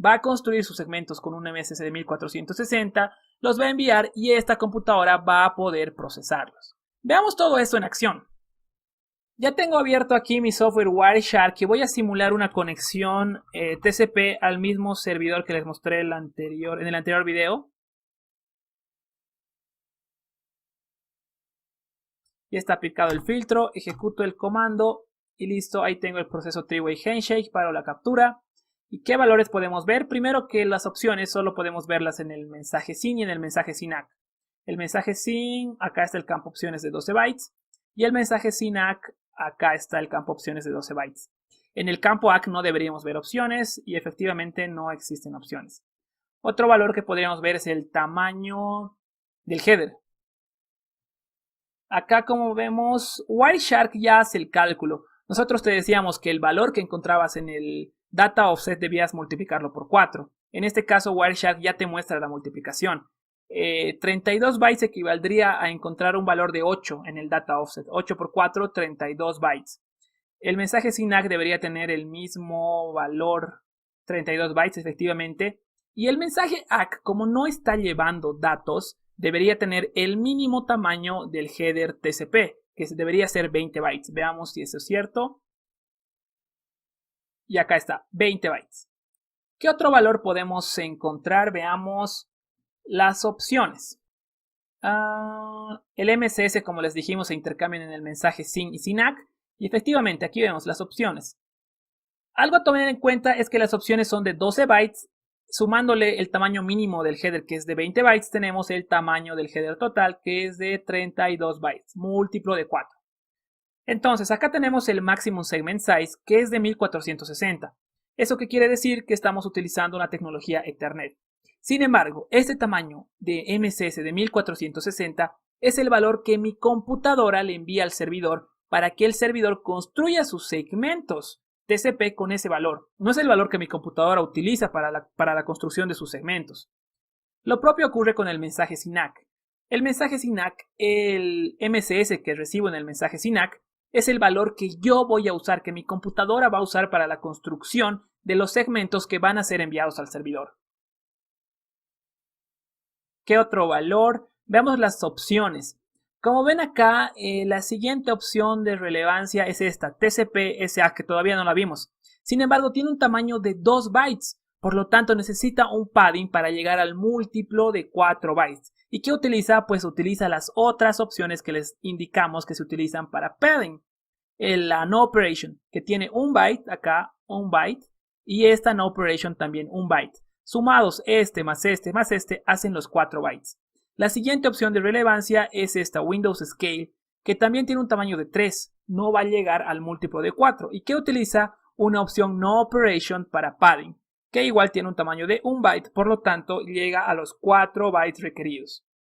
S1: Va a construir sus segmentos con un MCS de 1460, los va a enviar y esta computadora va a poder procesarlos. Veamos todo esto en acción. Ya tengo abierto aquí mi software Wireshark que voy a simular una conexión TCP al mismo servidor que les mostré en el anterior video. Ya está aplicado el filtro, ejecuto el comando y listo, ahí tengo el proceso Three-Way Handshake para la captura. ¿Y qué valores podemos ver? Primero que las opciones solo podemos verlas en el mensaje SYN y en el mensaje SYN-ACK. El mensaje SYN, acá está el campo opciones de 12 bytes y el mensaje SYN-ACK, acá está el campo opciones de 12 bytes. En el campo ACK no deberíamos ver opciones y efectivamente no existen opciones. Otro valor que podríamos ver es el tamaño del header. Acá, como vemos, Wireshark ya hace el cálculo. Nosotros te decíamos que el valor que encontrabas en el data offset debías multiplicarlo por 4. En este caso, Wireshark ya te muestra la multiplicación. 32 bytes equivaldría a encontrar un valor de 8 en el data offset. 8 por 4, 32 bytes. El mensaje SYNACK debería tener el mismo valor, 32 bytes efectivamente. Y el mensaje ACK, como no está llevando datos, debería tener el mínimo tamaño del header TCP, que debería ser 20 bytes. Veamos si eso es cierto. Y acá está, 20 bytes. ¿Qué otro valor podemos encontrar? Veamos las opciones. El MSS, como les dijimos, se intercambian en el mensaje SYN y SYNACK. Y efectivamente, aquí vemos las opciones. Algo a tomar en cuenta es que las opciones son de 12 bytes. Sumándole el tamaño mínimo del header, que es de 20 bytes, tenemos el tamaño del header total, que es de 32 bytes, múltiplo de 4. Entonces, acá tenemos el maximum segment size, que es de 1460. ¿Eso qué quiere decir? Que estamos utilizando una tecnología Ethernet. Sin embargo, este tamaño de MSS de 1460 es el valor que mi computadora le envía al servidor para que el servidor construya sus segmentos TCP con ese valor. No es el valor que mi computadora utiliza para la construcción de sus segmentos. Lo propio ocurre con el mensaje SYNACK. El mensaje SYNACK, el MSS que recibo en el mensaje SYNACK, es el valor que yo voy a usar, que mi computadora va a usar para la construcción de los segmentos que van a ser enviados al servidor. ¿Qué otro valor? Veamos las opciones. Como ven acá, la siguiente opción de relevancia es esta, TCP/SA, que todavía no la vimos. Sin embargo, tiene un tamaño de 2 bytes, por lo tanto necesita un padding para llegar al múltiplo de 4 bytes. ¿Y qué utiliza? Pues utiliza las otras opciones que les indicamos que se utilizan para padding. La no operation, que tiene un byte, acá un byte, y esta no operation también un byte. Sumados este, hacen los 4 bytes. La siguiente opción de relevancia es esta Windows Scale, que también tiene un tamaño de 3, no va a llegar al múltiplo de 4, y que utiliza una opción no operation para padding, que igual tiene un tamaño de 1 byte, por lo tanto llega a los 4 bytes requeridos.